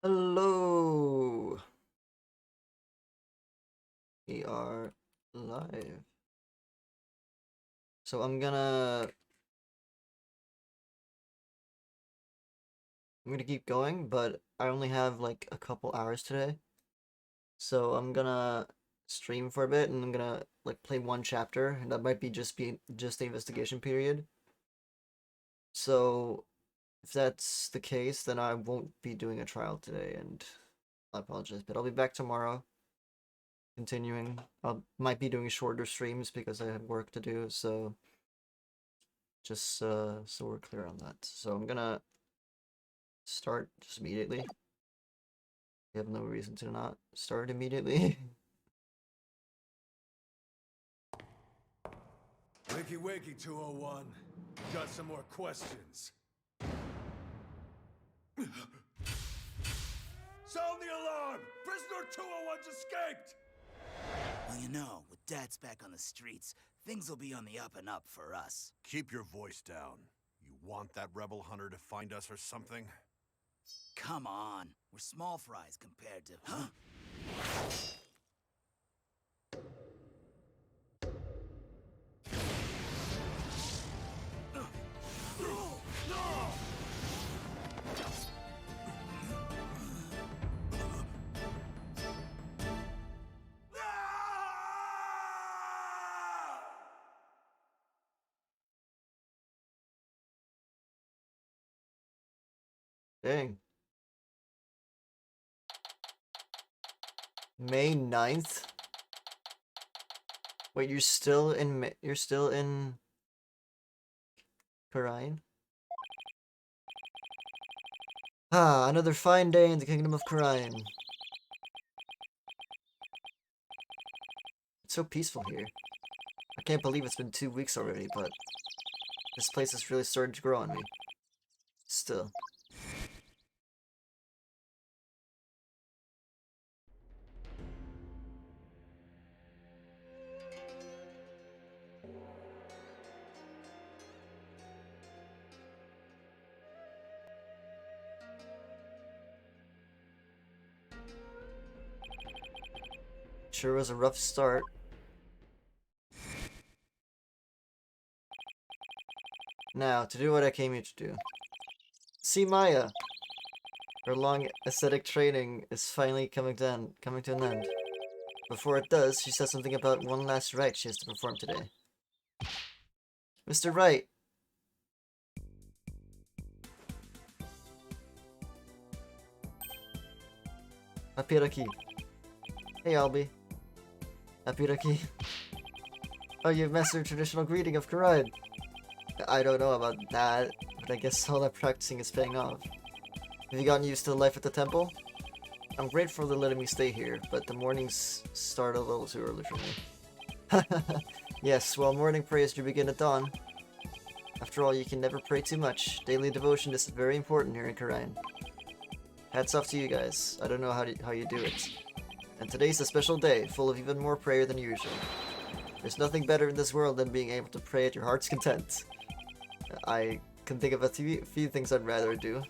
Hello. We are live. So I'm gonna keep going, but I only have like a couple hours today. So I'm gonna stream for a bit and I'm gonna like play one chapter and that might be just the investigation period. So if that's the case, then I won't be doing a trial today and I apologize, but I'll be back tomorrow continuing. I might be doing shorter streams because I have work to do, so just so we're clear on that. So I'm gonna start just immediately. We have no reason to not start immediately. Wakey wakey, 201. Got some more questions. Sound the alarm! Prisoner 201's escaped! Well, you know, with Dad's back on the streets, things will be on the up and up for us. Keep your voice down. You want that rebel hunter to find us or something? Come on, we're small fries compared to... Huh? Dang. May 9th? Wait, you're still in Karine? Ah, another fine day in the kingdom of Karine. It's so peaceful here. I can't believe it's been 2 weeks already, but this place is really starting to grow on me. Still. Sure was a rough start. Now, to do what I came here to do. See Maya! Her long ascetic training is finally coming to an end. Before it does, she says something about one last rite she has to perform today. Mr. Wright! Apiraki. Hey, Albie. Apiraki. Oh, you've mastered traditional greeting of Karide. I don't know about that, but I guess all that practicing is paying off. Have you gotten used to life at the temple? I'm grateful they're letting me stay here, but the mornings start a little too early for me. Yes, well, morning prayers do begin at dawn. After all, you can never pray too much. Daily devotion is very important here in Karine. Hats off to you guys. I don't know how you do it. And today's a special day, full of even more prayer than usual. There's nothing better in this world than being able to pray at your heart's content. I can think of a few things I'd rather do.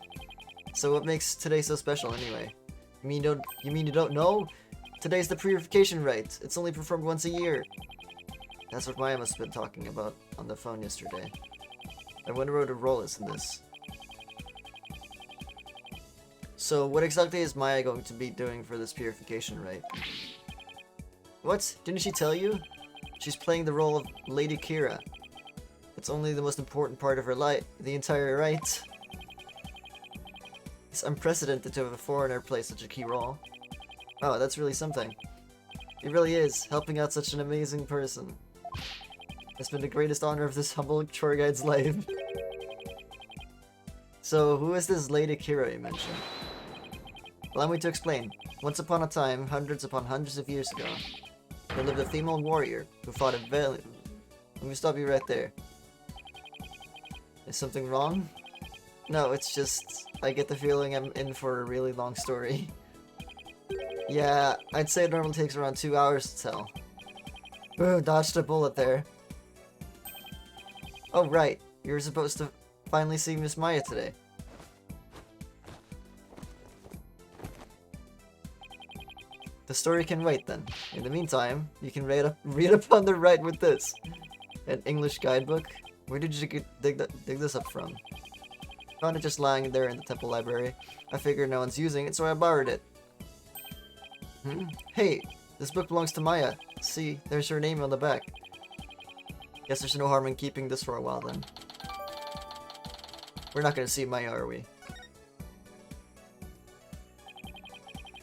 So what makes today so special anyway? You mean you don't know? Today's the purification rite. It's only performed once a year. That's what Maya must have been talking about on the phone yesterday. I wonder what her role is in this. So what exactly is Maya going to be doing for this purification rite? What? Didn't she tell you? She's playing the role of Lady Kira. It's only the most important part of her life, the entire rite. It's unprecedented to have a foreigner play such a key role. Oh, that's really something. It really is, helping out such an amazing person. It's been the greatest honor of this humble tour guide's life. So, who is this Lady Kira you mentioned? Allow me to explain. Once upon a time, hundreds upon hundreds of years ago, there lived a female warrior who fought a valiant... Let me stop you right there. Is something wrong? No, it's just... I get the feeling I'm in for a really long story. Yeah, I'd say it normally takes around 2 hours to tell. Ooh, dodged a bullet there. Oh, right. You were supposed to finally see Miss Maya today. The story can wait then. In the meantime, you can read up on the Rite with this. An English guidebook? Where did you dig this up from? Found it just lying there in the temple library. I figured no one's using it, so I borrowed it. Hey, this book belongs to Maya. See, there's her name on the back. Guess there's no harm in keeping this for a while then. We're not gonna see Maya, are we?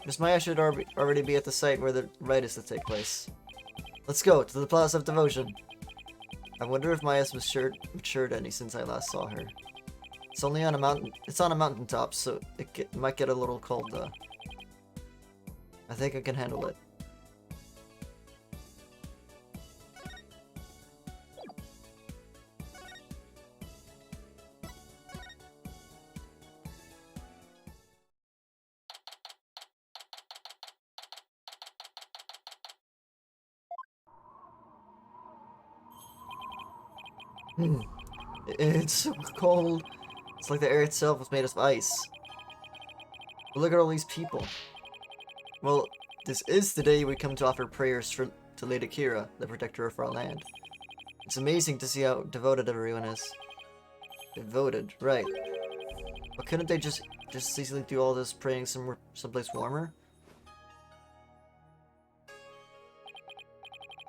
Miss Maya should already be at the site where the rite is to take place. Let's go to the Plaza of Devotion. I wonder if Maya's matured any since I last saw her. It's only on a mountain. It's on a mountaintop, so it might get a little cold though. I think I can handle it. It's so cold. It's like the air itself was made of ice. But look at all these people. Well, this is the day we come to offer prayers to Lady Kira, the protector of our land. It's amazing to see how devoted everyone is. Devoted, right. But couldn't they just easily do all this praying someplace warmer?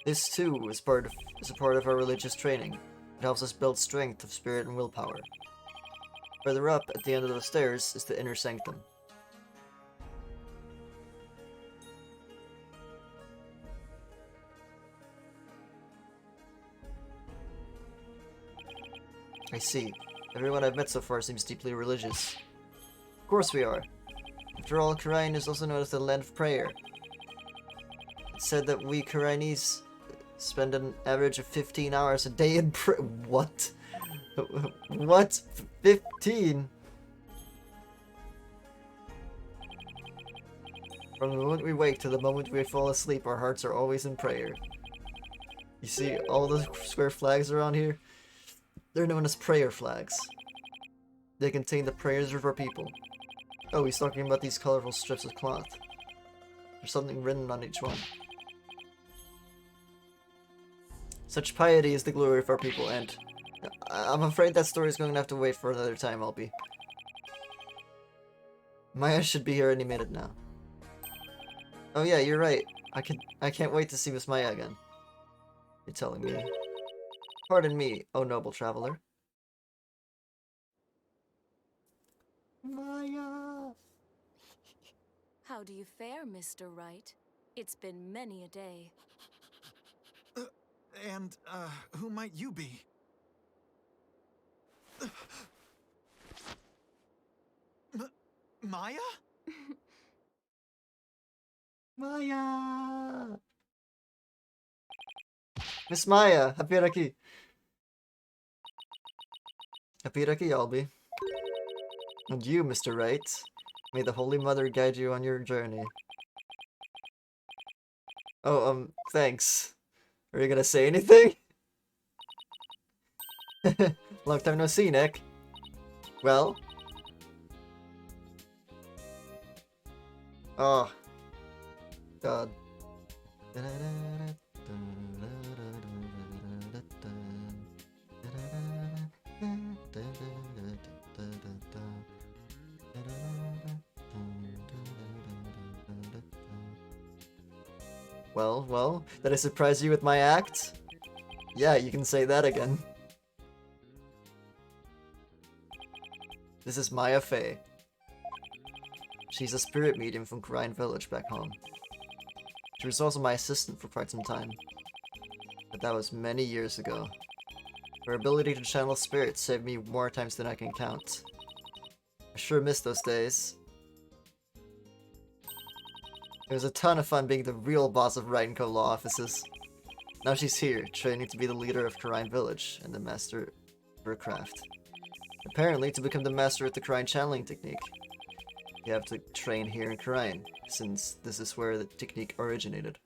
This too is a part of our religious training. It helps us build strength of spirit and willpower. Further up, at the end of the stairs, is the inner sanctum. I see. Everyone I've met so far seems deeply religious. Of course we are. After all, Karain is also known as the land of prayer. It's said that we Karainese spend an average of 15 hours a day in What? What? 15? From the moment we wake to the moment we fall asleep, our hearts are always in prayer. You see all the square flags around here? They're known as prayer flags. They contain the prayers of our people. Oh, he's talking about these colorful strips of cloth. There's something written on each one. Such piety is the glory of our people, and I'm afraid that story is going to have to wait for another time, Albie. Maya should be here any minute now. Oh yeah, you're right. I can't wait to see Miss Maya again. You're telling me. Pardon me, oh noble traveler. Maya! How do you fare, Mr. Wright? It's been many a day. And, who might you be? Maya? Maya! Miss Maya, Hapiraki! Hapiraki, Albie. And you, Mr. Wright. May the Holy Mother guide you on your journey. Oh, thanks. Are you gonna say anything? Long time no see, Nick. Well? Oh. God. Well, did I surprise you with my act? Yeah, you can say that again. This is Maya Fey. She's a spirit medium from Rite Village back home. She was also my assistant for quite some time. But that was many years ago. Her ability to channel spirits saved me more times than I can count. I sure miss those days. It was a ton of fun being the real boss of Rite & Co. law offices. Now she's here, training to be the leader of Rite Village and the master of her craft. Apparently, to become the master of the Karain channeling technique, you have to train here in Karain, since this is where the technique originated.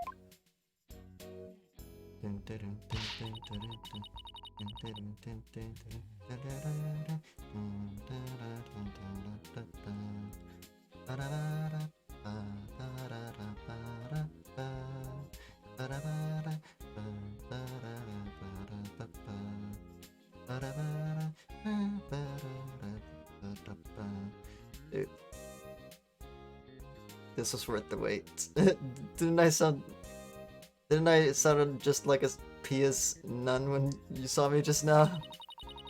Dude. This was worth the wait. Didn't I sound just like a pious nun when you saw me just now?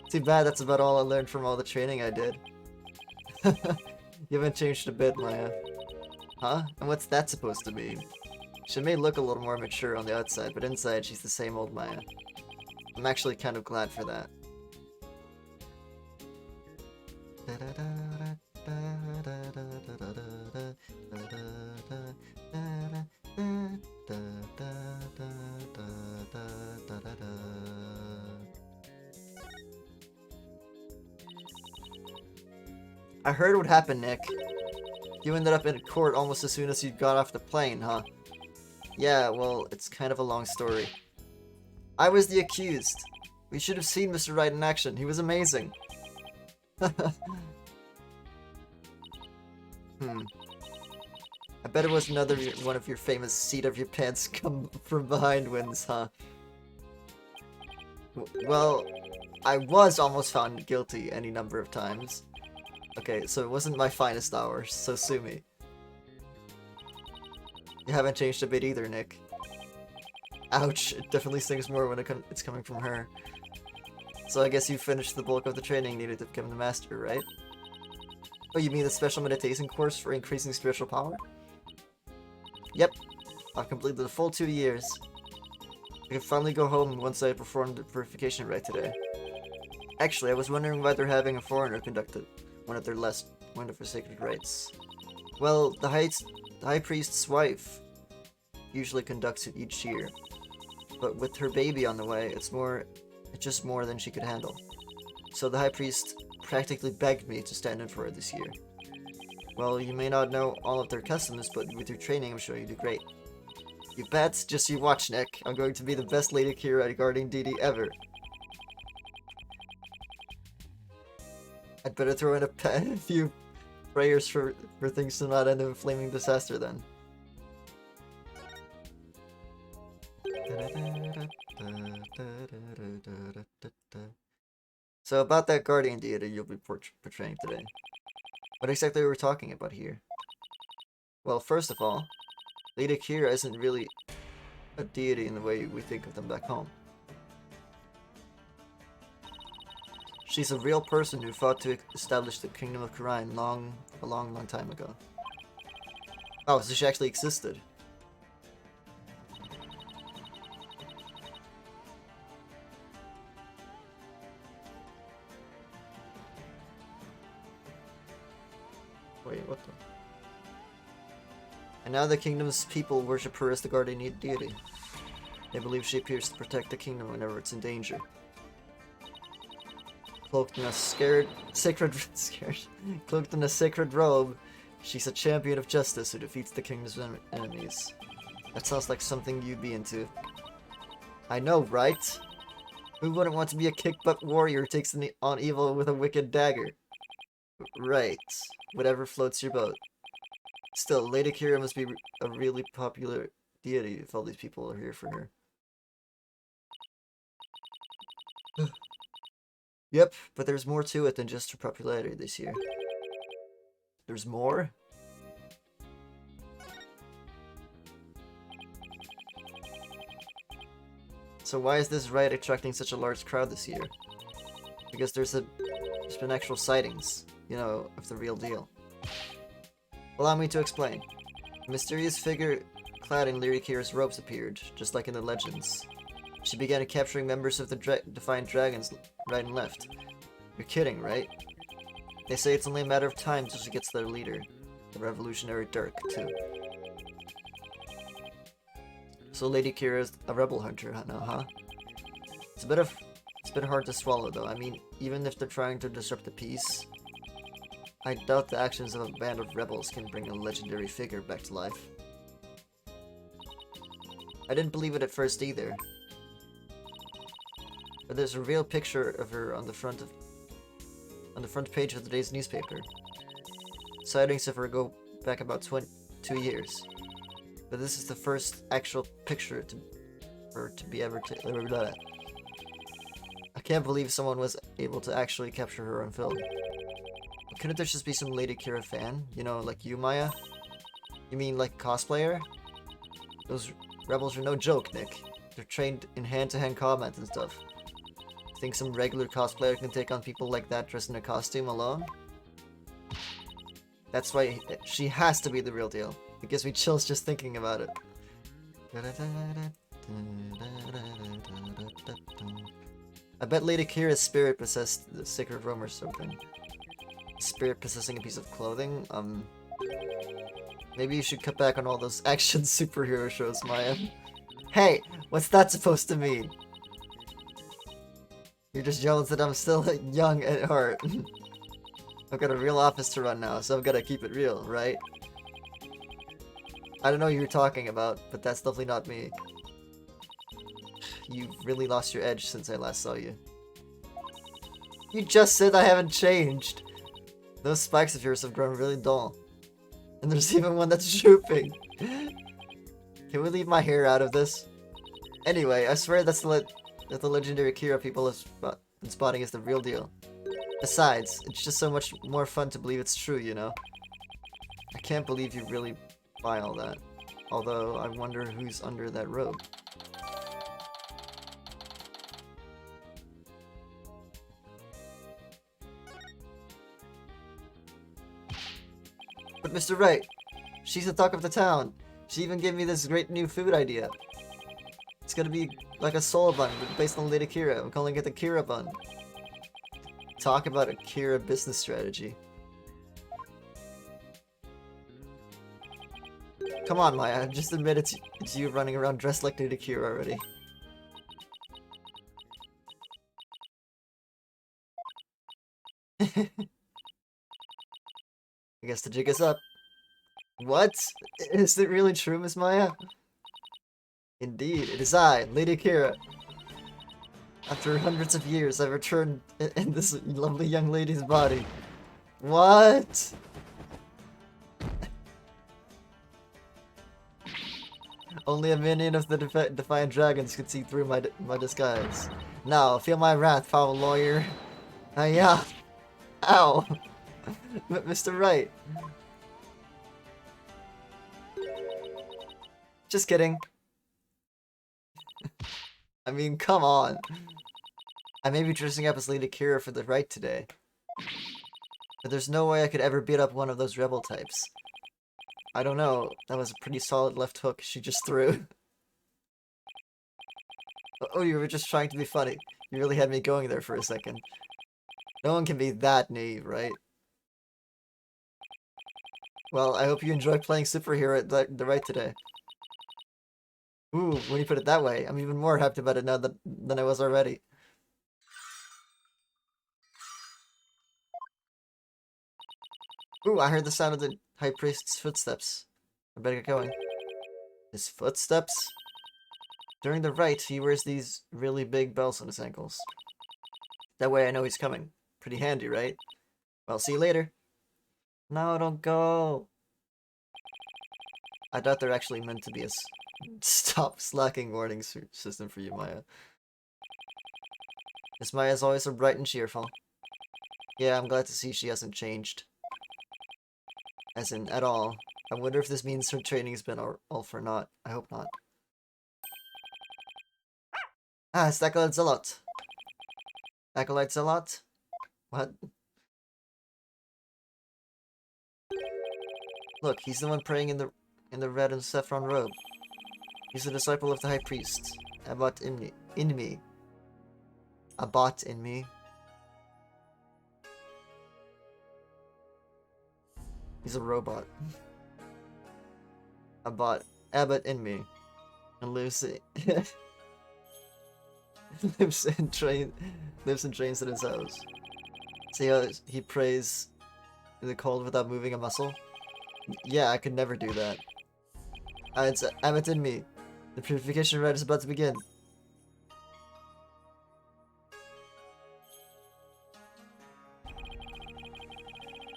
Too bad that's about all I learned from all the training I did. You haven't changed a bit, Maya. Huh? And what's that supposed to mean? She may look a little more mature on the outside, but inside she's the same old Maya. I'm actually kind of glad for that. I heard what happened, Nick. You ended up in court almost as soon as you got off the plane, huh? Yeah, well, it's kind of a long story. I was the accused. We should have seen Mr. Wright in action. He was amazing. I bet it was another one of your famous seat of your pants come from behind wins, huh? Well, I was almost found guilty any number of times. Okay, so it wasn't my finest hour, so sue me. You haven't changed a bit either, Nick. Ouch, it definitely stings more when it's coming from her. So I guess you finished the bulk of the training needed to become the master, right? Oh, you mean the special meditation course for increasing spiritual power? Yep, I've completed the full 2 years. I can finally go home once I performed the purification rite today. Actually, I was wondering why they're having a foreigner conduct one of their sacred rites. Well, the high priest's wife usually conducts it each year, but with her baby on the way, it's just more than she could handle. So the high priest practically begged me to stand in for her this year. Well, you may not know all of their customs, but with your training, I'm sure you do great. You bet, just you watch, Nick. I'm going to be the best Lady Kira guardian deity ever. I'd better throw in a few prayers for things to not end in a flaming disaster then. So about that guardian deity you'll be portraying today. What exactly are we talking about here? Well, first of all, Lady Kira isn't really a deity in the way we think of them back home. She's a real person who fought to establish the Kingdom of Khura'in a long time ago. Oh, so she actually existed. Wait, what the? And now the kingdom's people worship her as the guardian deity. They believe she appears to protect the kingdom whenever it's in danger. Cloaked in a cloaked in a sacred robe, she's a champion of justice who defeats the kingdom's enemies. That sounds like something you'd be into. I know, right? Who wouldn't want to be a kick-butt warrior who takes on evil with a wicked dagger? Right. Whatever floats your boat. Still, Lady Kira must be a really popular deity if all these people are here for her. Yep, but there's more to it than just her popularity this year. There's more? So why is this rite attracting such a large crowd this year? Because there's been actual sightings, you know, of the real deal. Allow me to explain. A mysterious figure clad in Lady Kira's robes appeared, just like in the legends. She began capturing members of the Defiant Dragons right and left. You're kidding, right? They say it's only a matter of time till she gets their leader, the revolutionary Dirk, too. So Lady Kira is a rebel hunter now, huh? It's a bit hard to swallow, though. I mean, even if they're trying to disrupt the peace, I doubt the actions of a band of rebels can bring a legendary figure back to life. I didn't believe it at first either. But there's a real picture of her on the front page of today's newspaper. Sightings of her go back about 2 years. But this is the first actual picture to be ever taken. I can't believe someone was able to actually capture her on film. Couldn't there just be some Lady Kira fan? You know, like you, Maya? You mean like cosplayer? Those rebels are no joke, Nick. They're trained in hand-to-hand combat and stuff. Think some regular cosplayer can take on people like that dressed in a costume alone? That's why she has to be the real deal. It gives me chills just thinking about it. I bet Lady Kira's spirit possessed the sacred room or something. Spirit possessing a piece of clothing? Maybe you should cut back on all those action superhero shows, Maya. Hey! What's that supposed to mean? You're just jealous that I'm still young at heart. I've got a real office to run now, so I've got to keep it real, right? I don't know what you're talking about, but that's definitely not me. You've really lost your edge since I last saw you. You just said I haven't changed! Those spikes of yours have grown really dull. And there's even one that's drooping. Can we leave my hair out of this? Anyway, I swear that the legendary Kira people have been spotting is the real deal. Besides, it's just so much more fun to believe it's true, you know? I can't believe you really buy all that. Although, I wonder who's under that robe. But Mr. Wright, she's the talk of the town. She even gave me this great new food idea. It's gonna be like a soul bun, but based on Lady Kira. I'm calling it the Kira bun. Talk about a Kira business strategy. Come on, Maya, just admit it's you running around dressed like Lady Kira already. I guess the jig is up. What? Is it really true, Miss Maya? Indeed, it is I, Lady Kira. After hundreds of years, I've returned in this lovely young lady's body. What? Only a minion of the Defiant Dragons could see through my disguise. Now, feel my wrath, foul lawyer. Yeah. Ow. Mr. Wright. Just kidding. I mean, come on. I may be dressing up as Lady Kira for the Rite today. But there's no way I could ever beat up one of those rebel types. I don't know, that was a pretty solid left hook she just threw. Oh, you were just trying to be funny. You really had me going there for a second. No one can be that naive, right? Well, I hope you enjoy playing superhero at the Rite today. Ooh, when you put it that way, I'm even more hyped about it now than I was already. Ooh, I heard the sound of the High Priest's footsteps. I better get going. His footsteps? During the Rite, he wears these really big bells on his ankles. That way I know he's coming. Pretty handy, right? Well, see you later. No, don't go. I thought they're actually meant to be a stop slacking warning system for you, Maya. Miss Maya's always so bright and cheerful. Yeah, I'm glad to see she hasn't changed. As in, at all. I wonder if this means her training's been all for naught. I hope not. Ah, it's Acolyte Zealot. Acolyte Zealot? What? Look, he's the one praying in the red and saffron robe. He's a disciple of the High Priest. Abbot in me. Abbot in me. He's a robot. Abbot in me. And lives in trains at his house. See how he prays in the cold without moving a muscle? Yeah, I could never do that. It's Abbot in me. The purification rite is about to begin.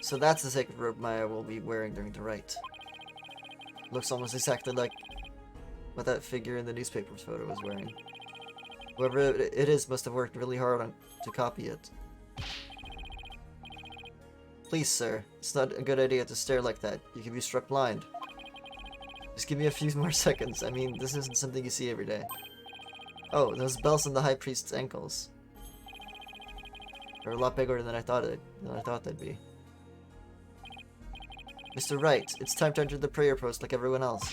So that's the sacred robe Maya will be wearing during the rite. Looks almost exactly like what that figure in the newspaper photo was wearing. Whoever it is must have worked really hard to copy it. Please, sir. It's not a good idea to stare like that. You could be struck blind. Just give me a few more seconds. I mean, this isn't something you see every day. Oh, those bells on the High Priest's ankles. They're a lot bigger than I thought they'd be. Mr. Wright, it's time to enter the prayer post like everyone else.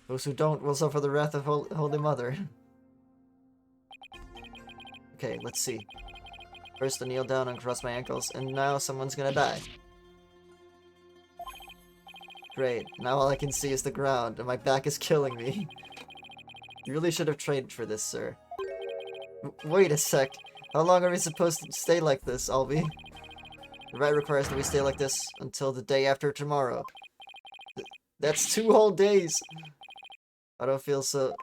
Those who don't will suffer the wrath of Holy Mother. Okay, let's see. First I kneel down and cross my ankles, and now someone's gonna die. Great, now all I can see is the ground, and my back is killing me. You really should have trained for this, sir. Wait a sec. How long are we supposed to stay like this, Albie? The rite requires that we stay like this until the day after tomorrow. That's 2 whole days! I don't feel so...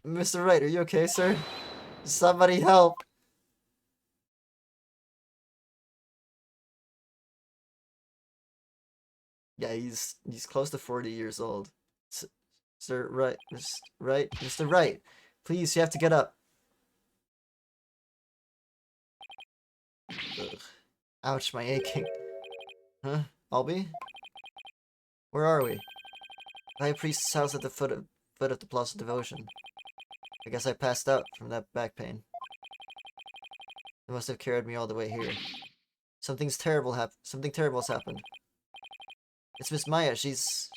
Mr. Wright, are you okay, sir? Somebody help! Yeah, he's close to 40 years old. Sir, Wright, Mr. Wright, please, you have to get up. Ugh. Ouch, my aching. Huh? Albie? Where are we? The High Priest's house at the foot of the Plaza of Devotion. I guess I passed out from that back pain. They must have carried me all the way here. Something terrible has happened. It's Miss Maya. She's...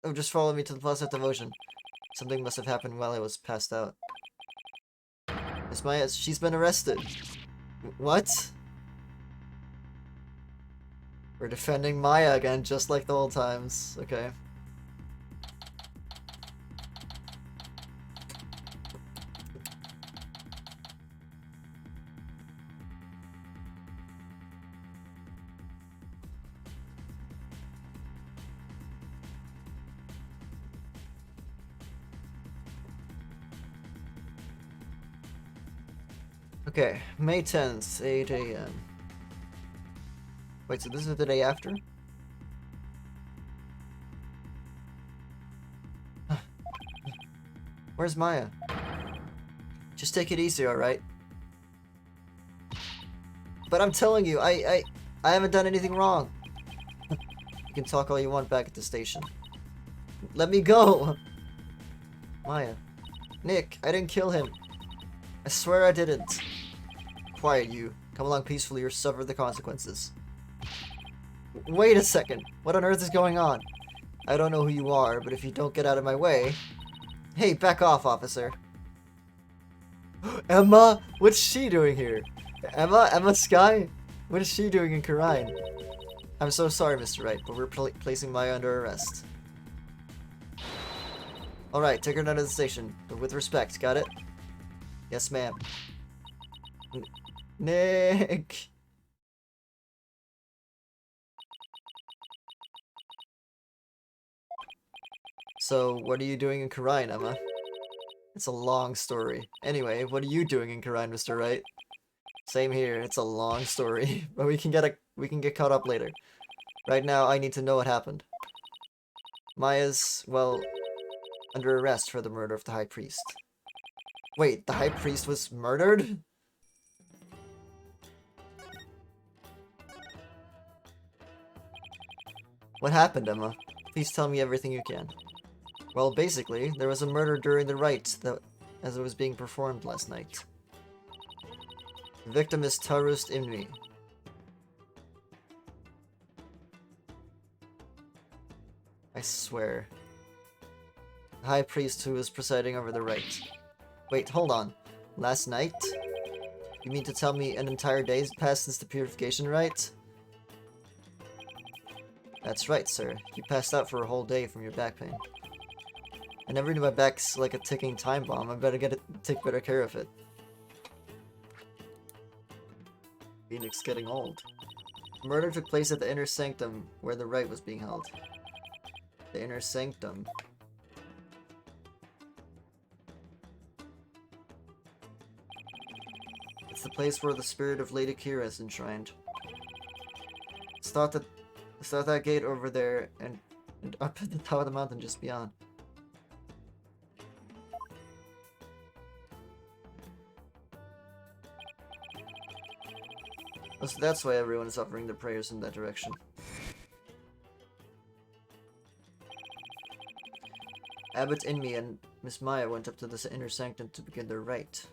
Oh, just follow me to the Plaza of Devotion. Something must have happened while I was passed out. Miss Maya, she's been arrested. What? We're defending Maya again, just like the old times. Okay. Okay, May 10th, 8 a.m. Wait, so this is the day after? Where's Maya? Just take it easy, alright? But I'm telling you, I haven't done anything wrong. You can talk all you want back at the station. Let me go! Maya. Nick, I didn't kill him. I swear I didn't. Quiet, you. Come along peacefully or suffer the consequences. Wait a second. What on earth is going on? I don't know who you are, but if you don't get out of my way... Hey, back off, officer. Emma? What's she doing here? Emma Sky? What is she doing in Karine? I'm so sorry, Mr. Wright, but we're placing Maya under arrest. Alright, take her down to the station, but with respect, got it? Yes, ma'am. Nick! So, what are you doing in Karine, Emma? It's a long story. Anyway, what are you doing in Karine, Mr. Wright? Same here, it's a long story. But we can get caught up later. Right now, I need to know what happened. Maya's, well, under arrest for the murder of the High Priest. Wait, the High Priest was murdered? What happened, Emma? Please tell me everything you can. Well, basically, there was a murder during the rite as it was being performed last night. The victim is Tarust Imni. I swear. The High Priest who was presiding over the rite. Wait, hold on. Last night? You mean to tell me an entire day's passed since the purification rite? That's right, sir. You passed out for a whole day from your back pain. I never knew my back's like a ticking time bomb. I better take better care of it. Phoenix getting old. The murder took place at the inner sanctum where the rite was being held. The inner sanctum. It's the place where the spirit of Lady Kira is enshrined. It's thought that gate over there and up at the top of the mountain just beyond. So that's why everyone is offering their prayers in that direction. Abbot Inmi and Miss Maya went up to the inner sanctum to begin their rite.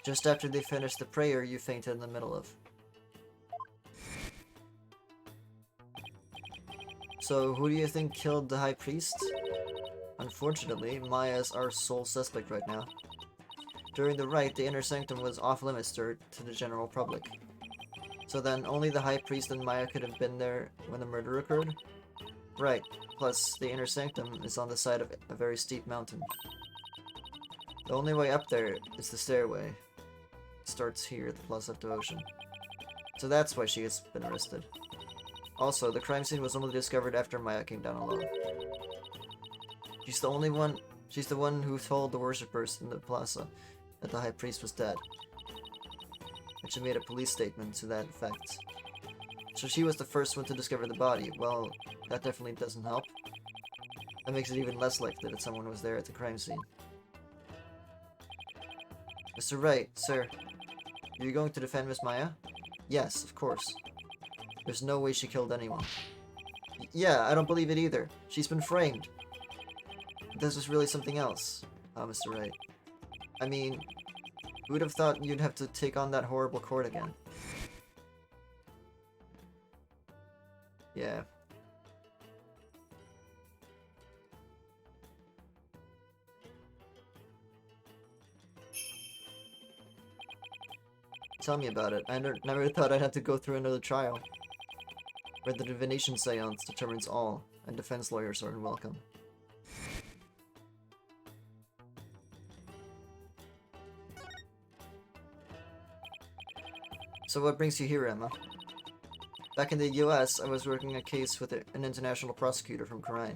Just after they finished the prayer, you fainted in the middle of. So, who do you think killed the High Priest? Unfortunately, Maya is our sole suspect right now. During the rite, the inner sanctum was off-limits to the general public. So then, only the High Priest and Maya could have been there when the murder occurred? Right. Plus, the inner sanctum is on the side of a very steep mountain. The only way up there is the stairway. It starts here at the Plaza of Devotion. So that's why she has been arrested. Also, the crime scene was only discovered after Maya came down alone. She's the one who told the worshippers in the plaza that the High Priest was dead. And she made a police statement to that effect. So she was the first one to discover the body. Well, that definitely doesn't help. That makes it even less likely that someone was there at the crime scene. Mr. Wright, sir, are you going to defend Miss Maya? Yes, of course. There's no way she killed anyone. Yeah, I don't believe it either. She's been framed. This was really something else, Mr. Wright. I mean, who would have thought you'd have to take on that horrible court again? Yeah. Tell me about it. I never thought I'd have to go through another trial, where the divination seance determines all, and defense lawyers are unwelcome. So what brings you here, Emma? Back in the US, I was working a case with an international prosecutor from Rite.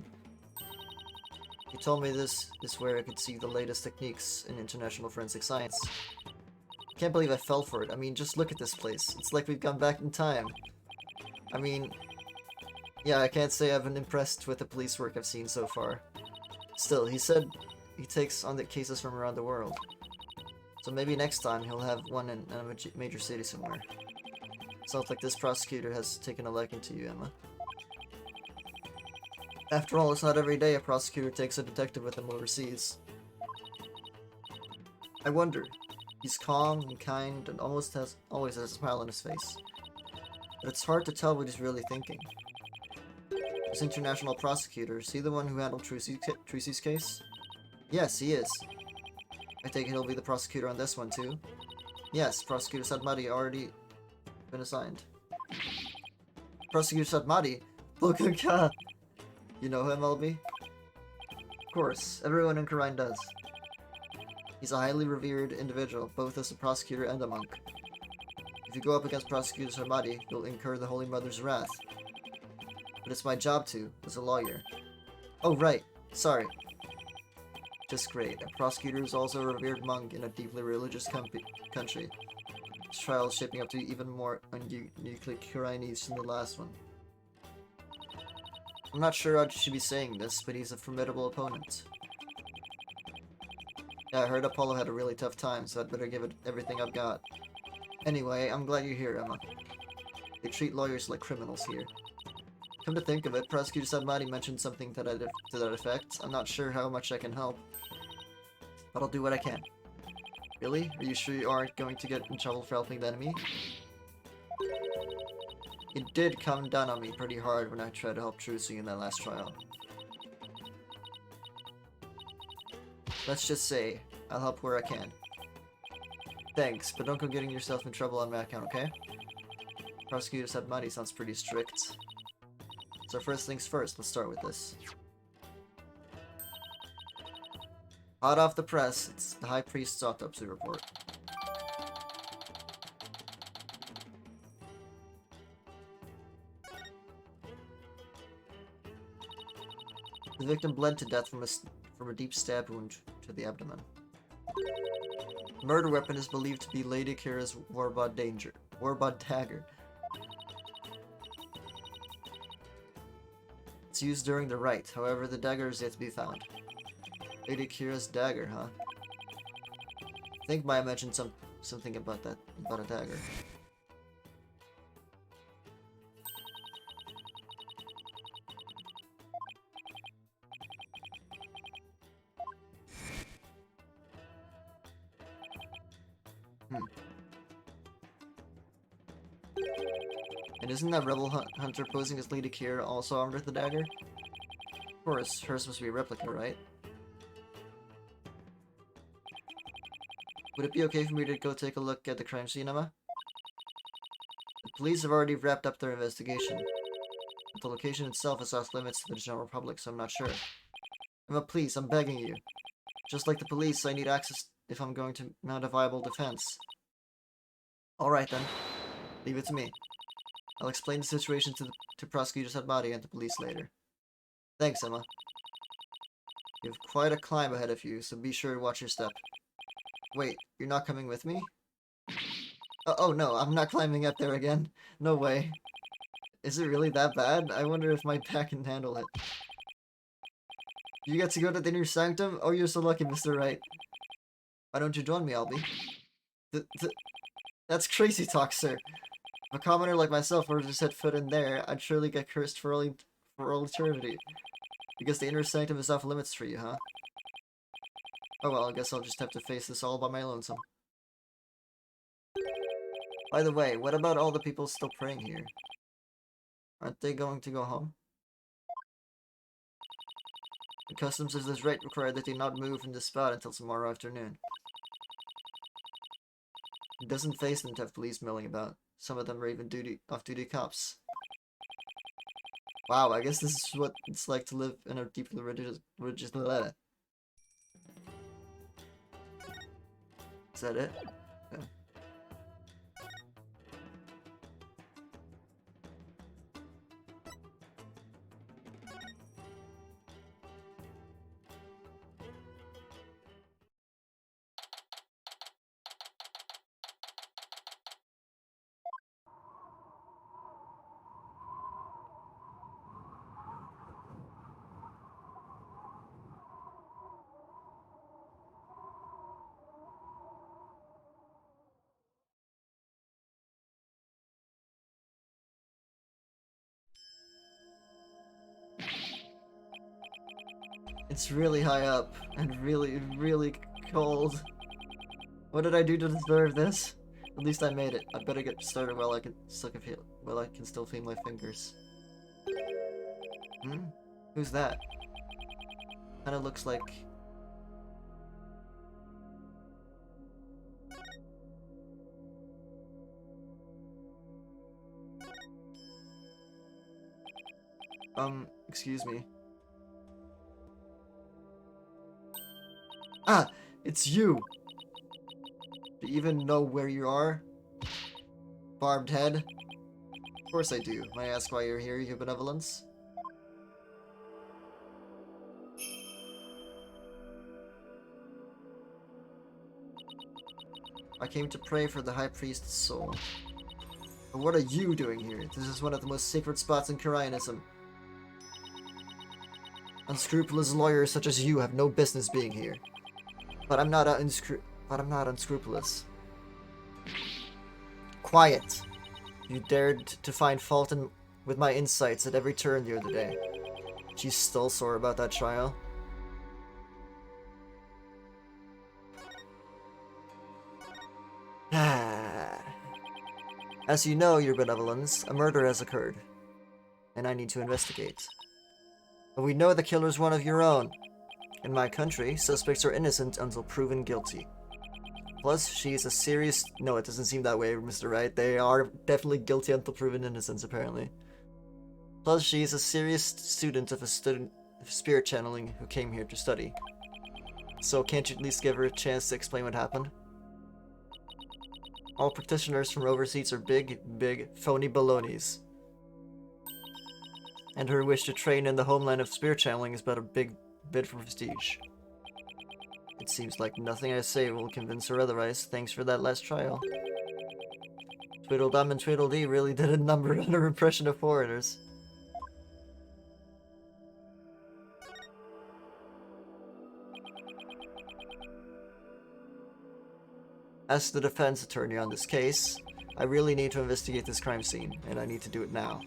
He told me this is where I could see the latest techniques in international forensic science. Can't believe I fell for it. I mean, just look at this place. It's like we've gone back in time. I mean, yeah, I can't say I've been impressed with the police work I've seen so far. Still, he said he takes on the cases from around the world. So maybe next time he'll have one in a major city somewhere. Sounds like this prosecutor has taken a liking to you, Emma. After all, it's not every day a prosecutor takes a detective with him overseas. I wonder. He's calm and kind and always has a smile on his face. But it's hard to tell what he's really thinking. This international prosecutor, is he the one who handled Trucy's case? Yes, he is. I take it he'll be the prosecutor on this one too? Yes, Prosecutor Sadmati already been assigned. Prosecutor Sadmati? Look at God! You know him, LB? Of course, everyone in Rite does. He's a highly revered individual, both as a prosecutor and a monk. If you go up against Prosecutor Sadmati, you'll incur the Holy Mother's wrath. But it's my job to, as a lawyer. Oh, right. Sorry. Just great. A prosecutor is also a revered monk in a deeply religious country. This trial is shaping up to be even more uniquely Chinese than the last one. I'm not sure I should be saying this, but he's a formidable opponent. Yeah, I heard Apollo had a really tough time, so I'd better give it everything I've got. Anyway, I'm glad you're here, Emma. They treat lawyers like criminals here. Come to think of it, Prosecutor Sadmati mentioned something to that effect. I'm not sure how much I can help, but I'll do what I can. Really? Are you sure you aren't going to get in trouble for helping the enemy? It did come down on me pretty hard when I tried to help Trucy in that last trial. Let's just say, I'll help where I can. Thanks, but don't go getting yourself in trouble on my account, okay? Prosecutor Sadmati sounds pretty strict. So first things first, let's start with this. Hot off the press, it's the High Priest's autopsy report. The victim bled to death from a deep stab wound to the abdomen. The murder weapon is believed to be Lady Kira's Warbod dagger. It's used during the rite, however the dagger is yet to be found. Lady Kira's dagger, huh? I think Maya mentioned something about a dagger. And isn't that rebel hunter posing as Lady Kira also armed with the dagger? Of course, hers must be a replica, right? Would it be okay for me to go take a look at the crime scene, Emma? The police have already wrapped up their investigation. But the location itself is off limits to the general public, so I'm not sure. Emma, please, I'm begging you. Just like the police, I need access if I'm going to mount a viable defense. Alright then. Leave it to me. I'll explain the situation to Prosecutor Sadmati and the police later. Thanks, Emma. You have quite a climb ahead of you, so be sure to watch your step. Wait, you're not coming with me? Oh no, I'm not climbing up there again. No way. Is it really that bad? I wonder if my back can handle it. You get to go to the inner sanctum? Oh, you're so lucky, Mr. Wright. Why don't you join me, Albie? That's crazy talk, sir. If a commoner like myself were to set foot in there, I'd surely get cursed for all eternity. Because the inner sanctum is off limits for you, huh? Oh well, I guess I'll just have to face this all by my lonesome. By the way, what about all the people still praying here? Aren't they going to go home? The customs of this rite require that they not move from this spot until tomorrow afternoon. It doesn't faze them to have police milling about. Some of them are even off-duty cops. Wow, I guess this is what it's like to live in a deeply religious Is that it? Okay. It's really high up and really, really cold. What did I do to deserve this? At least I made it. I better get started while I can still feel my fingers. Hmm? Who's that? Kinda looks like... excuse me. Ah! It's you! Do you even know where you are? Barbed head? Of course I do. May I ask why you're here, your benevolence? I came to pray for the High Priest's soul. But what are you doing here? This is one of the most sacred spots in Koreanism. Unscrupulous lawyers such as you have no business being here. But I'm not unscrupulous. Quiet! You dared to find fault with my insights at every turn the other day. She's still sore about that trial. As you know, your benevolence, a murder has occurred. And I need to investigate. But we know the killer's one of your own. In my country, suspects are innocent until proven guilty. Plus, she is a serious... No, it doesn't seem that way, Mr. Wright. They are definitely guilty until proven innocence, apparently. Plus, she is a serious student of spirit channeling who came here to study. So can't you at least give her a chance to explain what happened? All practitioners from overseas are big, phony balonies. And her wish to train in the homeland of spirit channeling is but a big bid for prestige. It seems like nothing I say will convince her otherwise. Thanks for that last trial. Tweedledum and Tweedledee really did a number on her impression of foreigners. As the defense attorney on this case, I really need to investigate this crime scene, and I need to do it now.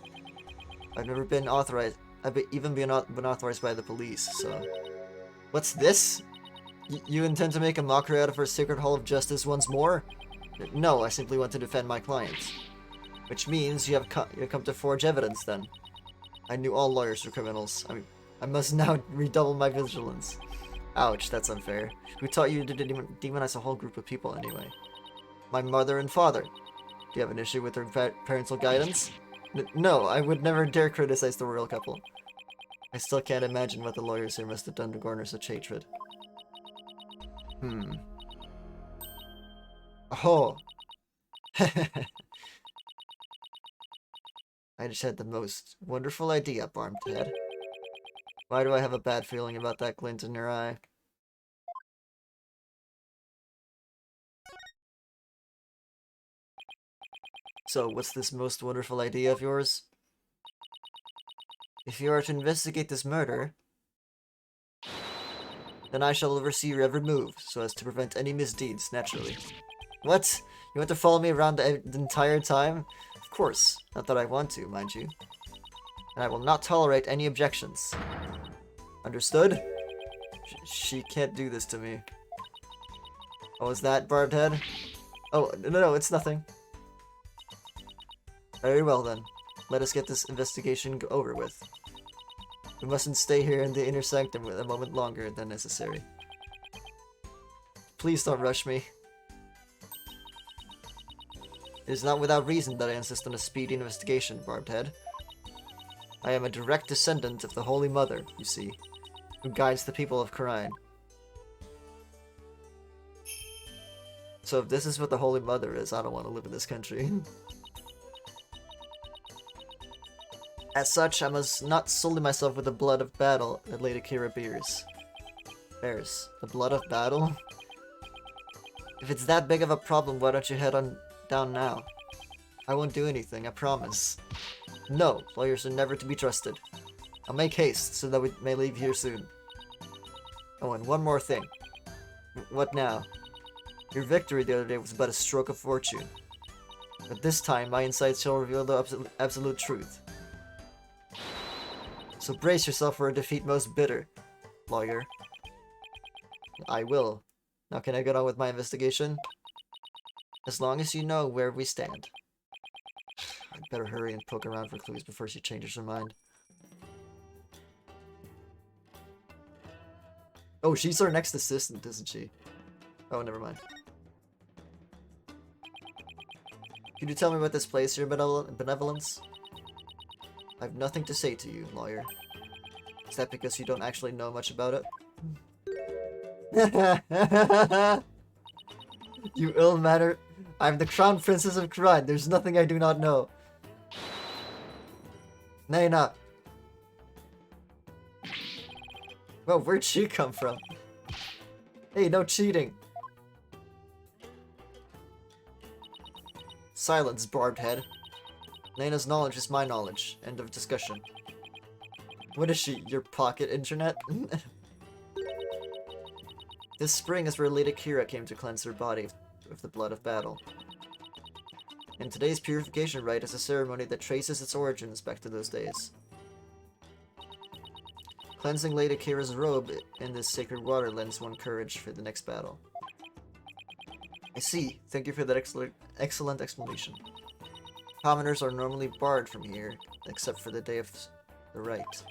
I've never been authorized. I've even been authorized by the police, so... What's this? You intend to make a mockery out of our Sacred Hall of Justice once more? No, I simply want to defend my clients. Which means you have come to forge evidence, then. I knew all lawyers were criminals. I must now redouble my vigilance. Ouch, that's unfair. Who taught you to demonize a whole group of people, anyway? My mother and father. Do you have an issue with their parental guidance? No, I would never dare criticize the royal couple. I still can't imagine what the lawyers here must have done to garner such hatred. Oh! I just had the most wonderful idea, Barmed Head. Why do I have a bad feeling about that glint in your eye? So, what's this most wonderful idea of yours? If you are to investigate this murder, then I shall oversee your every move, so as to prevent any misdeeds, naturally. What? You want to follow me around the entire time? Of course. Not that I want to, mind you. And I will not tolerate any objections. Understood? She can't do this to me. Oh, is that Barbed Head? Oh, no, it's nothing. Very well then. Let us get this investigation over with. We mustn't stay here in the inner sanctum a moment longer than necessary. Please don't rush me. It is not without reason that I insist on a speedy investigation, Barbed Head. I am a direct descendant of the Holy Mother, you see, who guides the people of Khura'in. So if this is what the Holy Mother is, I don't want to live in this country. As such, I must not sully myself with the blood of battle that Lady Kira bears. The blood of battle? If it's that big of a problem, why don't you head on down now? I won't do anything, I promise. No, lawyers are never to be trusted. I'll make haste so that we may leave here soon. Oh, and one more thing. What now? Your victory the other day was but a stroke of fortune. But this time, my insights shall reveal the absolute truth. So brace yourself for a defeat most bitter, lawyer. I will. Now can I get on with my investigation? As long as you know where we stand. I'd better hurry and poke around for clues before she changes her mind. Oh, she's our next assistant, isn't she? Oh, never mind. Could you tell me about this place, your benevolence? I have nothing to say to you, lawyer. Is that because you don't actually know much about it? You ill-mannered... I'm the Crown Princess of Khura'in. There's nothing I do not know. Naina. Whoa, where'd she come from? Hey, no cheating. Silence, Barbed Head. Naina's knowledge is my knowledge. End of discussion. What is she, your pocket internet? This spring is where Lady Kira came to cleanse her body with the blood of battle. And today's purification rite is a ceremony that traces its origins back to those days. Cleansing Lady Kira's robe in this sacred water lends one courage for the next battle. I see. Thank you for that excellent explanation. Commoners are normally barred from here, except for the day of the Rite.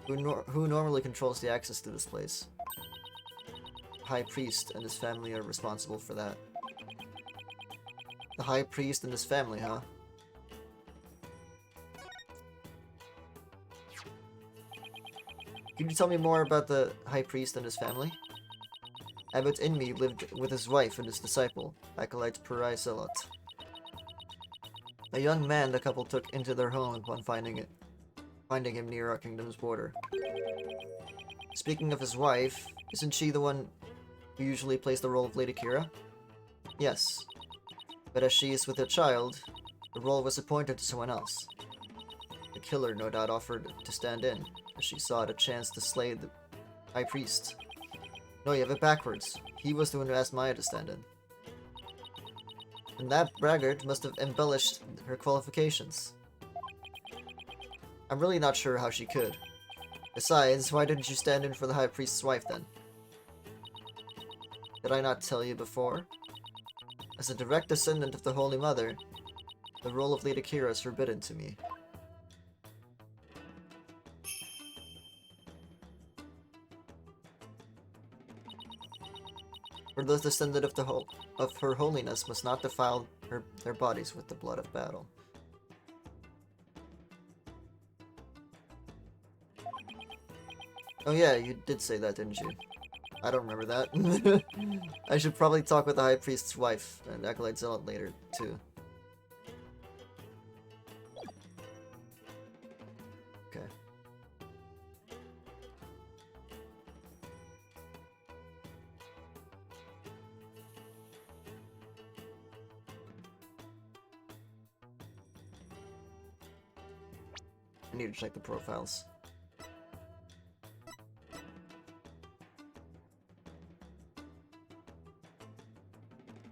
Who normally controls the access to this place? High Priest and his family are responsible for that. The High Priest and his family, huh? Can you tell me more about the High Priest and his family? Abbot Inmi lived with his wife and his disciple, Acolyte Purai Selot. A young man the couple took into their home upon finding him near our kingdom's border. Speaking of his wife, isn't she the one who usually plays the role of Lady Kira? Yes. But as she is with a child, the role was appointed to someone else. The killer no doubt offered to stand in, as she sought a chance to slay the High Priest. No, you have it backwards. He was the one who asked Maya to stand in. And that braggart must have embellished her qualifications. I'm really not sure how she could. Besides, why didn't you stand in for the High Priest's wife then? Did I not tell you before? As a direct descendant of the Holy Mother, the role of Lady Kira is forbidden to me. For those descendant of of her holiness must not defile their bodies with the blood of battle. Oh yeah, you did say that, didn't you? I don't remember that. I should probably talk with the High Priest's wife and Acolyte Zealot later, too. Okay. I need to check the profiles.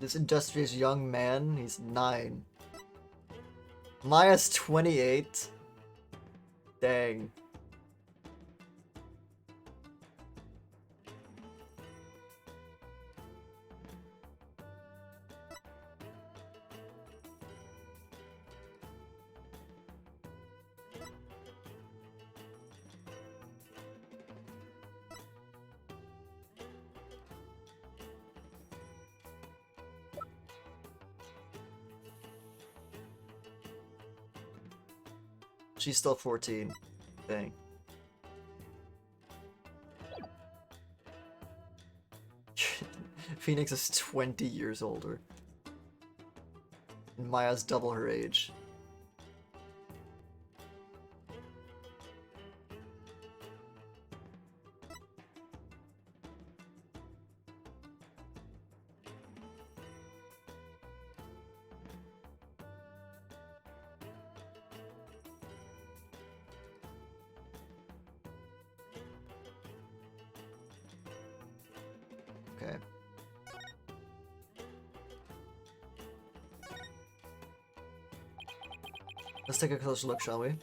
This industrious young man, he's 9. Maya's 28. Dang. She's still 14. Dang. Phoenix is 20 years older. And Maya's double her age. Okay. Let's take a closer look, shall we?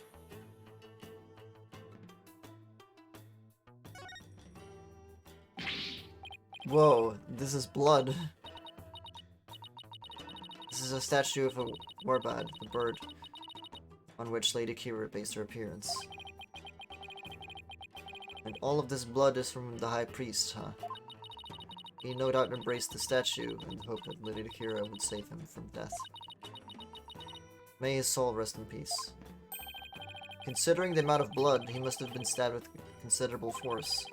Whoa, this is blood. This is a statue of a warbird, the bird, on which Lady Kira based her appearance. And all of this blood is from the High Priest, huh? He no doubt embraced the statue in the hope that Lady Kira would save him from death. May his soul rest in peace. Considering the amount of blood, he must have been stabbed with considerable force.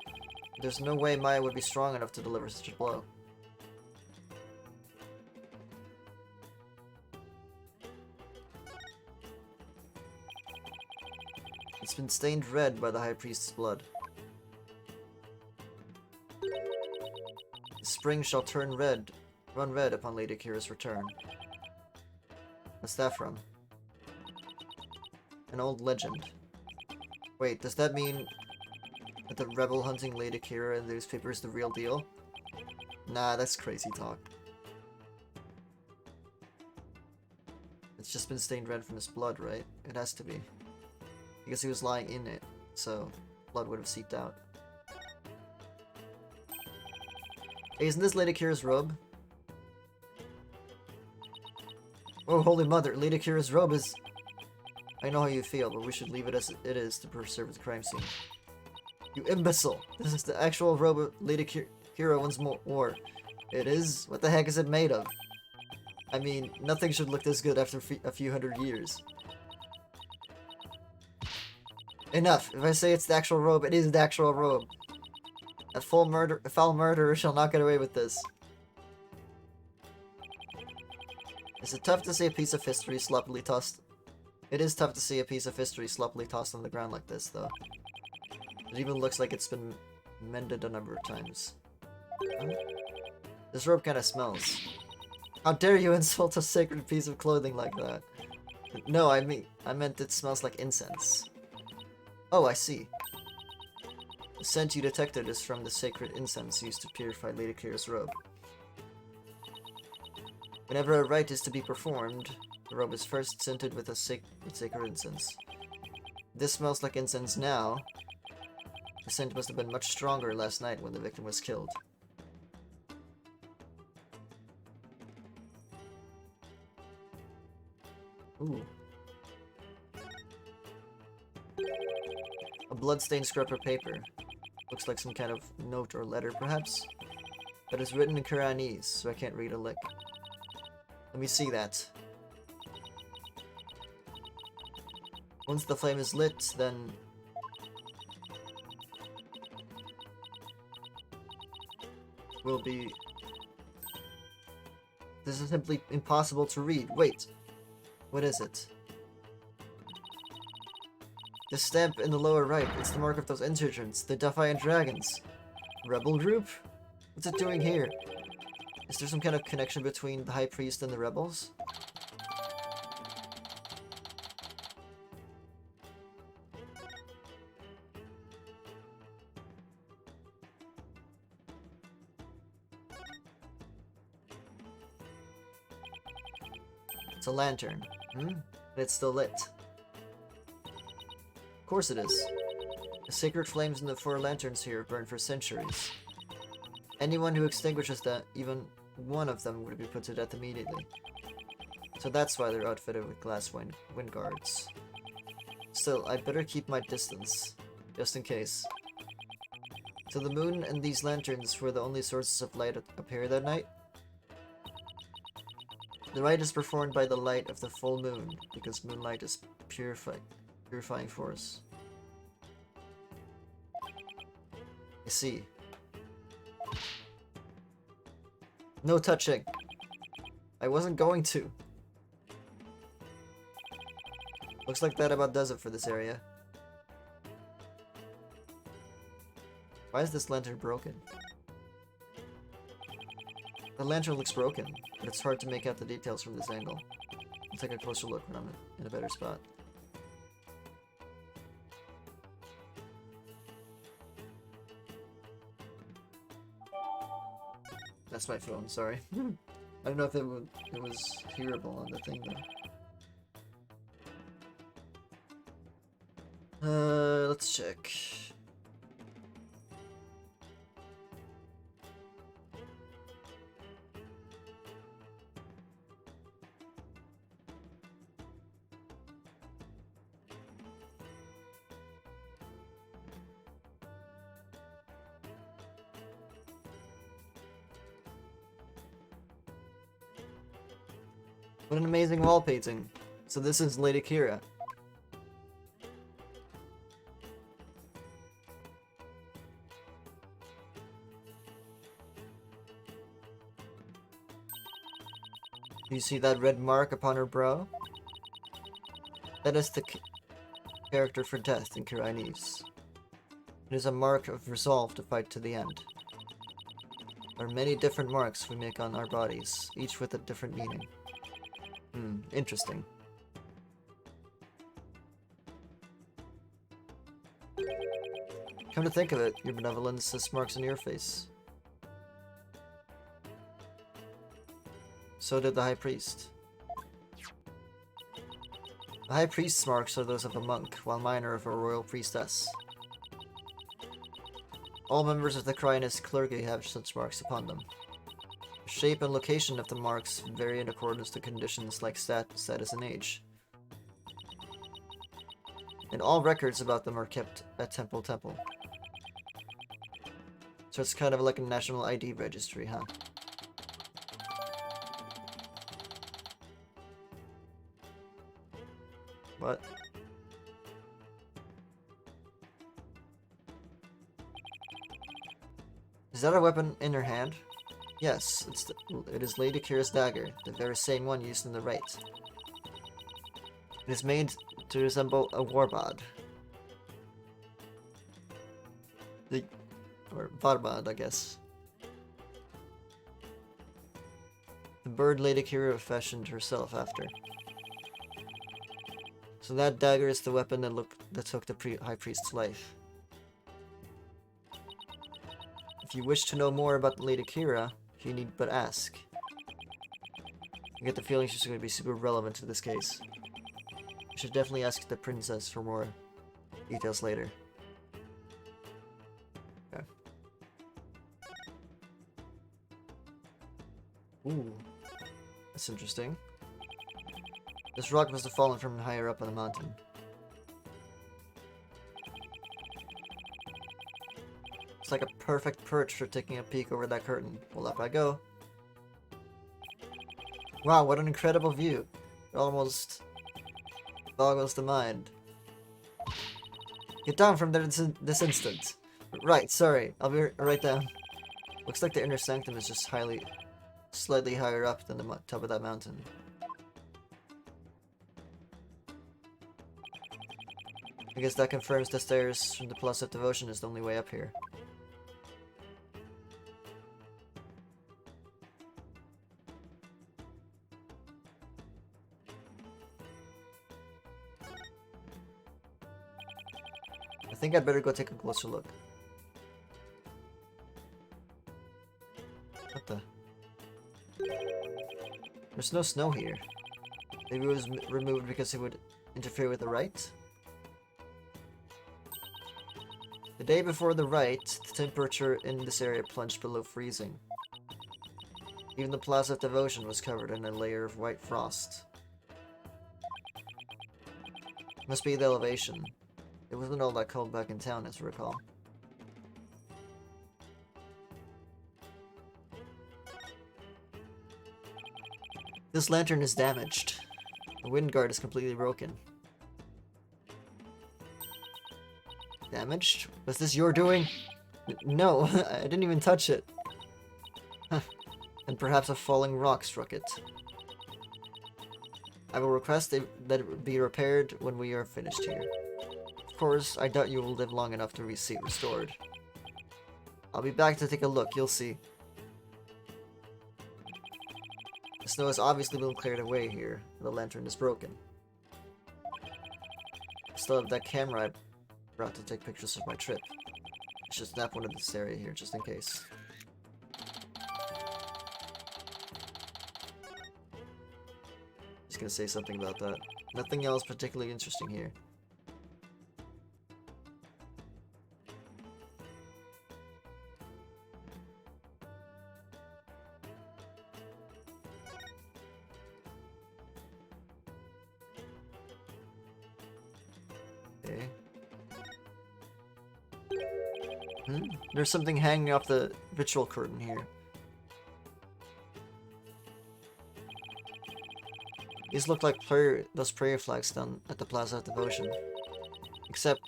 There's no way Maya would be strong enough to deliver such a blow. It's been stained red by the High Priest's blood. The spring shall run red upon Lady Kira's return. What's that from? An old legend. Wait, does that mean that the rebel hunting Lady Kira in the newspaper is the real deal? Nah, that's crazy talk. It's just been stained red from his blood, right? It has to be. Because he was lying in it, so blood would have seeped out. Hey, isn't this Lady Kira's robe? Oh, Holy Mother, Lady Kira's robe is... I know how you feel, but we should leave it as it is to preserve the crime scene. You imbecile! This is the actual robe of Lady Kira once more. It is? What the heck is it made of? I mean, nothing should look this good after a few hundred years. Enough! If I say it's the actual robe, it is the actual robe. A foul murderer shall not get away with this. Is it tough to see a piece of history sloppily tossed? It is tough to see a piece of history sloppily tossed on the ground like this, though. It even looks like it's been mended a number of times. Huh? This robe kinda smells. How dare you insult a sacred piece of clothing like that? No, I meant it smells like incense. Oh, I see. The scent you detected is from the sacred incense used to purify Lady Kira's robe. Whenever a rite is to be performed, the robe is first scented with sacred incense. This smells like incense now. The scent must have been much stronger last night when the victim was killed. Ooh. A bloodstained scrap of paper. Looks like some kind of note or letter, perhaps? But it's written in Quranese, so I can't read a lick. Let me see that. Once the flame is lit, then... will be... This is simply impossible to read. Wait. What is it? The stamp in the lower right. It's the mark of those insurgents, the Defiant Dragons. Rebel group? What's it doing here? Is there some kind of connection between the High Priest and the rebels? It's a lantern. And it's still lit. Of course it is. The sacred flames in the 4 lanterns here burn for centuries. Anyone who extinguishes that, even one of them, would be put to death immediately. So that's why they're outfitted with glass wind guards. Still, I'd better keep my distance, just in case. So the moon and these lanterns were the only sources of light up here that night? The rite is performed by the light of the full moon, because moonlight is purifying force. I see. No touching. I wasn't going to. Looks like that about does it for this area. Why is this lantern broken? The lantern looks broken, but it's hard to make out the details from this angle. I'll take a closer look when I'm in a better spot. That's my phone, sorry. I don't know if it was hearable on the thing though. Let's check. What an amazing wall painting. So this is Lady Kira. Do you see that red mark upon her brow? That is the character for death in Quranese. It is a mark of resolve to fight to the end. There are many different marks we make on our bodies, each with a different meaning. Interesting. Come to think of it, your benevolence has marks on your face. So did the High Priest. The High Priest's marks are those of a monk, while mine are of a royal priestess. All members of the Quranist clergy have such marks upon them. The shape and location of the marks vary in accordance to conditions like status and age. And all records about them are kept at Temple. So it's kind of like a national ID registry, huh? What? Is that a weapon in her hand? Yes, it is Lady Kira's dagger, the very same one used in the Rite. It is made to resemble a warbod. Or varbad, I guess. The bird Lady Kira fashioned herself after. So that dagger is the weapon that took the High Priest's life. If you wish to know more about Lady Kira, you need but ask. I get the feeling she's going to be super relevant to this case. You should definitely ask the princess for more details later. Okay. Ooh. That's interesting. This rock must have fallen from higher up on the mountain. It's like a perfect perch for taking a peek over that curtain. Well, up I go. Wow, what an incredible view. It almost boggles the mind. Get down from there this instant. Right, sorry. I'll be right down. Looks like the inner sanctum is just slightly higher up than the top of that mountain. I guess that confirms the stairs from the Plaza of Devotion is the only way up here. I think I'd better go take a closer look. What the? There's no snow here. Maybe it was removed because it would interfere with the Rite? The day before the Rite, the temperature in this area plunged below freezing. Even the Plaza of Devotion was covered in a layer of white frost. Must be the elevation. It wasn't all that cold back in town, as I recall. This lantern is damaged. The wind guard is completely broken. Damaged? Was this your doing? No, I didn't even touch it. And perhaps a falling rock struck it. I will request that it be repaired when we are finished here. Of course, I doubt you will live long enough to see it restored. I'll be back to take a look, you'll see. The snow has obviously been cleared away here, and the lantern is broken. I still have that camera I brought to take pictures of my trip. I should snap one of this area here, just in case. Just gonna say something about that. Nothing else particularly interesting here. Okay. There's something hanging off the ritual curtain here. These look like those prayer flags down at the Plaza of Devotion. Except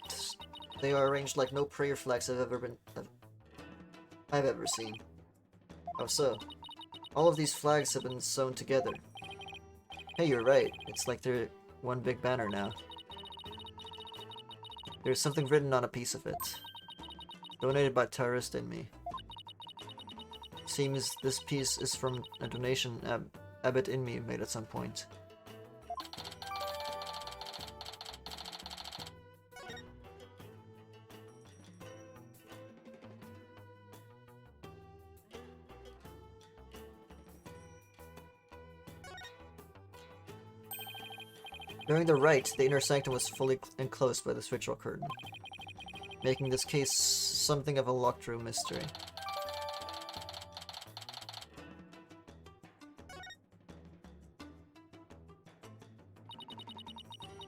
they are arranged like no prayer flags I've ever seen. How so? All of these flags have been sewn together. Hey, you're right. It's like they're one big banner now. There's something written on a piece of it. Donated by Tourist and me. Seems this piece is from a donation Abbott in me made at some point. During the Rite, the inner sanctum was fully enclosed by the ritual curtain, making this case something of a locked-room mystery.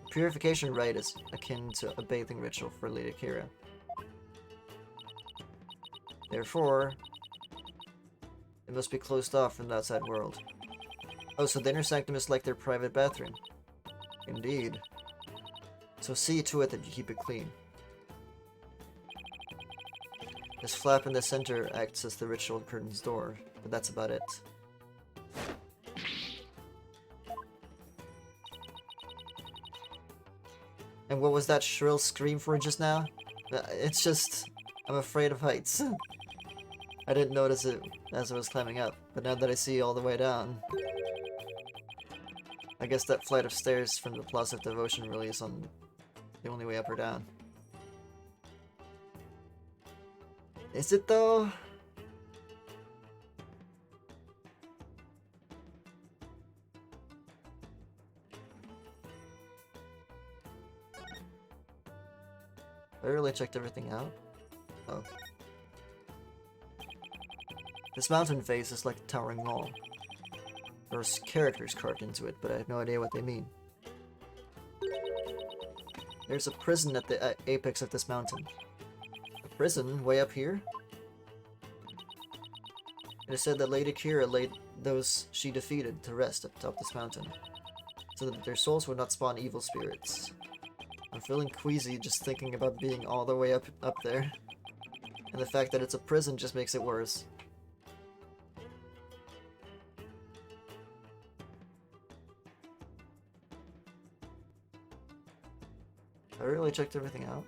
The purification rite is akin to a bathing ritual for Lady Kira. Therefore, it must be closed off from the outside world. Oh, so the inner sanctum is like their private bathroom. Indeed. So see to it that you keep it clean. This flap in the center acts as the ritual curtain's door, but that's about it. And what was that shrill scream for just now? It's just... I'm afraid of heights. I didn't notice it as I was climbing up, but now that I see all the way down... I guess that flight of stairs from the Plaza of Devotion really is on the only way up or down. Is it though? I really checked everything out. Oh. This mountain face is like a towering wall. There's characters carved into it, but I have no idea what they mean. There's a prison at the apex of this mountain. A prison way up here? It is said that Lady Kira laid those she defeated to rest at the top of this mountain, so that their souls would not spawn evil spirits. I'm feeling queasy just thinking about being all the way up there. And the fact that it's a prison just makes it worse. I really checked everything out.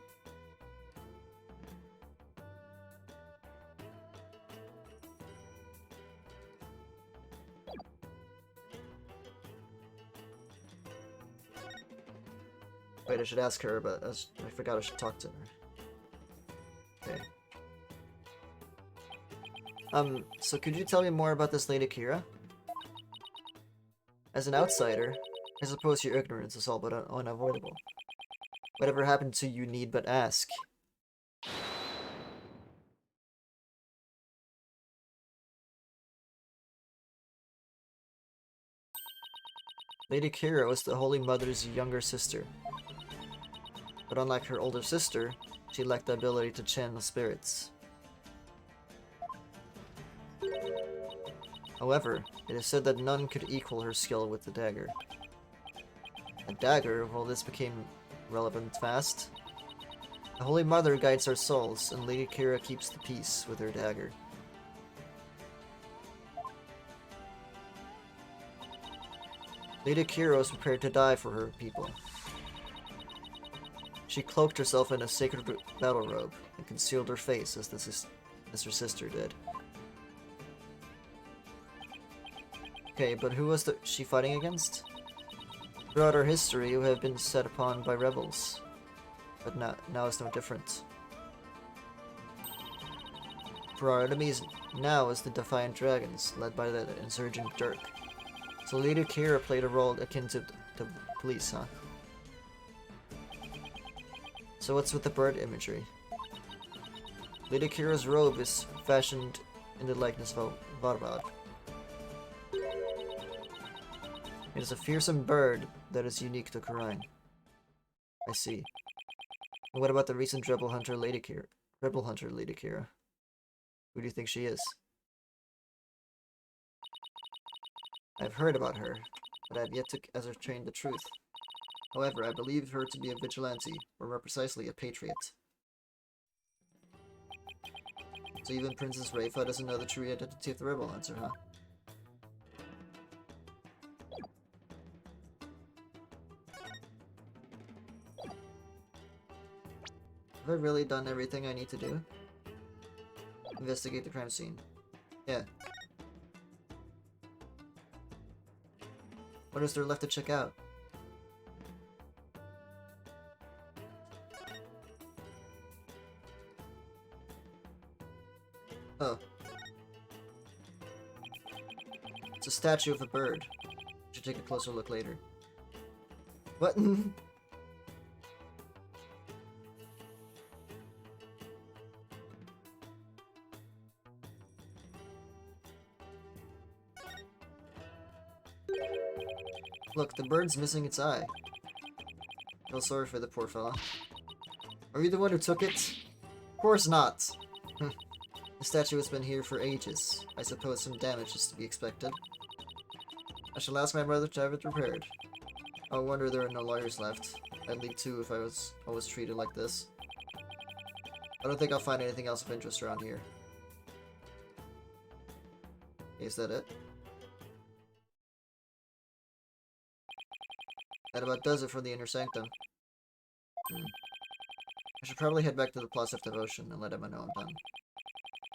Wait, I should ask her, but I forgot I should talk to her. Okay. So could you tell me more about this Lady Kira? As an outsider, I suppose your ignorance is all but unavoidable. Whatever happened to you need but ask. Lady Kira was the Holy Mother's younger sister. But unlike her older sister, she lacked the ability to channel spirits. However, it is said that none could equal her skill with the dagger. A dagger? Well, this became relevant fast. The Holy Mother guides our souls, and Lady Kira keeps the peace with her dagger. Lady Kira was prepared to die for her people. She cloaked herself in a sacred battle robe and concealed her face as her sister did. Okay, but who was she fighting against? Throughout our history, we have been set upon by rebels, but now it's no different. For our enemies now is the Defiant Dragons, led by the insurgent Dirk. So Lady Kira played a role akin to the police, huh? So what's with the bird imagery? Lady Kira's robe is fashioned in the likeness of a Barbad. It is a fearsome bird that is unique to Khura'in. I see. And what about the recent rebel hunter Lady Kira? Who do you think she is? I've heard about her, but I have yet to ascertain the truth. However, I believe her to be a vigilante, or more precisely, a patriot. So even Princess Raifa doesn't know the true identity of the rebel hunter, huh? Have I really done everything I need to do? Investigate the crime scene. Yeah. What is there left to check out? Oh. It's a statue of a bird. Should take a closer look later. What? Look, the bird's missing its eye. Feel sorry for the poor fella. Are you the one who took it? Of course not. The statue has been here for ages. I suppose some damage is to be expected. I shall ask my mother to have it repaired. I wonder there are no lawyers left. I'd leave too if I was always treated like this. I don't think I'll find anything else of interest around here. Is that it? That about does it for the Inner Sanctum. I should probably head back to the Plaza of Devotion and let Emma know I'm done.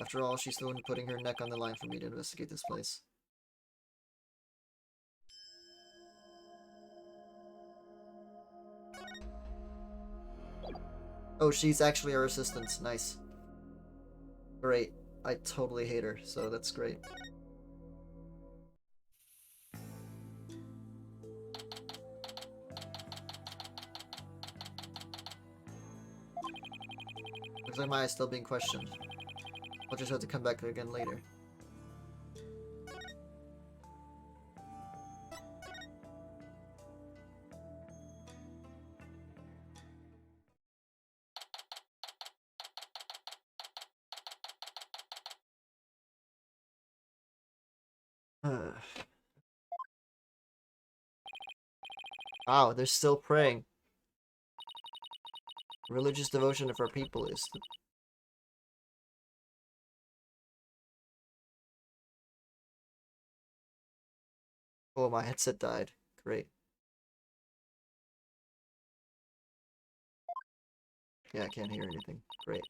After all, she's the one putting her neck on the line for me to investigate this place. Oh, she's actually our assistant. Nice. Great. I totally hate her, so that's great. Looks like Maya's still being questioned. I'll just have to come back again later. Wow, they're still praying. Religious devotion of our people is... Oh, my headset died. Great. Yeah, I can't hear anything. Great.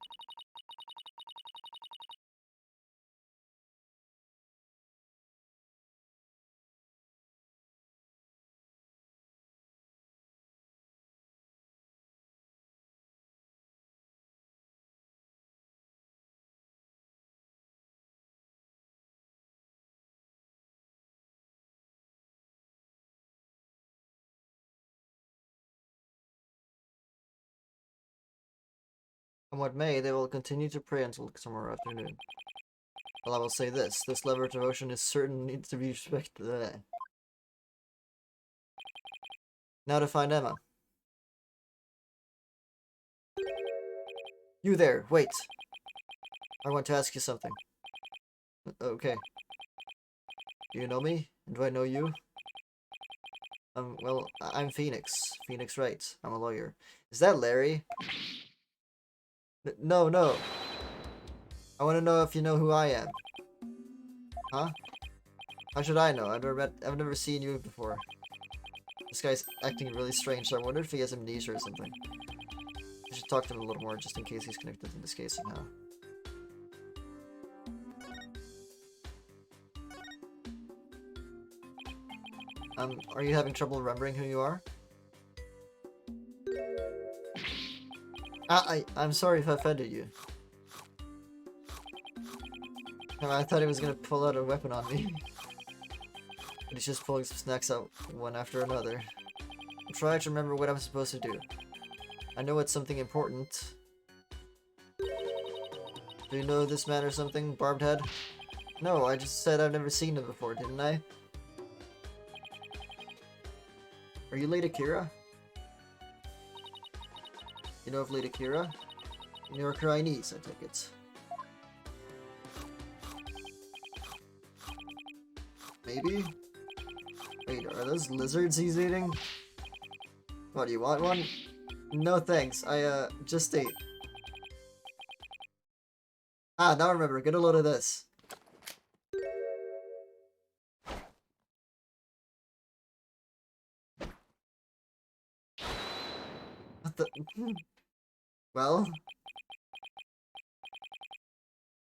And what may, they will continue to pray until tomorrow afternoon. Well, I will say this level of devotion is certain needs to be respected. Now to find Emma. You there, wait. I want to ask you something. Okay. Do you know me? And do I know you? Well, I'm Phoenix. Phoenix Wright. I'm a lawyer. Is that Larry? No, no. I want to know if you know who I am. Huh? How should I know? I've never seen you before. This guy's acting really strange, so I wonder if he has amnesia or something. I should talk to him a little more, just in case he's connected to this case somehow. Are you having trouble remembering who you are? I'm sorry if I offended you. I thought he was gonna pull out a weapon on me. But he's just pulling some snacks out one after another. I'm trying to remember what I'm supposed to do. I know it's something important. Do you know this man or something, Barbed Head? No, I just said I've never seen him before, didn't I? Are you Lady Kira? You know of Lady Kira? You know her Chinese, I take it. Maybe? Wait, are those lizards he's eating? What, do you want one? No thanks, I just ate. Ah, now remember, get a load of this. What the... Well?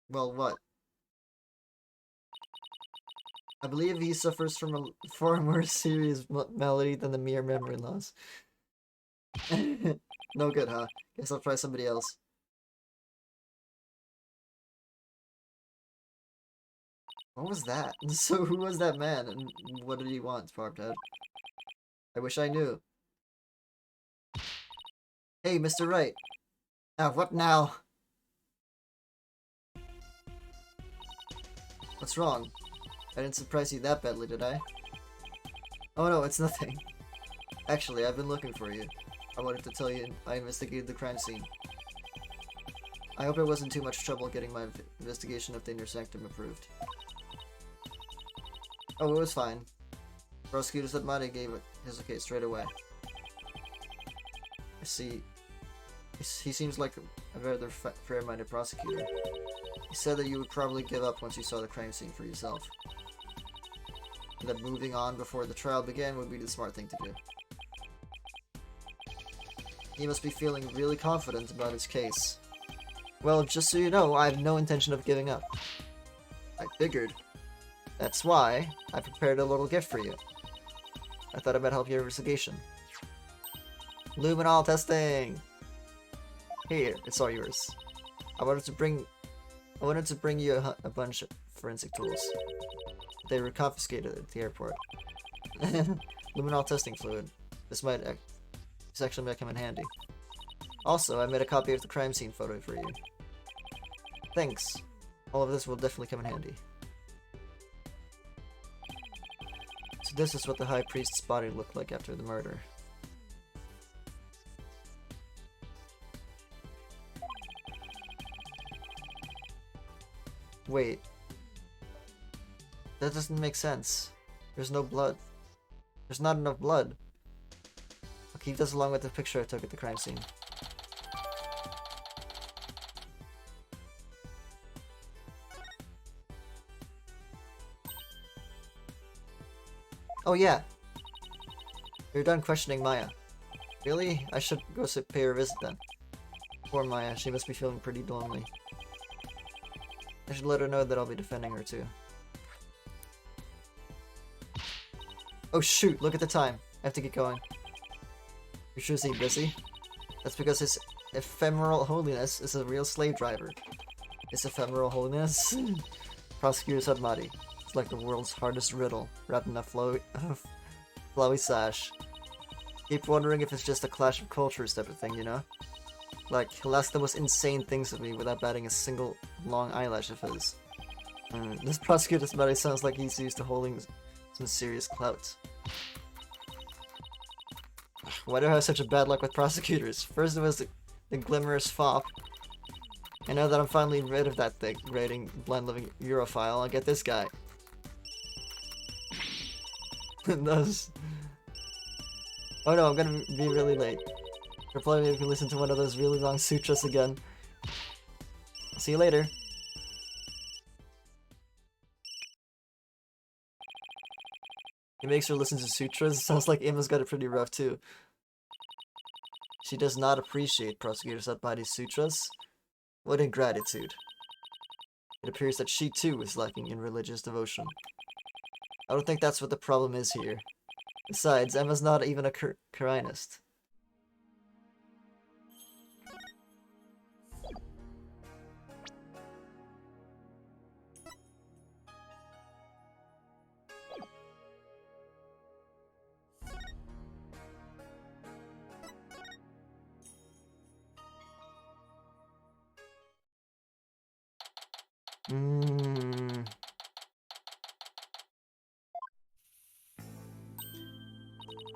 Well, what? I believe he suffers from a far more serious malady than the mere memory loss. No good, huh? Guess I'll try somebody else. What was that? So who was that man, and what did he want, Barbed? I wish I knew. Hey, Mr. Wright. What now? What's wrong? I didn't surprise you that badly, did I? Oh no, it's nothing. Actually, I've been looking for you. I wanted to tell you I investigated the crime scene. I hope it wasn't too much trouble getting my investigation of the inner sanctum approved. Oh, it was fine. Prosecutor said Madi gave his case straight away. I see. He seems like a rather fair-minded prosecutor. He said that you would probably give up once you saw the crime scene for yourself. And that moving on before the trial began would be the smart thing to do. He must be feeling really confident about his case. Well, just so you know, I have no intention of giving up. I figured. That's why I prepared a little gift for you. I thought it might help your investigation. Luminol testing! Here, it's all yours. I wanted to bring you a bunch of forensic tools. They were confiscated at the airport. Luminol testing fluid. This actually might come in handy. Also, I made a copy of the crime scene photo for you. Thanks. All of this will definitely come in handy. So this is what the High Priest's body looked like after the murder. Wait. That doesn't make sense. There's no blood. There's not enough blood. keep this along with the picture I took at the crime scene. Oh yeah! You're done questioning Maya. Really? I should go pay her a visit then. Poor Maya, she must be feeling pretty lonely. I should let her know that I'll be defending her too. Oh shoot, look at the time. I have to get going. You're sure he's busy? That's because his ephemeral holiness is a real slave driver. His ephemeral holiness? Prosecutor said Muddy. It's like the world's hardest riddle, wrapped in a flowy sash. Keep wondering if it's just a clash of cultures type of thing, you know? Like, he'll ask the most insane things of me without batting a single long eyelash of his. This prosecutor's Muddy sounds like he's used to holding some serious clout. Why do I have such a bad luck with prosecutors? First it was the glamorous fop. And now that I'm finally rid of that thing, rating blind living Europhile, I'll get this guy. Those. Oh no, I'm gonna be really late. Or probably we can listen to one of those really long sutras again. See you later. He makes her listen to sutras. Sounds like Emma's got it pretty rough too. She does not appreciate Prosecutor Satbadi's sutras. What ingratitude. It appears that she too is lacking in religious devotion. I don't think that's what the problem is here. Besides, Emma's not even a Karinist.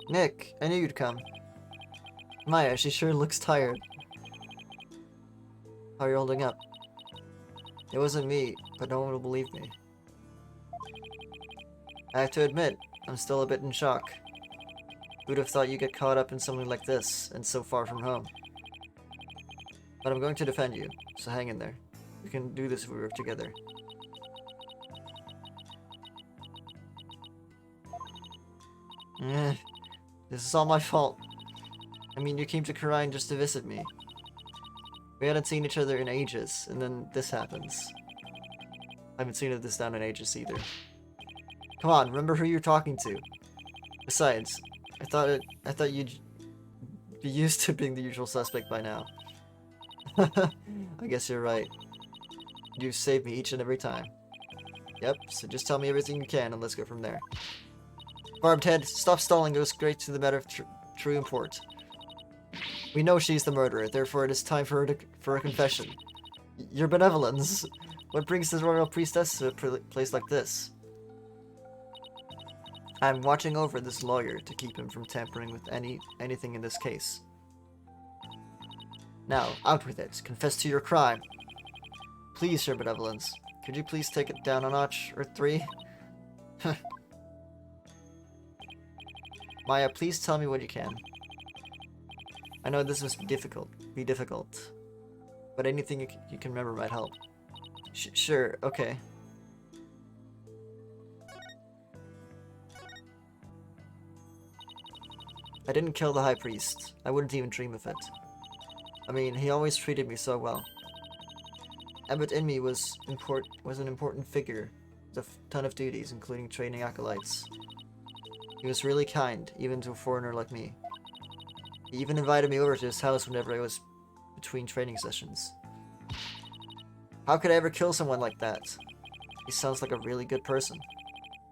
Nick, I knew you'd come. Maya, she sure looks tired. How are you holding up? It wasn't me, but no one will believe me. I have to admit, I'm still a bit in shock. Who'd have thought you'd get caught up in something like this, and so far from home? But I'm going to defend you, so hang in there. We can do this if we work together. This is all my fault. I mean, you came to Karine just to visit me. We hadn't seen each other in ages, and then this happens. I haven't seen this down in ages either. Come on, remember who you're talking to. Besides, I thought you'd be used to being the usual suspect by now. I guess you're right. You've saved me each and every time. Yep, so just tell me everything you can and let's go from there. Barbed head, stop stalling, go straight to the matter of true import. We know she's the murderer, therefore it is time for a confession. Your benevolence. What brings the royal priestess to a place like this? I'm watching over this lawyer to keep him from tampering with anything in this case. Now, out with it. Confess to your crime. Please, your benevolence. Could you please take it down a notch or 3? Maya, please tell me what you can. I know this must be difficult, but anything you can remember might help. Sure, okay. I didn't kill the High Priest. I wouldn't even dream of it. I mean, he always treated me so well. Abbot Inmi was an important figure with a ton of duties, including training acolytes. He was really kind, even to a foreigner like me. He even invited me over to his house whenever I was between training sessions. How could I ever kill someone like that? He sounds like a really good person.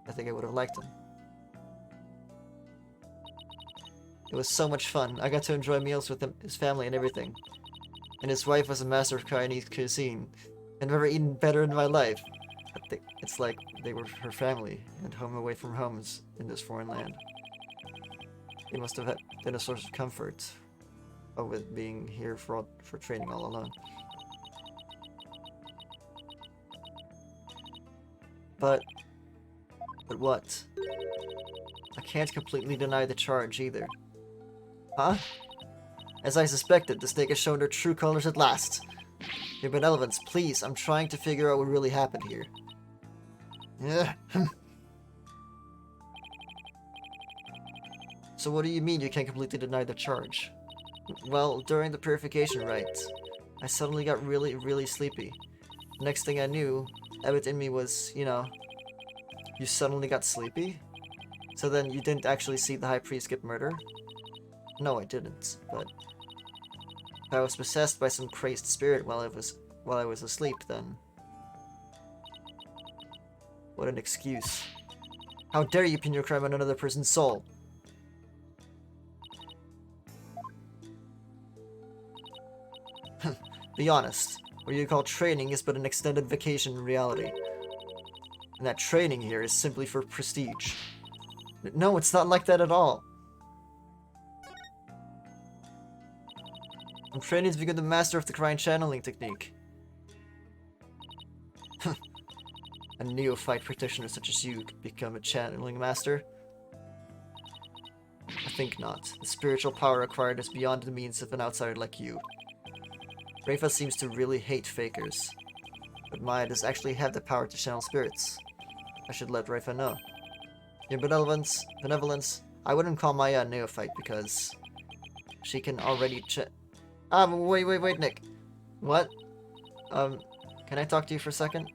I think I would have liked him. It was so much fun. I got to enjoy meals with his family and everything. And his wife was a master of Chinese cuisine. I've never eaten better in my life. It's like they were her family, and home away from homes in this foreign land. It must have been a source of comfort, with being here for training all alone. But what? I can't completely deny the charge either. Huh? As I suspected, the snake has shown her true colors at last. Your benevolence, please, I'm trying to figure out what really happened here. Yeah. So what do you mean you can't completely deny the charge? Well, during the purification rites, I suddenly got really, really sleepy. The next thing I knew, everything in me was, you know, you suddenly got sleepy? So then you didn't actually see the High Priest get murdered? No, I didn't, but if I was possessed by some crazed spirit while I was asleep, then what an excuse. How dare you pin your crime on another person's soul? Be honest. What you call training is but an extended vacation in reality. And that training here is simply for prestige. No, it's not like that at all. I'm training to become the master of the crying channeling technique. A neophyte practitioner such as you could become a channeling master? I think not. The spiritual power acquired is beyond the means of an outsider like you. Rafa seems to really hate fakers. But Maya does actually have the power to channel spirits. I should let Rafa know. Your benevolence, I wouldn't call Maya a neophyte because she can already wait, Nick. What? Can I talk to you for a second?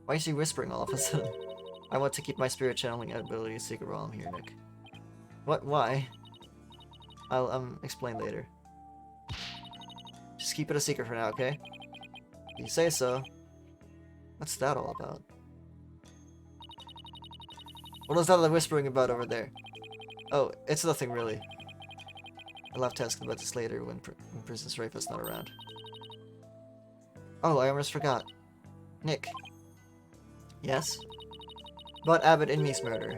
Why is he whispering all of a sudden? I want to keep my spirit channeling ability secret while I'm here, Nick. What? Why? I'll, explain later. Just keep it a secret for now, okay? You say so. What's that all about? What is that they're whispering about over there? Oh, it's nothing really. I'll have to ask about this later when Princess Rafa's not around. Oh, I almost forgot. Nick. Yes? About Abbott Inme's murder.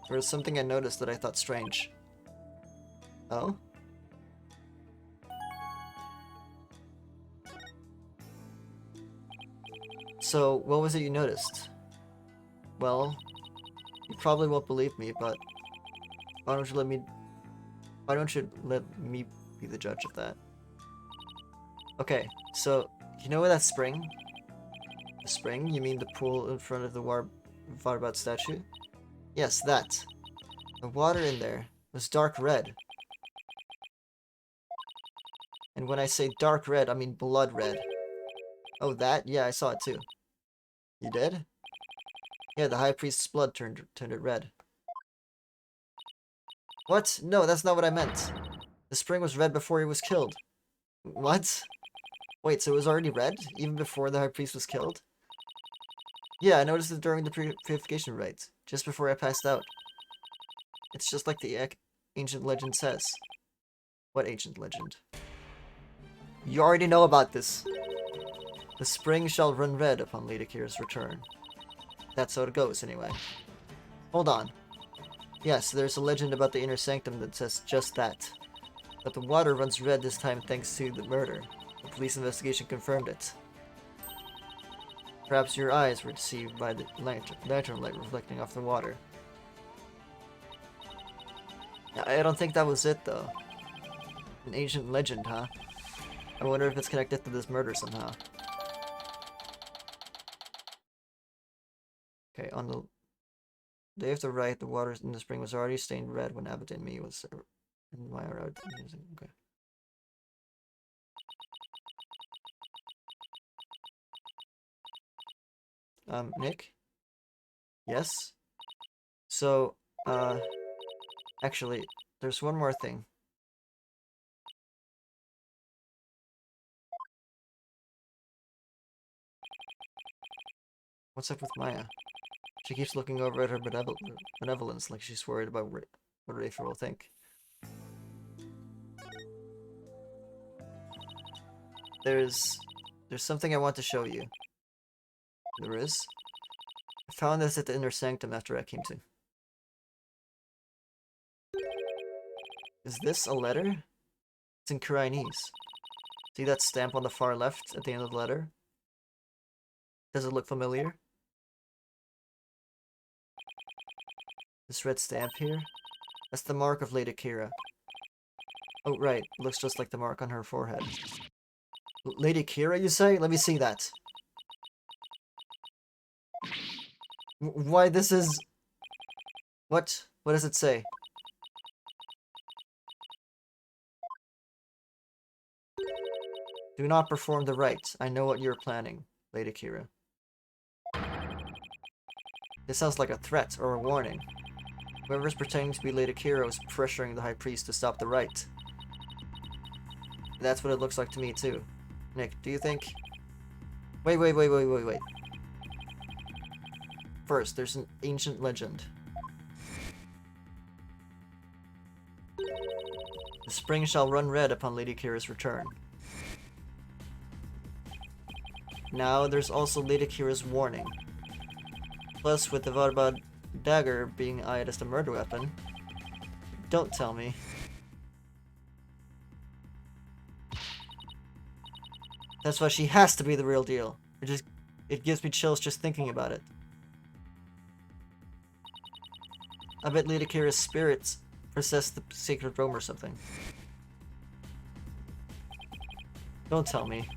There was something I noticed that I thought strange. Oh? So, what was it you noticed? Well, you probably won't believe me, but why don't you let me be the judge of that? Okay, so, you know where that spring? The spring? You mean the pool in front of the Varbat statue? Yes, that. The water in there was dark red. And when I say dark red, I mean blood red. Oh, that? Yeah, I saw it too. You did? Yeah, the High Priest's blood turned it red. What? No, that's not what I meant. The spring was red before he was killed. What? Wait, so it was already red? Even before the High Priest was killed? Yeah, I noticed it during the purification rites, just before I passed out. It's just like the ancient legend says. What ancient legend? You already know about this. The spring shall run red upon Lady Kira's return. That's how it goes, anyway. Hold on. Yes, there's a legend about the inner sanctum that says just that. But the water runs red this time thanks to the murder. The police investigation confirmed it. Perhaps your eyes were deceived by the lantern light reflecting off the water. I don't think that was it, though. An ancient legend, huh? I wonder if it's connected to this murder somehow. Okay, on the day of the rite, the water in the spring was already stained red when Abbott and me was in my road. Okay. Nick? Yes? So, actually, there's one more thing. What's up with Maya? She keeps looking over at her benevolence like she's worried about what Rafa will think. There's something I want to show you. There is? I found this at the inner sanctum after I came to. Is this a letter? It's in Chinese. See that stamp on the far left at the end of the letter? Does it look familiar? This red stamp here? That's the mark of Lady Kira. Oh, right. Looks just like the mark on her forehead. Lady Kira, you say? Let me see that. Why, this is... What? What does it say? Do not perform the rite. I know what you're planning, Lady Kira. This sounds like a threat or a warning. Whoever's pretending to be Lady Kira is pressuring the High Priest to stop the rite. That's what it looks like to me, too. Nick, do you think... Wait. First, there's an ancient legend. The spring shall run red upon Lady Kira's return. Now, there's also Lady Kira's warning. Plus, with the Varbad dagger being eyed as the murder weapon... Don't tell me. That's why she has to be the real deal. It gives me chills just thinking about it. I bet Lady Kira's spirits possess the sacred roam or something. Don't tell me.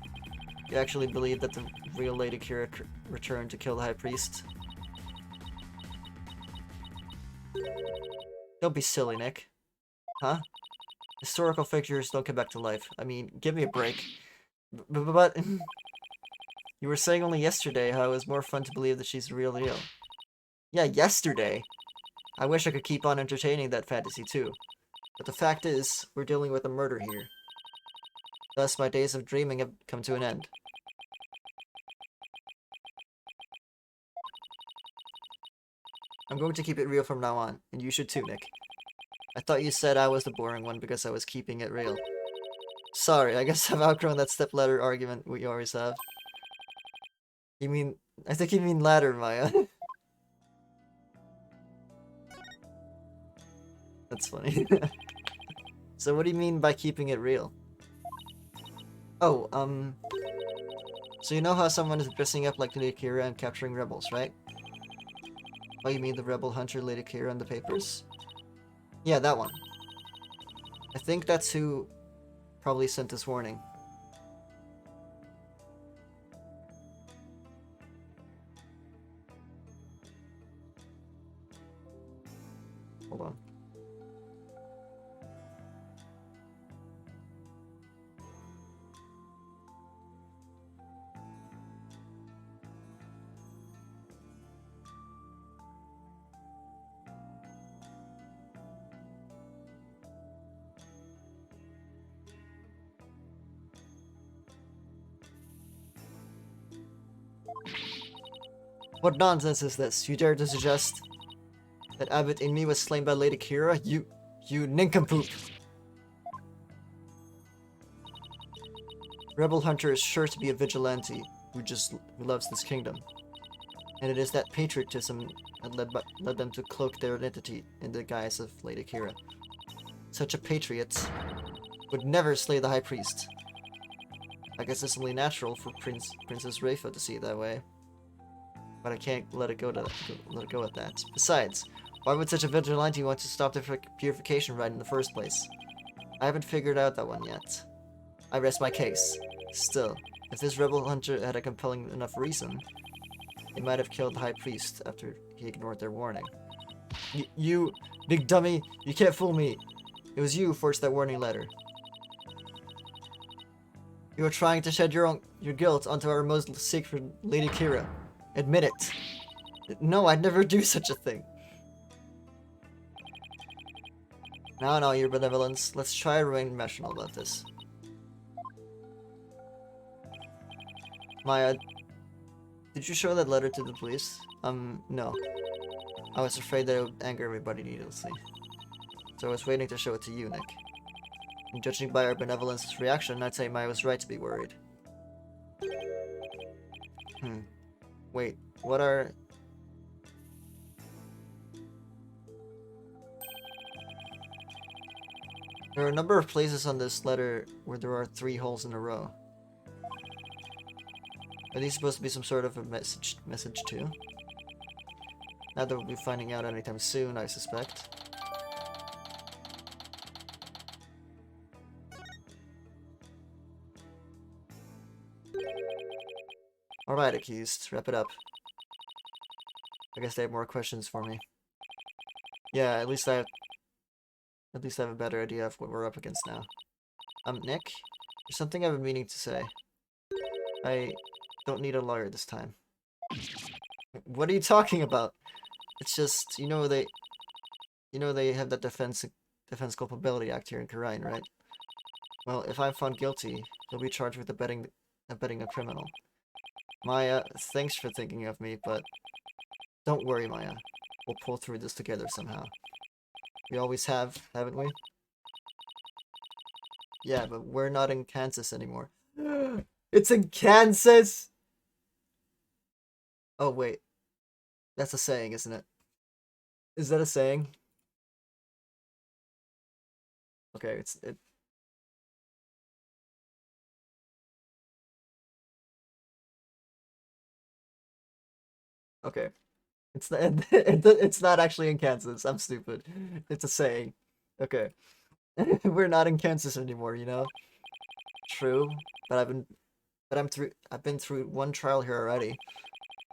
You actually believe that the real Lady Kira returned to kill the High Priest? Don't be silly, Nick. Huh? Historical figures don't come back to life. I mean, give me a break. But you were saying only yesterday how it was more fun to believe that she's the real deal. Yeah, yesterday. I wish I could keep on entertaining that fantasy too. But the fact is, we're dealing with a murder here. Thus, my days of dreaming have come to an end. I'm going to keep it real from now on, and you should too, Nick. I thought you said I was the boring one because I was keeping it real. Sorry, I guess I've outgrown that stepladder argument we always have. You mean... I think you mean ladder, Maya. That's funny. So what do you mean by keeping it real? Oh, so you know how someone is dressing up like Lady Kira and capturing rebels, right? Oh, you mean the rebel hunter Lady Kira in the papers? Yeah, that one. I think that's who probably sent this warning. Hold on. What nonsense is this? You dare to suggest that Abbot Inmi was slain by Lady Kira? You nincompoop! Rebel Hunter is sure to be a vigilante who loves this kingdom. And it is that patriotism that led them to cloak their identity in the guise of Lady Kira. Such a patriot would never slay the High Priest. I guess it's only natural for Princess Raifa to see it that way. But I can't let it go at that. Besides, why would such a vigilante want to stop the purification rite in the first place? I haven't figured out that one yet. I rest my case. Still, if this rebel hunter had a compelling enough reason, he might have killed the High Priest after he ignored their warning. You big dummy, you can't fool me. It was you who forged that warning letter. You were trying to shed your guilt onto our most sacred Lady Kira. Admit it. No, I'd never do such a thing. Now, your benevolence. Let's try to remain rational about this. Maya, did you show that letter to the police? No. I was afraid that it would anger everybody needlessly. So I was waiting to show it to you, Nick. And judging by our benevolence's reaction, I'd say Maya was right to be worried. Wait, what are... There are a number of places on this letter where there are 3 holes in a row. Are these supposed to be some sort of a message too? Not that we'll be finding out anytime soon, I suspect. Alright, accused. Wrap it up. I guess they have more questions for me. Yeah, at least I have a better idea of what we're up against now. Nick? There's something I've been meaning to say. I don't need a lawyer this time. What are you talking about? It's just, they have that Defense Culpability Act here in Karain, right? Well, if I'm found guilty, you'll be charged with abetting a criminal. Maya, thanks for thinking of me, but don't worry, Maya. We'll pull through this together somehow. We always have, haven't we? Yeah, but we're not in Kansas anymore. It's in Kansas! Oh, wait. That's a saying, isn't it? Is that a saying? Okay, it. Okay. It's not, it's not actually in Kansas. I'm stupid. It's a saying. Okay. We're not in Kansas anymore, True, but I've been through one trial here already,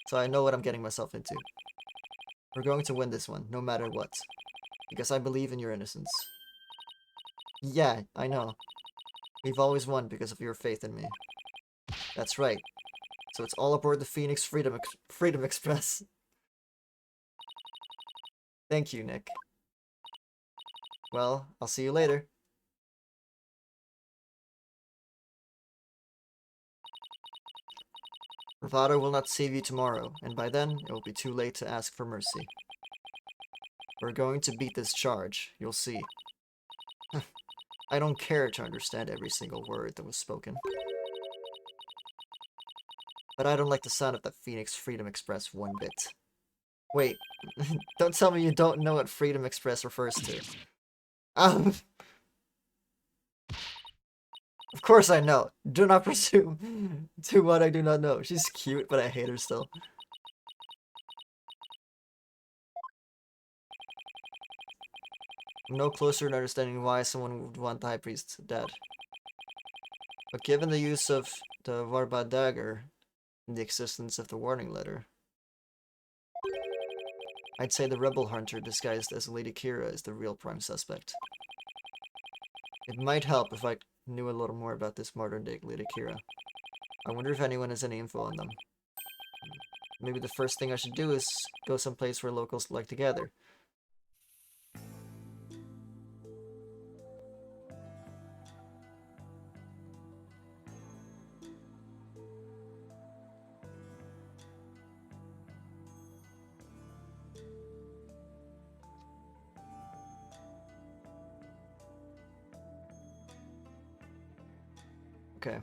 so I know what I'm getting myself into. We're going to win this one, no matter what, because I believe in your innocence. Yeah, I know. We've always won because of your faith in me. That's right. So it's all aboard the Phoenix Freedom Express. Thank you, Nick. Well, I'll see you later. Bravado will not save you tomorrow, and by then, it will be too late to ask for mercy. We're going to beat this charge, you'll see. I don't care to understand every single word that was spoken. But I don't like the sound of the Phoenix Freedom Express one bit. Wait, don't tell me you don't know what Freedom Express refers to. Of course I know. Do not presume to what I do not know. She's cute, but I hate her still. I'm no closer to understanding why someone would want the High Priest dead. But given the use of the Varba dagger and the existence of the warning letter, I'd say the rebel hunter disguised as Lady Kira is the real prime suspect. It might help if I knew a little more about this modern-day Lady Kira. I wonder if anyone has any info on them. Maybe the first thing I should do is go someplace where locals like to gather. Okay.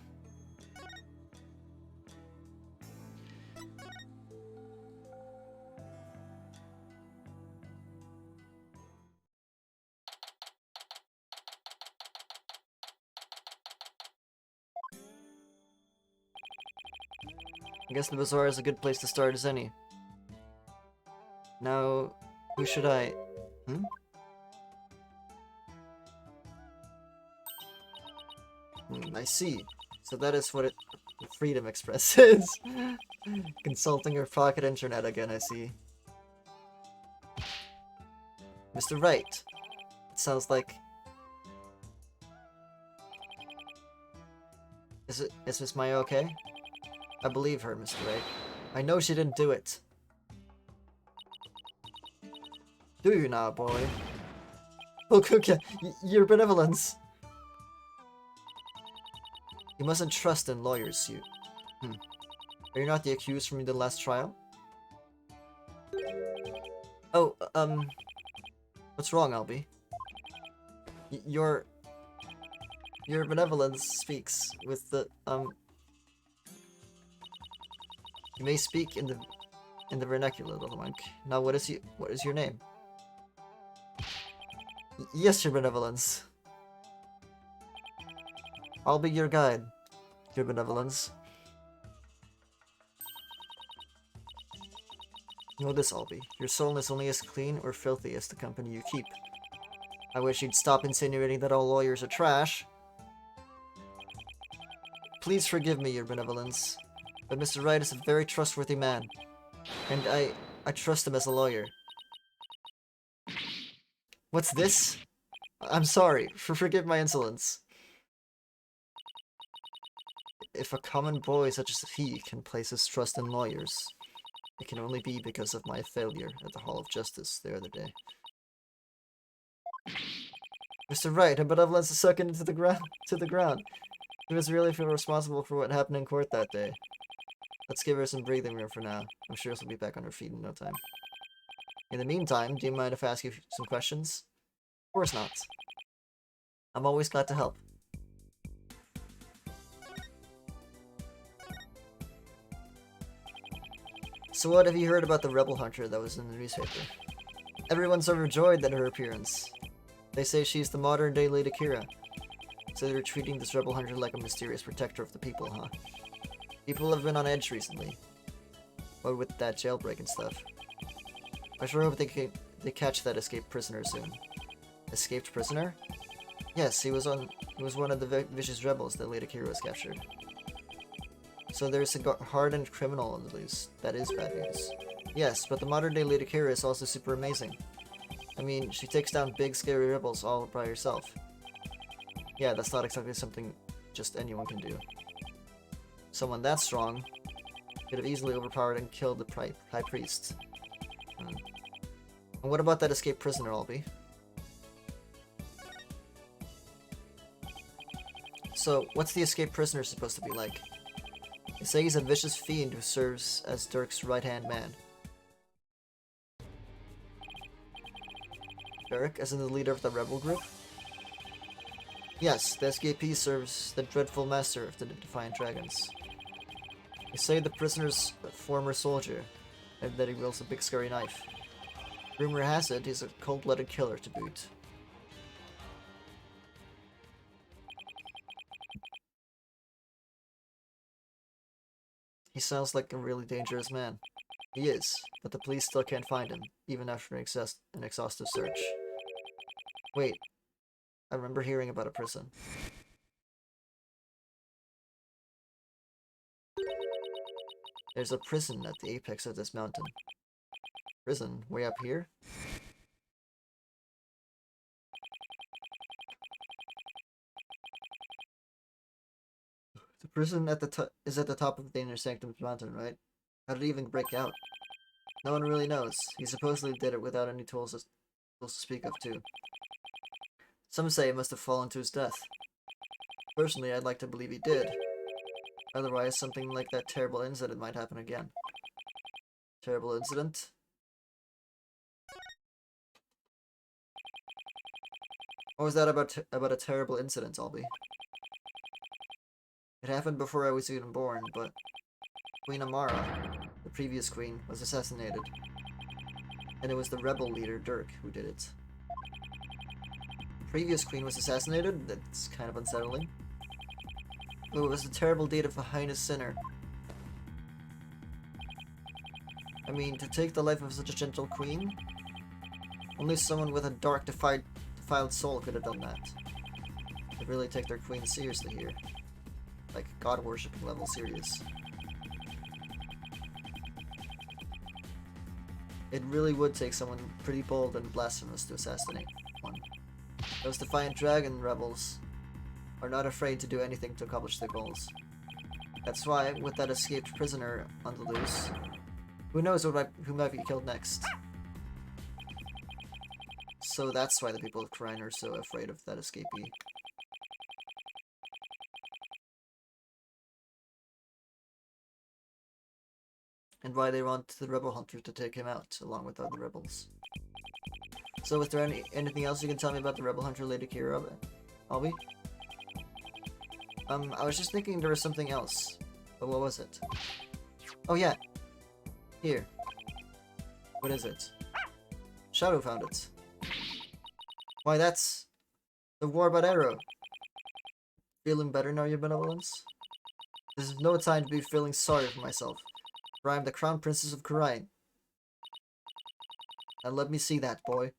I guess the bazaar is a good place to start as any. Now, who should I... I see. So that is what Freedom Express is. Consulting your pocket internet again, I see. Mr. Wright. It sounds like... Is Miss Maya okay? I believe her, Mr. Wright. I know she didn't do it. Do you now, boy? Look, okay, your benevolence. You mustn't trust in lawyers, you. Are you not the accused from the last trial? Oh, what's wrong, Albie? Your benevolence speaks with the, You may speak in the vernacular, little monk. Now, what is your name? Yes, your benevolence. I'll be your guide, your benevolence. Know this, Albie. Your soul is only as clean or filthy as the company you keep. I wish you'd stop insinuating that all lawyers are trash. Please forgive me, your benevolence. But Mr. Wright is a very trustworthy man, and I trust him as a lawyer. What's this? I'm sorry, forgive my insolence. If a common boy such as he can place his trust in lawyers, it can only be because of my failure at the Hall of Justice the other day. Mr. Wright, her benevolence is sunk into the ground. He must really feel responsible for what happened in court that day. Let's give her some breathing room for now. I'm sure she'll be back on her feet in no time. In the meantime, do you mind if I ask you some questions? Of course not. I'm always glad to help. So what have you heard about the rebel hunter that was in the newspaper? Everyone's overjoyed at her appearance. They say she's the modern-day Lady Kira. So they're treating this rebel hunter like a mysterious protector of the people, huh? People have been on edge recently. What with that jailbreak and stuff. I sure hope they catch that escaped prisoner soon. Escaped prisoner? Yes, he was one of the vicious rebels that Lady Kira was captured. So there's a hardened criminal on the loose. That is bad news. Yes, but the modern-day Lady Kira is also super amazing. I mean, she takes down big, scary rebels all by herself. Yeah, that's not exactly something just anyone can do. Someone that strong could have easily overpowered and killed the High Priest. And what about that escaped prisoner, Albie? So, what's the escaped prisoner supposed to be like? They say he's a vicious fiend who serves as Dirk's right-hand man. Dirk, as in the leader of the rebel group? Yes, the escapee serves the dreadful master of the Defiant Dragons. They say the prisoner's a former soldier, and that he wields a big scary knife. Rumor has it he's a cold-blooded killer to boot. He sounds like a really dangerous man. He is, but the police still can't find him, even after an exhaustive search. Wait, I remember hearing about a prison. There's a prison at the apex of this mountain. Prison? Way up here? The prison is at the top of the Inner Sanctum mountain, right? How did it even break out? No one really knows. He supposedly did it without any tools to speak of, too. Some say it must have fallen to his death. Personally, I'd like to believe he did. Otherwise, something like that terrible incident might happen again. Terrible incident? What was that about a terrible incident, Albie? It happened before I was even born, but Queen Amara, the previous queen, was assassinated. And it was the rebel leader, Dirk, who did it. The previous queen was assassinated? That's kind of unsettling. Oh, it was a terrible deed of a heinous sinner. I mean, to take the life of such a gentle queen? Only someone with a dark, defiled soul could have done that. They really take their queen seriously here. Like, god-worshipping level serious. It really would take someone pretty bold and blasphemous to assassinate one. Those Defiant Dragon rebels are not afraid to do anything to accomplish their goals. That's why, with that escaped prisoner on the loose, who knows who might be killed next. So that's why the people of Rite are so afraid of that escapee. And why they want the rebel hunter to take him out, along with other rebels. So is there anything else you can tell me about the rebel hunter Lady Kira, Albie? I was just thinking there was something else. But what was it? Oh yeah! Here. What is it? Shadow found it. Why, that's the Warbot Arrow. Feeling better now, your benevolence? This is no time to be feeling sorry for myself. For I am the Crown Princess of Rite. Now let me see that, boy.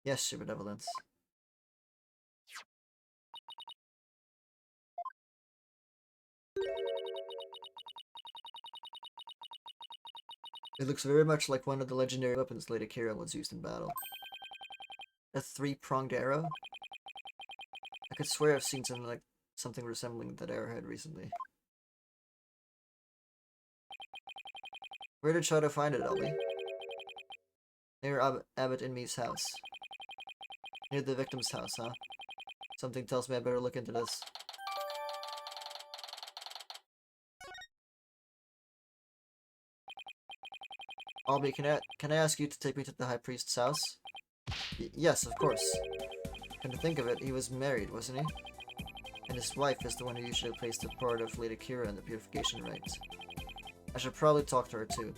Yes, your benevolence. It looks very much like one of the legendary weapons Lady Kira was used in battle. A three-pronged arrow? I could swear I've seen something resembling that arrowhead recently. Where did Shadow find it, Elby? Near Abbot Inme's house. Near the victim's house, huh? Something tells me I better look into this. Albie, can I ask you to take me to the High Priest's house? Yes, of course. Come to think of it, he was married, wasn't he? And his wife is the one who usually plays the part of Lady Kira in the purification rites. I should probably talk to her too.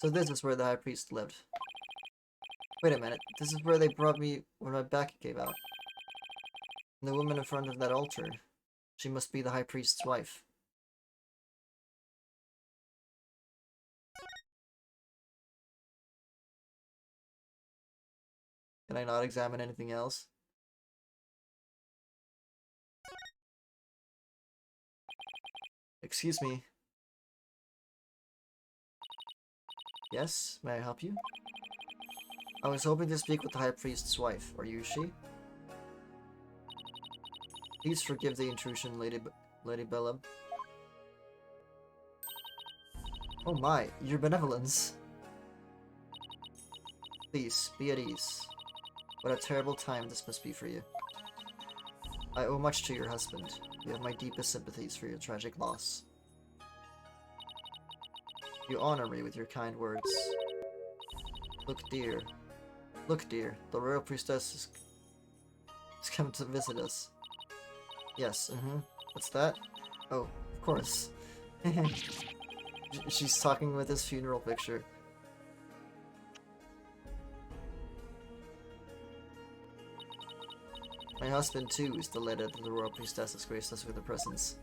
So this is where the High Priest lived. Wait a minute, this is where they brought me when my back gave out. And the woman in front of that altar, she must be the High Priest's wife. Can I not examine anything else? Excuse me. Yes, may I help you? I was hoping to speak with the High Priest's wife. Are you she? Please forgive the intrusion, Lady Bella. Oh my, your benevolence. Please, be at ease. What a terrible time this must be for you. I owe much to your husband. You have my deepest sympathies for your tragic loss. You honor me with your kind words. Look, dear. Look, dear. The royal priestess has come to visit us. Yes, What's that? Oh, of course. She's talking with his funeral picture. My husband, too, is delighted that the royal priestess has graced us with her presence.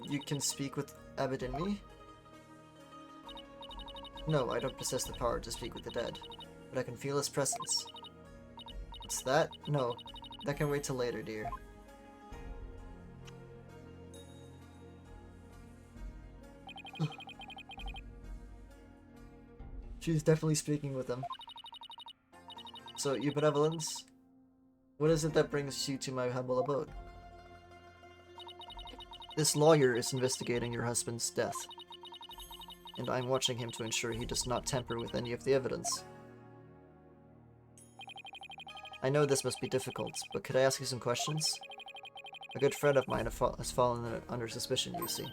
You can speak with Abbot and me? No, I don't possess the power to speak with the dead, but I can feel his presence. What's that? No, that can wait till later, dear. She's definitely speaking with him. So, your benevolence? What is it that brings you to my humble abode? This lawyer is investigating your husband's death, and I'm watching him to ensure he does not tamper with any of the evidence. I know this must be difficult, but could I ask you some questions? A good friend of mine has fallen under suspicion, you see.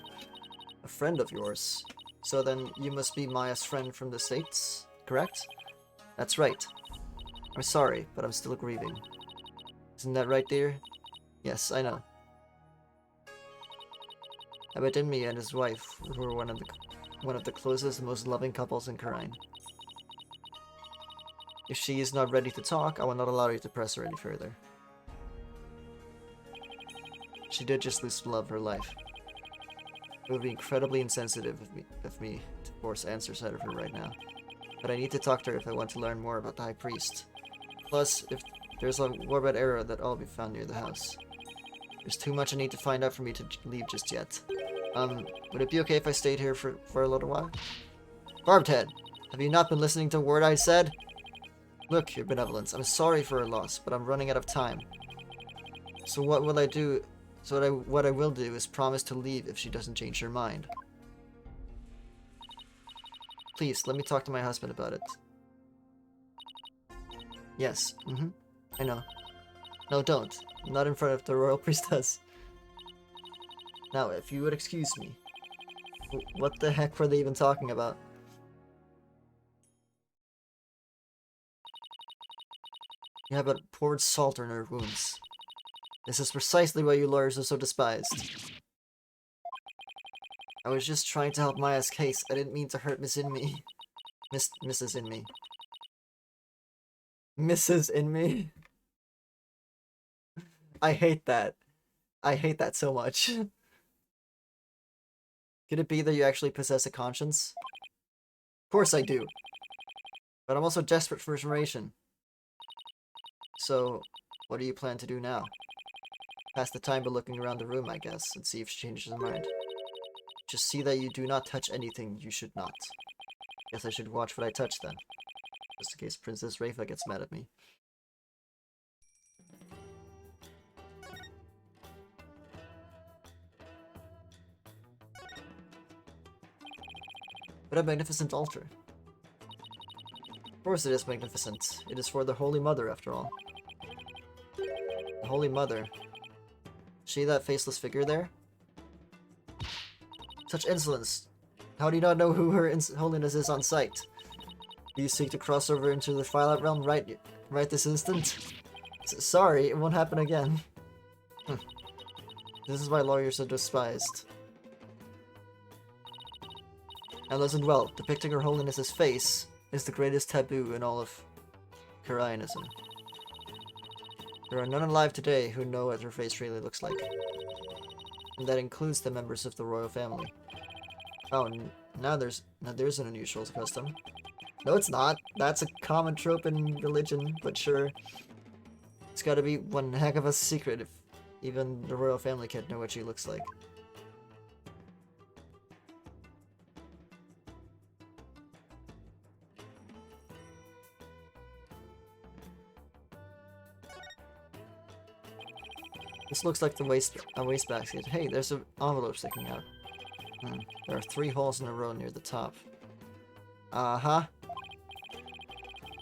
A friend of yours? So then you must be Maya's friend from the States, correct? That's right. I'm sorry, but I'm still grieving. Isn't that right, dear? Yes, I know. Abedinmi and his wife were one of the closest and most loving couples in Khura'in. If she is not ready to talk, I will not allow you to press her any further. She did just lose the love of her life. It would be incredibly insensitive of me to force answers out of her right now. But I need to talk to her if I want to learn more about the High Priest. Plus, if there's a warbed arrow that all be found near the house. There's too much I need to find out for me to leave just yet. Would it be okay if I stayed here for a little while? Barbed Head, have you not been listening to a word I said? Look, your benevolence, I'm sorry for her loss, but I'm running out of time. So what will I do? So what I will do is promise to leave if she doesn't change her mind. Please, let me talk to my husband about it. Yes, I know. No, don't. Not in front of the royal priestess. Now, if you would excuse me. What the heck were they even talking about? You have poured salt on her wounds. This is precisely why you lawyers are so despised. I was just trying to help Maya's case. I didn't mean to hurt Mrs. Inme. Mrs. Inme? I hate that. I hate that so much. Could it be that you actually possess a conscience? Of course I do. But I'm also desperate for information. So, what do you plan to do now? Pass the time by looking around the room, I guess, and see if she changes her mind. Just see that you do not touch anything you should not. Guess I should watch what I touch then. Just in case Princess Rafa gets mad at me. What a magnificent altar. Of course it is magnificent. It is for the Holy Mother, after all. The Holy Mother. See that faceless figure there? Such insolence! How do you not know who her holiness is on sight? Do you seek to cross over into the Twilight Realm right this instant? Sorry, it won't happen again. This is why lawyers are despised. And listen well, depicting her holiness's face is the greatest taboo in all of Koreanism. There are none alive today who know what her face really looks like. And that includes the members of the royal family. Oh, now there's an unusual custom. No, it's not. That's a common trope in religion, but sure. It's gotta be one heck of a secret if even the royal family can't know what she looks like. This looks like a waste basket. Hey, there's an envelope sticking out. There are 3 holes in a row near the top. Uh-huh.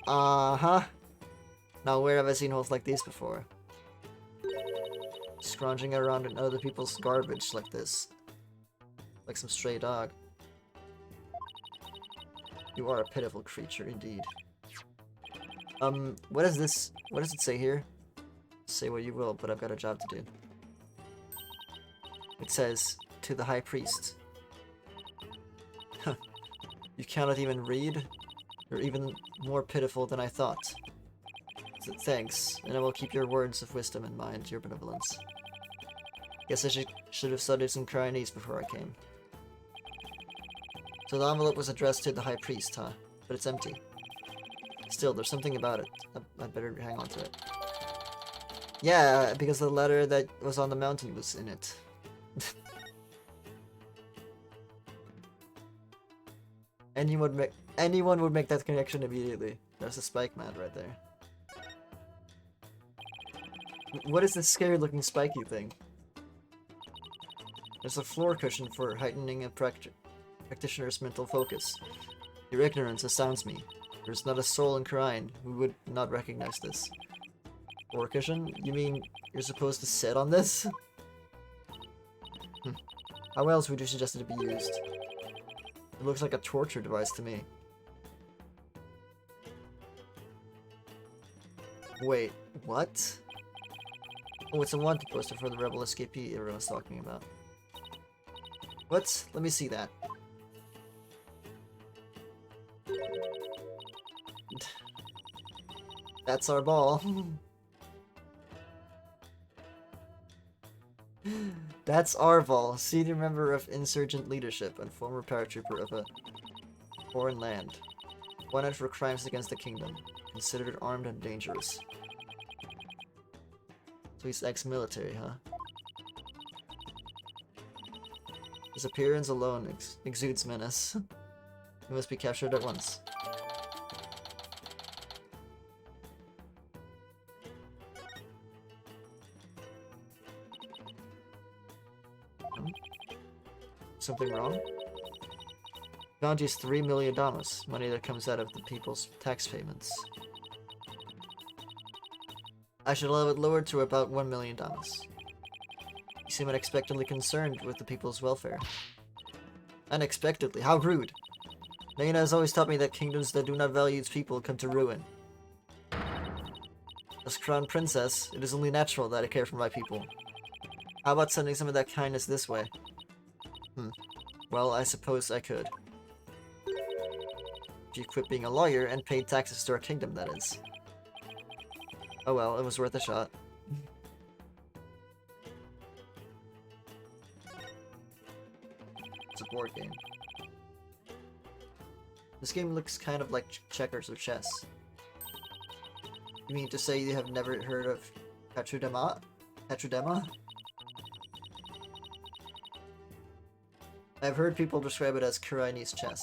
Uh-huh. Now, where have I seen holes like these before? Scrounging around in other people's garbage like this. Like some stray dog. You are a pitiful creature, indeed. What is this? What does it say here? Say what you will, but I've got a job to do. It says, to the High Priest. You cannot even read? You're even more pitiful than I thought. So thanks, and I will keep your words of wisdom in mind, your benevolence. Guess I should have studied some Koreanese before I came. So the envelope was addressed to the High Priest, huh? But it's empty. Still, there's something about it. I'd better hang on to it. Yeah, because the letter that was on the mountain was in it. Anyone would make that connection immediately. There's a spike mat right there. What is this scary looking spiky thing? There's a floor cushion for heightening a practitioner's mental focus. Your ignorance astounds me. There's not a soul in Korean who would not recognize this. Floor cushion? You mean you're supposed to sit on this? How else would you suggest it to be used? It looks like a torture device to me. Wait, what? Oh, it's a wanted poster for the rebel escapee everyone's talking about. What? Let me see that. That's our ball. That's Arval, senior member of insurgent leadership and former paratrooper of a foreign land. Wanted for crimes against the kingdom. Considered armed and dangerous. So he's ex-military, huh? His appearance alone exudes menace. He must be captured at once. Something wrong? Bounty is $3 million, money that comes out of the people's tax payments. I should have it lowered to about $1 million. You seem unexpectedly concerned with the people's welfare. Unexpectedly? How rude! Naina has always taught me that kingdoms that do not value its people come to ruin. As Crown Princess, it is only natural that I care for my people. How about sending some of that kindness this way? Well, I suppose I could. If you quit being a lawyer and paid taxes to our kingdom, that is. Oh well, it was worth a shot. It's a board game. This game looks kind of like checkers or chess. You mean to say you have never heard of Katrudema? Katrudema? I've heard people describe it as Kuraini's chess.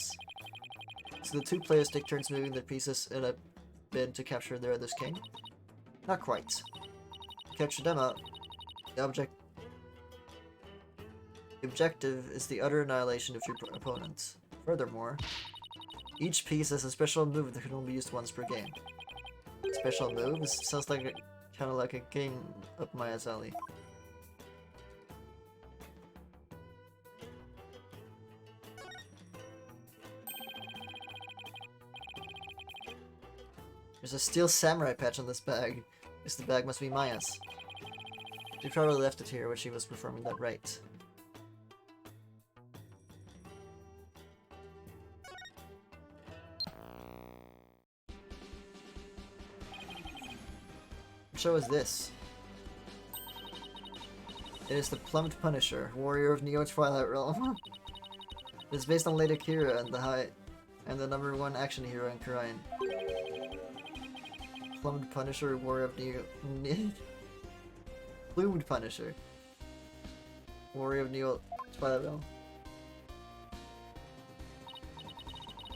So the two players take turns moving their pieces in a bid to capture their other's king? Not quite. Katrudema, the objective is the utter annihilation of your opponent. Furthermore, each piece has a special move that can only be used once per game. Special moves? Sounds like kind of like a game up my alley. There's a steel samurai patch on this bag. Guess the bag must be Maya's. She probably left it here when she was performing that rite. What show is this? It is the Plumbed Punisher, warrior of Neo Twilight Realm. It is based on Lady Kira and the #1 action hero in Kurain. Plumbed Punisher, warrior of Neo. Plumed Punisher, warrior of Neo Twilight Realm.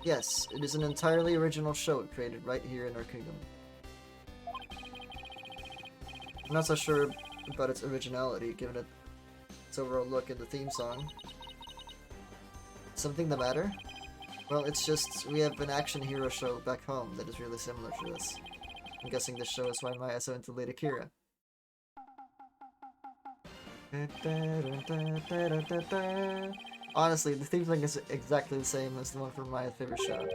Yes, it is an entirely original show created right here in our kingdom. I'm not so sure about its originality, given its overall look in the theme song. Something the matter? Well, it's just, we have an action hero show back home that is really similar to this. I'm guessing this show is why Maya is so into Lady Kira. Honestly, the theme song is exactly the same as the one from Maya's favorite show.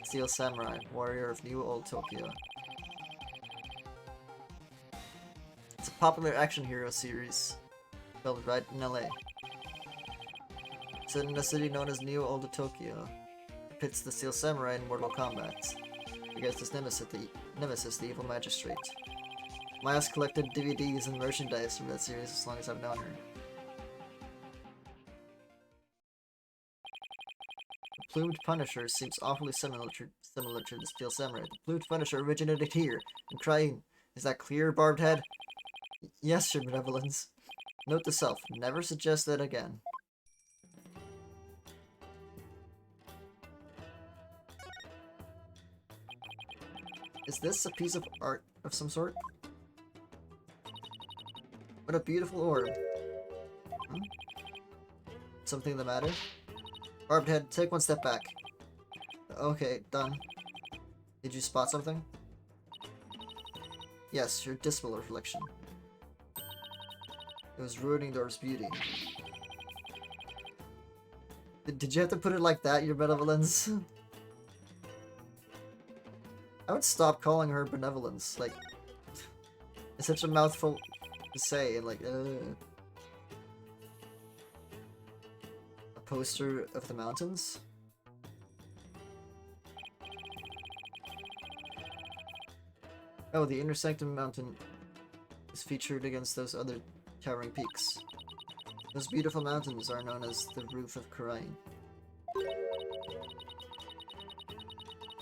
Steel Samurai, warrior of New Old Tokyo. It's a popular action hero series, filmed right in LA. Set in a city known as New Old Tokyo, it pits the Steel Samurai in Mortal Kombat against his nemesis, the Evil Magistrate. Maya's collected DVDs and merchandise from that series as long as I've known her. The Plumed Punisher seems awfully similar to the Steel Samurai. The Plumed Punisher originated here, in Crying. Is that clear, Barbed Head? Yes, your benevolence. Note to self, never suggest that again. Is this a piece of art of some sort? What a beautiful orb. Something the matter? Barbed Head, take one step back. Okay, done. Did you spot something? Yes, your dismal reflection. It was ruining the orb's beauty. Did you have to put it like that, your benevolence? I would stop calling her benevolence, like... It's such a mouthful to say, and like, A poster of the mountains? Oh, the Inner Sanctum Mountain is featured against those other towering peaks. Those beautiful mountains are known as the Roof of Kurain.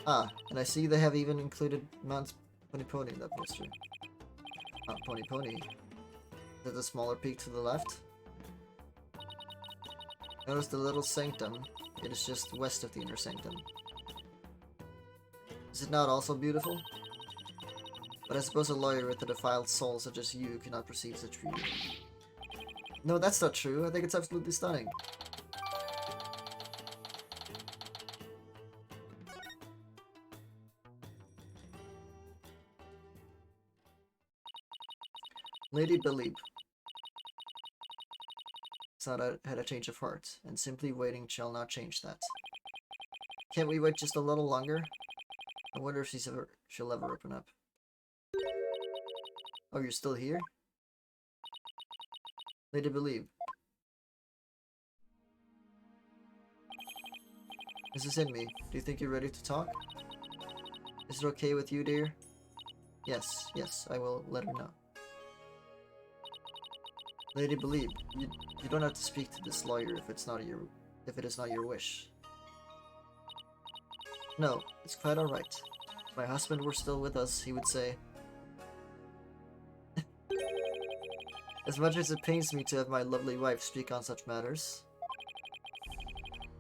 Ah, and I see they have even included Mount Pony in that poster. Mount Pony. Is that the smaller peak to the left? Notice the little sanctum. It is just west of the Inner Sanctum. Is it not also beautiful? But I suppose a lawyer with a defiled soul such as you cannot perceive such beauty. No, that's not true. I think it's absolutely stunning. Lady Belieb had a change of heart, and simply waiting shall not change that. Can't we wait just a little longer? I wonder if she'll ever open up. Oh, you're still here? Lady Belieb. This is in me. Do you think you're ready to talk? Is it okay with you, dear? Yes, I will let her know. Lady Belieb, you don't have to speak to this lawyer if it's if it is not your wish. No, it's quite alright. If my husband were still with us, he would say, as much as it pains me to have my lovely wife speak on such matters,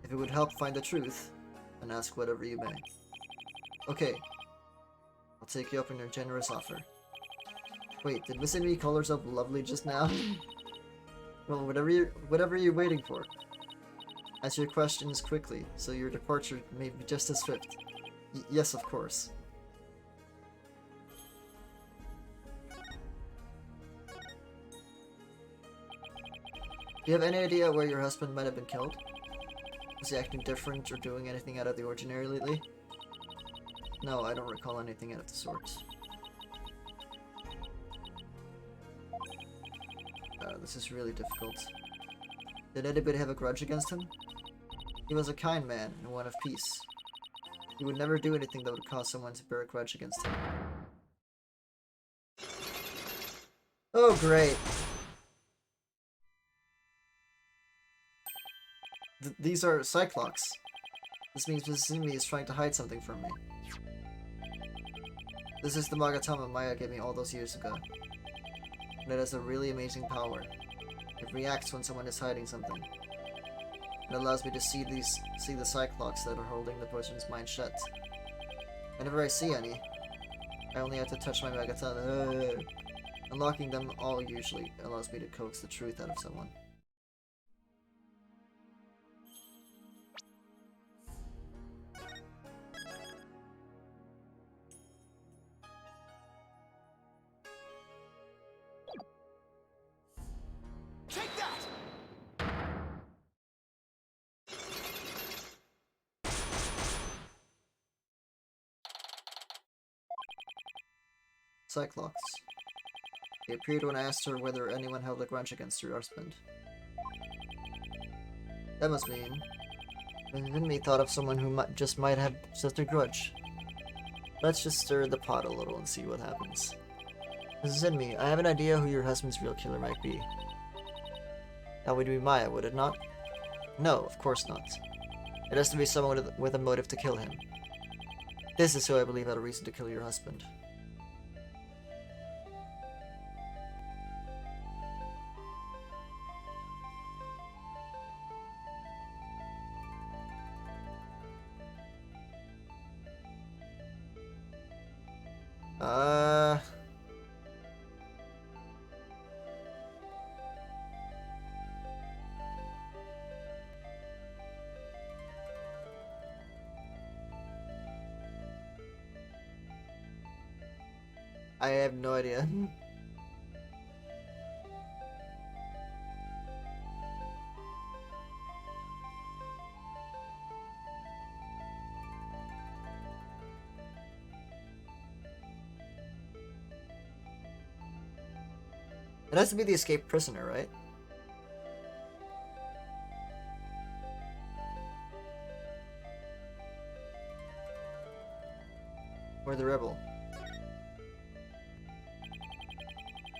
if it would help find the truth, then ask whatever you may. Okay. I'll take you up on your generous offer. Wait, did Miss Amy call herself lovely just now? Well, whatever you're waiting for. Answer your questions quickly, so your departure may be just as swift. Yes, of course. Do you have any idea where your husband might have been killed? Was he acting different or doing anything out of the ordinary lately? No, I don't recall anything out of the sort. This is really difficult. Did anybody have a grudge against him? He was a kind man and one of peace. He would never do anything that would cause someone to bear a grudge against him. Oh, great. These are Cyclops. This means Mrs. Amy is trying to hide something from me. This is the Magatama Maya gave me all those years ago. And it has a really amazing power. It reacts when someone is hiding something. It allows me to see the Cyclops that are holding the person's mind shut. Whenever I see any, I only have to touch my Magatama. Unlocking them all usually allows me to coax the truth out of someone. Take that! Cyclops. He appeared when I asked her whether anyone held a grudge against her husband. That must mean... Vinmi thought of someone who might have just a grudge. Let's just stir the pot a little and see what happens. Mrs. Vinmi, I have an idea who your husband's real killer might be. That would be Maya, would it not? No, of course not. It has to be someone with a motive to kill him. This is who I believe had a reason to kill your husband. I have no idea. It has to be the escaped prisoner, right? Or the rebel.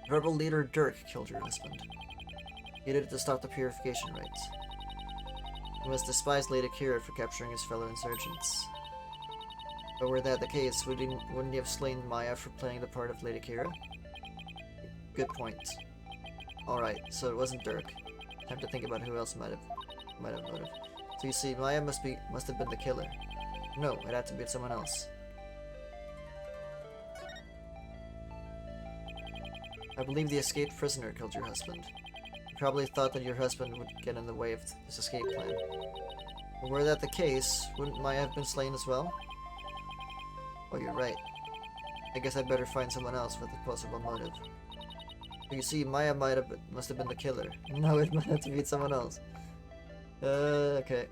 Rebel leader Dirk killed your husband. He did it to stop the purification rites. He must despise Lady Kira for capturing his fellow insurgents. But were that the case, wouldn't he have slain Maya for playing the part of Lady Kira? Good point. Alright, so it wasn't Dirk. Time to think about who else might have motive. So you see, Maya must have been the killer. No, it had to be someone else. I believe the escaped prisoner killed your husband. He probably thought that your husband would get in the way of his escape plan. But were that the case, wouldn't Maya have been slain as well? Oh, you're right. I guess I'd better find someone else with a possible motive. But you see, Maya must have been the killer. No, it might have to be someone else. Okay.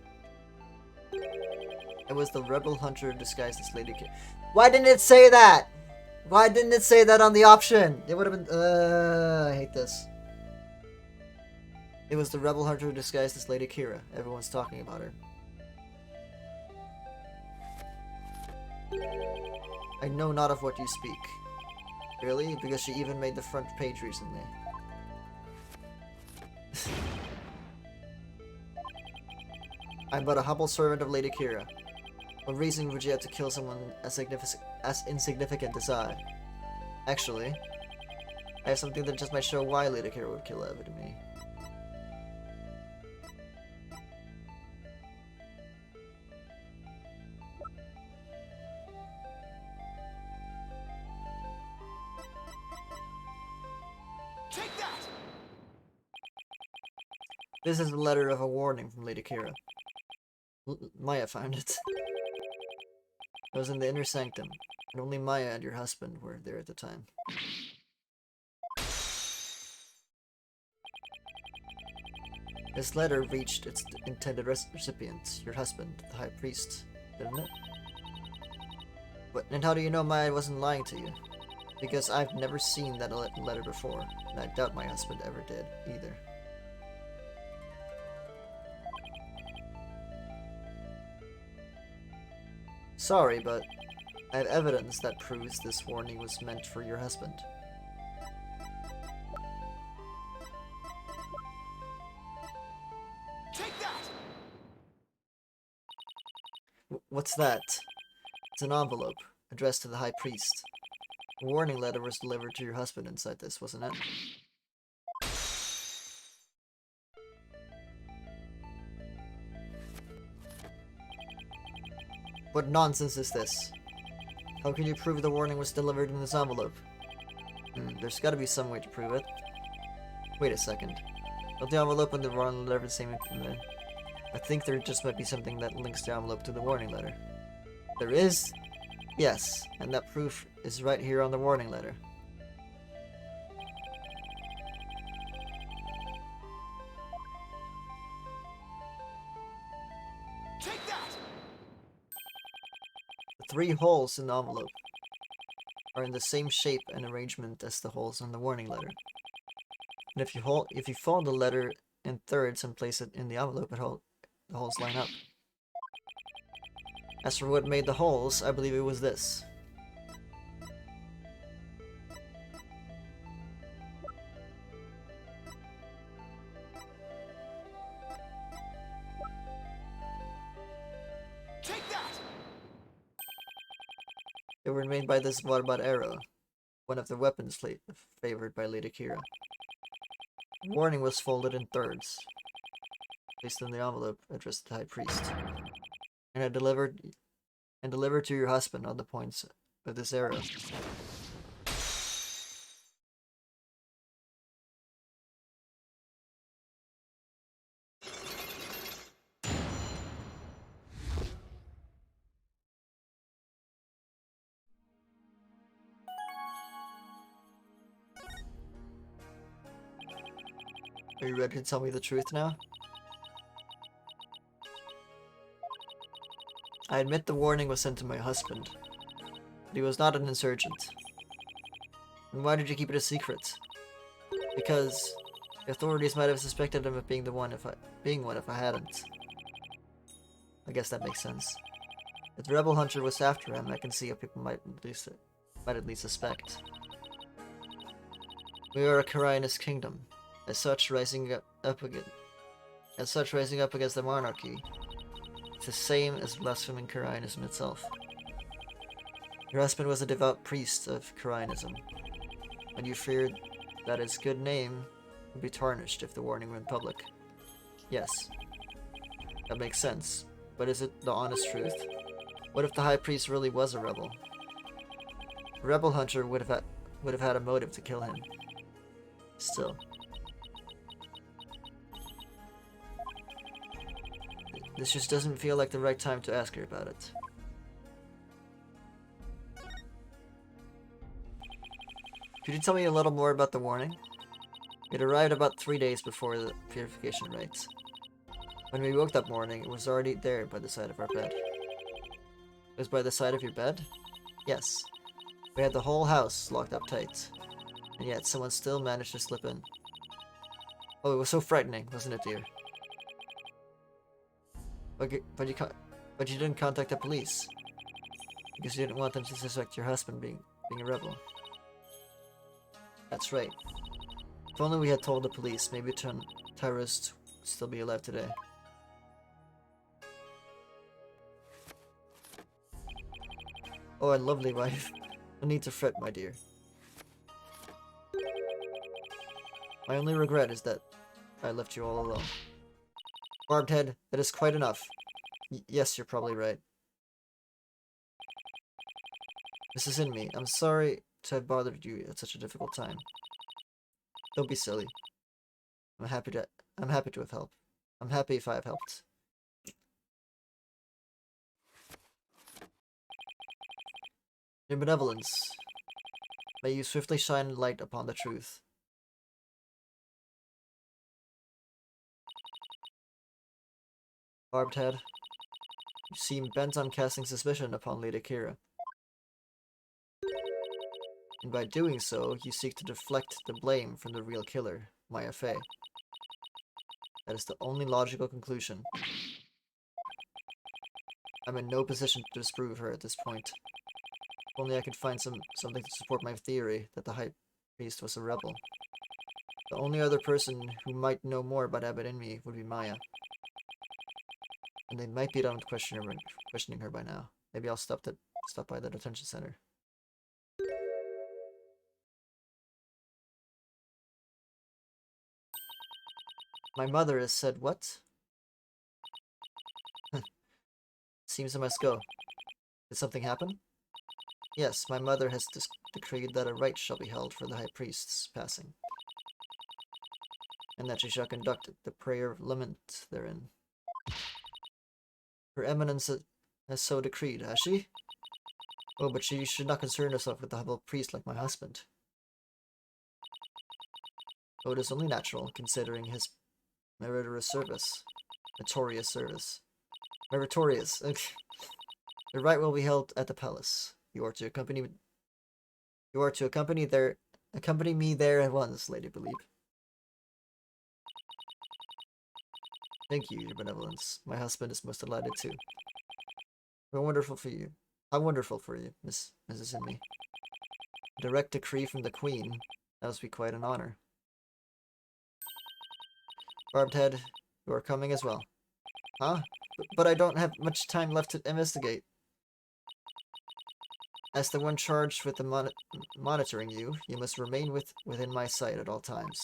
It was the rebel hunter disguised as Lady Kira. Why didn't it say that? Why didn't it say that on the option? It would have been... I hate this. It was the rebel hunter disguised as Lady Kira. Everyone's talking about her. I know not of what you speak. Really? Because she even made the front page recently. I'm but a humble servant of Lady Kira. What reason would you have to kill someone as insignificant as I? Actually, I have something that just might show why Lady Kira would kill Abby to me. Take that! This is a letter of a warning from Lady Kira. Maya found it. It was in the inner sanctum, and only Maya and your husband were there at the time. This letter reached its intended recipient, your husband, the High Priest, didn't it? But, and how do you know Maya wasn't lying to you? Because I've never seen that letter before, and I doubt my husband ever did, either. Sorry, but I have evidence that proves this warning was meant for your husband. Take that! What's that? It's an envelope, addressed to the High Priest. A warning letter was delivered to your husband inside this, wasn't it? What nonsense is this? How can you prove the warning was delivered in this envelope? There's gotta be some way to prove it. Wait a second. Don't the envelope and the warning letter have the same information? I think there just might be something that links the envelope to the warning letter. There is? Yes, and that proof is right here on the warning letter. Take that! The 3 holes in the envelope are in the same shape and arrangement as the holes on the warning letter. And if you fold the letter in thirds and place it in the envelope, the holes line up. As for what made the holes, I believe it was this. Take that! They were made by this Warbot arrow, one of the weapons favored by Lady Kira. The warning was folded in thirds, placed in the envelope addressed to the High Priest, and delivered to your husband on the points of this arrow. Are you ready to tell me the truth now? I admit the warning was sent to my husband, but he was not an insurgent. And why did you keep it a secret? Because the authorities might have suspected him of being one if I hadn't. I guess that makes sense. If the rebel hunter was after him, I can see how people might at least suspect. We are a Karainist kingdom. As such, rising up against the monarchy, it's the same as blaspheming Karainism itself. Your husband was a devout priest of Karainism, and you feared that his good name would be tarnished if the warning went public. Yes, that makes sense, but is it the honest truth? What if the High Priest really was a rebel? A rebel hunter would have had a motive to kill him. Still. This just doesn't feel like the right time to ask her about it. Could you tell me a little more about the warning? It arrived about 3 days before the purification rites. When we woke that morning, it was already there by the side of our bed. It was by the side of your bed? Yes. We had the whole house locked up tight, and yet someone still managed to slip in. Oh, it was so frightening, wasn't it, dear? But you didn't contact the police because you didn't want them to suspect your husband being a rebel. That's right. If only we had told the police, maybe Tyrus would still be alive today. Oh, and lovely wife. No need to fret, my dear. My only regret is that I left you all alone. Barbed head, that is quite enough. Yes, you're probably right. This is in me. I'm sorry to have bothered you at such a difficult time. Don't be silly. I'm happy to have helped. I'm happy if I have helped. Your benevolence. May you swiftly shine light upon the truth. Barbed head. You seem bent on casting suspicion upon Lady Kira. And by doing so, you seek to deflect the blame from the real killer, Maya Fey. That is the only logical conclusion. I'm in no position to disprove her at this point. If only I could find something to support my theory that the High Priest was a rebel. The only other person who might know more about Abbot and me would be Maya. And they might be done with questioning her by now. Maybe I'll stop by the detention center. My mother has said what? Seems I must go. Did something happen? Yes, my mother has decreed that a rite shall be held for the High Priest's passing. And that she shall conduct the prayer of lament therein. Her Eminence has so decreed, has she? Oh, but she should not concern herself with the humble priest like my husband. Oh, it is only natural, considering his meritorious service. Meritorious. The rite will be held at the palace. You are to accompany me there at once, Lady Believe. Thank you, your benevolence. My husband is most delighted too. How wonderful for you. How wonderful for you, Mrs. Inmee. A direct decree from the Queen. That must be quite an honor. Barbed head, you are coming as well. Huh? But I don't have much time left to investigate. As the one charged with the monitoring you, you must remain within my sight at all times.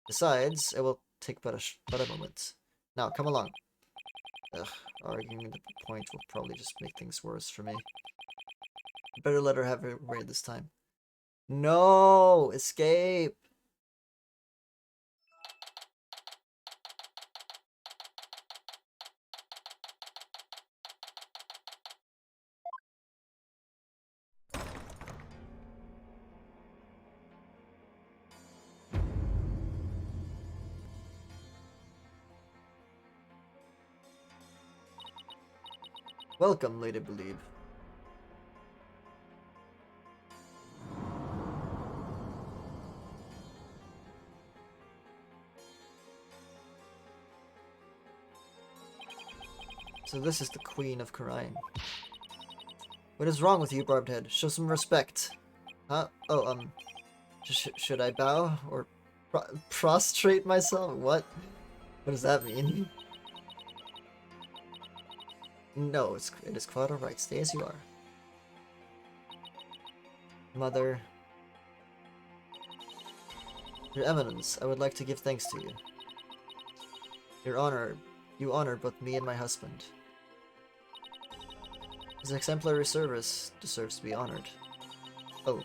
Besides, it will take but a moment. Now, come along. Ugh, arguing the point will probably just make things worse for me. Better let her have her way this time. No! Escape! Welcome, Lady Believe. So this is the Queen of Khura'in. What is wrong with you, Barbed Head? Show some respect. Huh? Oh, should I bow? Or prostrate myself? What? What does that mean? No, it is quite alright. Stay as you are. Mother. Your Eminence, I would like to give thanks to you. You honored both me and my husband. His exemplary service deserves to be honored. Oh,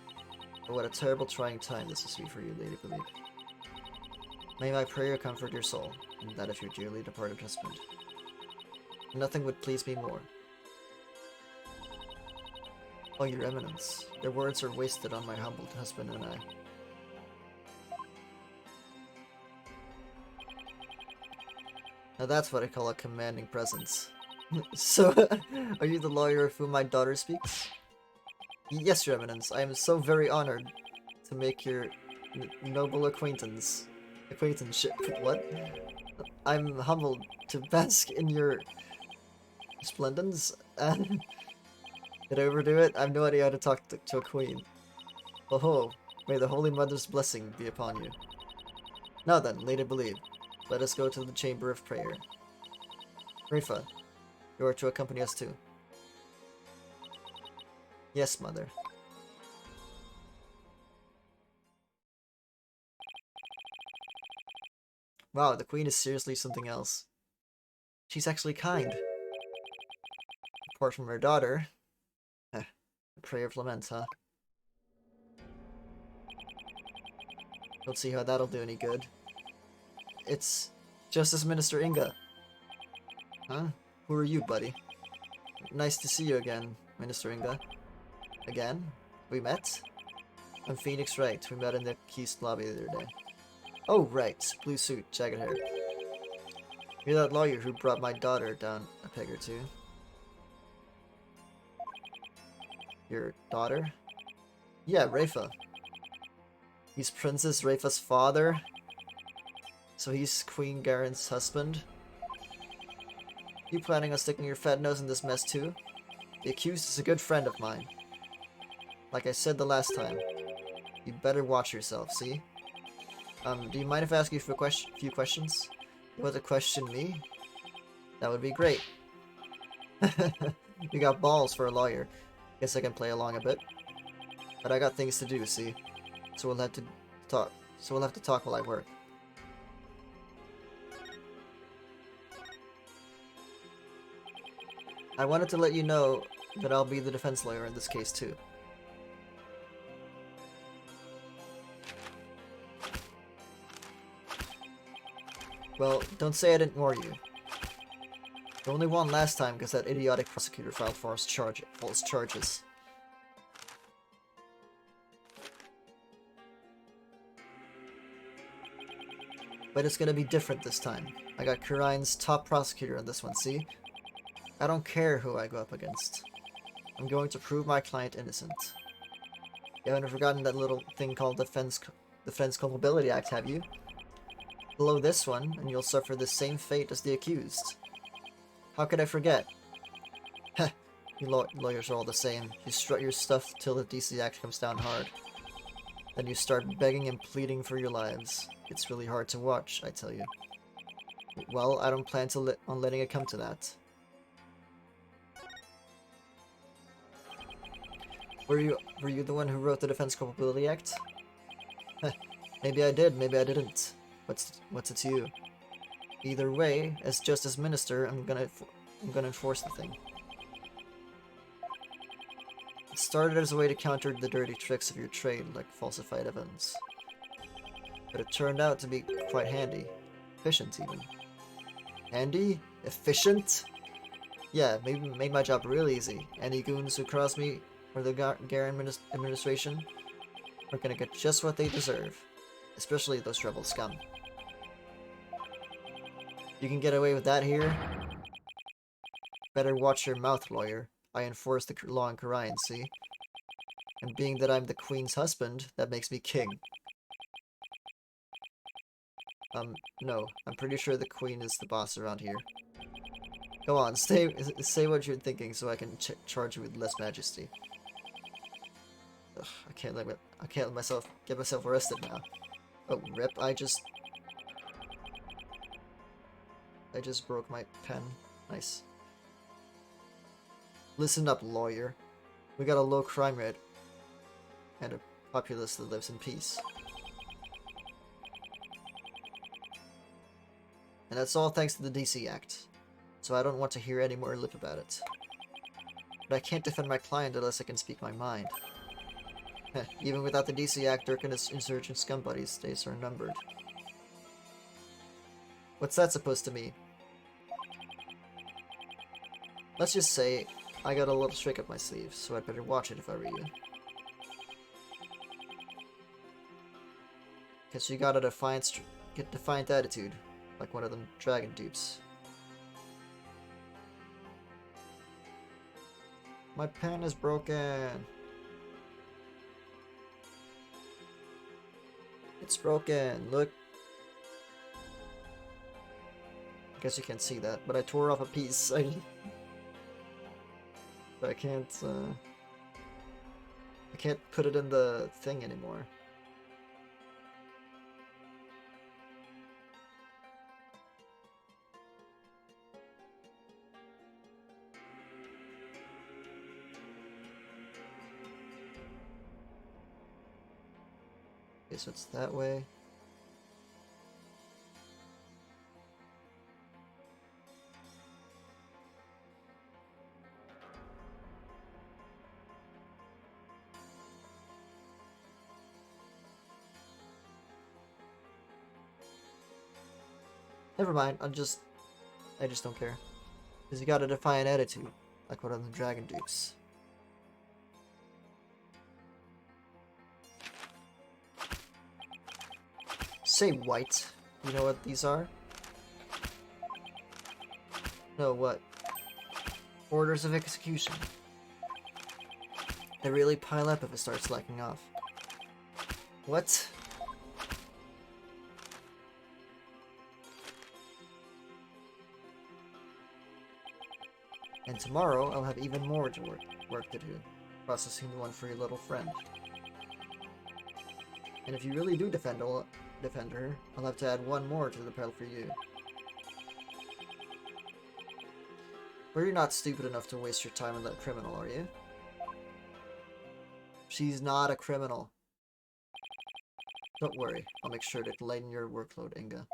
but what a terrible trying time this must be for you, Lady Believe. May my prayer comfort your soul, and that of your dearly departed husband. Nothing would please me more. Oh, your Eminence, your words are wasted on my humbled husband and I. Now that's what I call a commanding presence. So, are you the lawyer of whom my daughter speaks? Yes, your Eminence, I am so very honored to make your noble acquaintanceship. What? I'm humbled to bask in your splendence. Did I overdo it? I have no idea how to talk to a queen. Oh, may the Holy Mother's blessing be upon you. Now then, Lady Believe, let us go to the Chamber of Prayer. Rifa, you are to accompany us too. Yes, mother. Wow, the queen is seriously something else. She's actually kind. Apart from her daughter. A prayer of lament, huh? Don't see how that'll do any good. It's Justice Minister Inga. Huh? Who are you, buddy? Nice to see you again, Minister Inga. Again? We met? I'm Phoenix Wright. We met in the Keast lobby the other day. Oh, right. Blue suit, jagged hair. You're that lawyer who brought my daughter down a peg or two. Your daughter? Yeah, Rafa. He's Princess Rafa's father. So he's Queen Garen's husband. You planning on sticking your fat nose in this mess too? The accused is a good friend of mine. Like I said the last time, you better watch yourself, see? Do you mind if I ask you a few questions? You want to question me? That would be great. You got balls for a lawyer. Guess I can play along a bit. But I got things to do, see? So we'll have to talk while I work. I wanted to let you know that I'll be the defense lawyer in this case too. Well, don't say I didn't warn you. You only won last time because that idiotic prosecutor filed false charges. But it's gonna be different this time. I got Kurain's top prosecutor on this one, see? I don't care who I go up against. I'm going to prove my client innocent. You haven't forgotten that little thing called Defense Culpability Act, have you? Blow this one, and you'll suffer the same fate as the accused. How could I forget? Heh, you lawyers are all the same. You strut your stuff till the DC Act comes down hard. Then you start begging and pleading for your lives. It's really hard to watch, I tell you. Well, I don't plan on letting it come to that. Were you the one who wrote the Defense Culpability Act? Heh, maybe I did, maybe I didn't. What's it to you? Either way, as Justice Minister, I'm gonna enforce the thing. It started as a way to counter the dirty tricks of your trade, like falsified evidence. But it turned out to be quite handy. Efficient, even. Handy? Efficient? Yeah, made my job real easy. Any goons who cross me or the Garen administration are gonna get just what they deserve. Especially those rebel scum. You can get away with that here? Better watch your mouth, lawyer. I enforce the law in Kurain, see? And being that I'm the queen's husband, that makes me king. No. I'm pretty sure the queen is the boss around here. Go on, say what you're thinking so I can charge you with less majesty. Ugh, I can't let myself get myself arrested now. Oh, rip, I just broke my pen. Nice. Listen up, lawyer. We got a low crime rate and a populace that lives in peace. And that's all thanks to the DC Act. So I don't want to hear any more lip about it. But I can't defend my client unless I can speak my mind. Even without the DC Act, Dirk and his insurgent scum buddies' days are numbered. What's that supposed to mean? Let's just say I got a little trick up my sleeve, so I'd better watch it if I were you. Cause you got a defiant attitude, like one of them dragon dupes. My pen is broken. It's broken, look. I guess you can't see that, but I tore off a piece. I can't put it in the thing anymore. Okay, so it's that way. Never mind, I just don't care. Because you got a defiant attitude, like one of the Dragon Dukes. Say White. You know what these are? No, what? Orders of execution. They really pile up if it starts slacking off. What? And tomorrow, I'll have even more work to do, processing the one for your little friend. And if you really do defend her, I'll have to add one more to the pile for you. But you're not stupid enough to waste your time on that criminal, are you? She's not a criminal. Don't worry, I'll make sure to lighten your workload, Inga.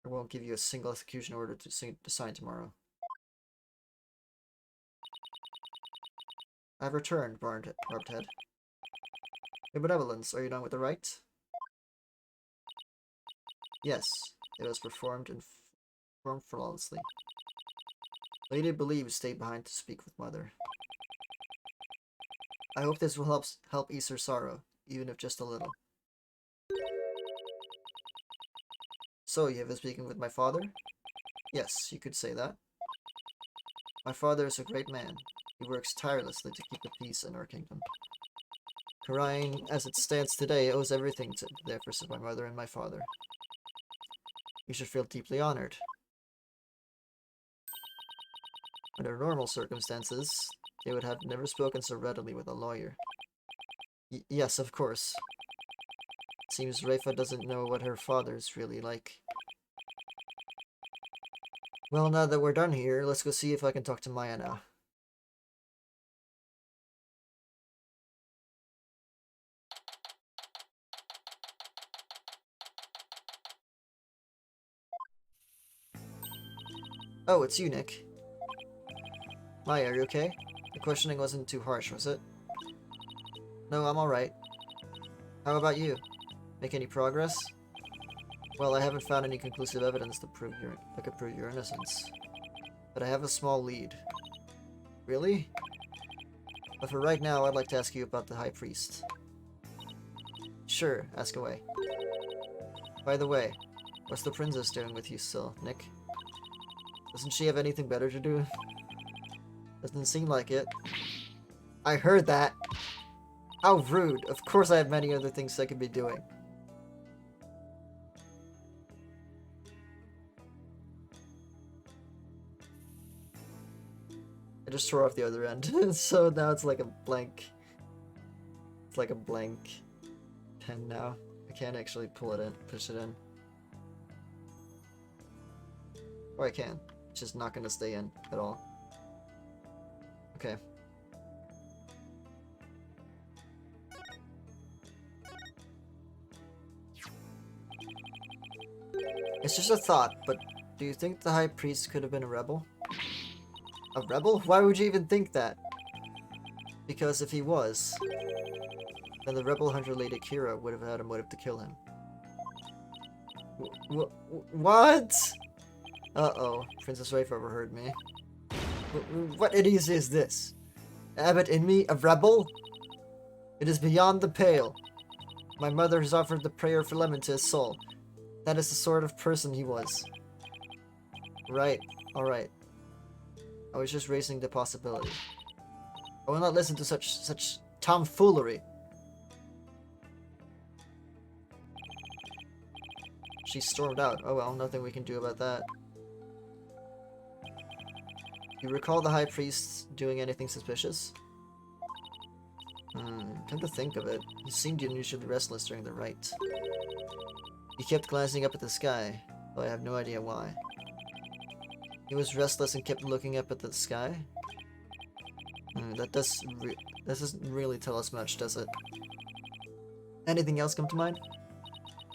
I won't give you a single execution order to sign tomorrow. I've returned, Barbed Head. Your benevolence, are you done with the rite? Yes, it was performed flawlessly. Lady Believe stayed behind to speak with Mother. I hope this will help ease her sorrow, even if just a little. So, you have been speaking with my father? Yes, you could say that. My father is a great man. He works tirelessly to keep the peace in our kingdom. Khura'in, as it stands today, owes everything to the efforts of my mother and my father. You should feel deeply honored. Under normal circumstances, they would have never spoken so readily with a lawyer. Yes, of course. It seems Raifa doesn't know what her father's really like. Well, now that we're done here, let's go see if I can talk to Maya now. Oh, it's you, Nick. Maya, are you okay? The questioning wasn't too harsh, was it? No, I'm alright. How about you? Make any progress? Well, I haven't found any conclusive evidence that could prove your innocence. But I have a small lead. Really? But for right now, I'd like to ask you about the High Priest. Sure, ask away. By the way, what's the princess doing with you still, Nick? Doesn't she have anything better to do? Doesn't seem like it. I heard that! How rude! Of course I have many other things I could be doing. I just tore off the other end, so now it's like a blank. It's like a blank pen now. I can't actually pull it in, push it in. Or I can. It's just not gonna stay in at all. Okay. It's just a thought, but do you think the High Priest could have been a rebel? A rebel? Why would you even think that? Because if he was, then the rebel hunter Lady Kira would have had a motive to kill him. What? Uh-oh, Princess Raifa overheard me. What idiocy is this? Abbot in me, a rebel? It is beyond the pale. My mother has offered the prayer for Lemon to his soul. That is the sort of person he was. Right, alright. I was just raising the possibility. I will not listen to such tomfoolery. She stormed out. Oh well, nothing we can do about that. You recall the High Priest doing anything suspicious? Come to think of it, he seemed unusually restless during the rite. He kept glancing up at the sky, though I have no idea why. He was restless and kept looking up at the sky? That doesn't really tell us much, does it? Anything else come to mind?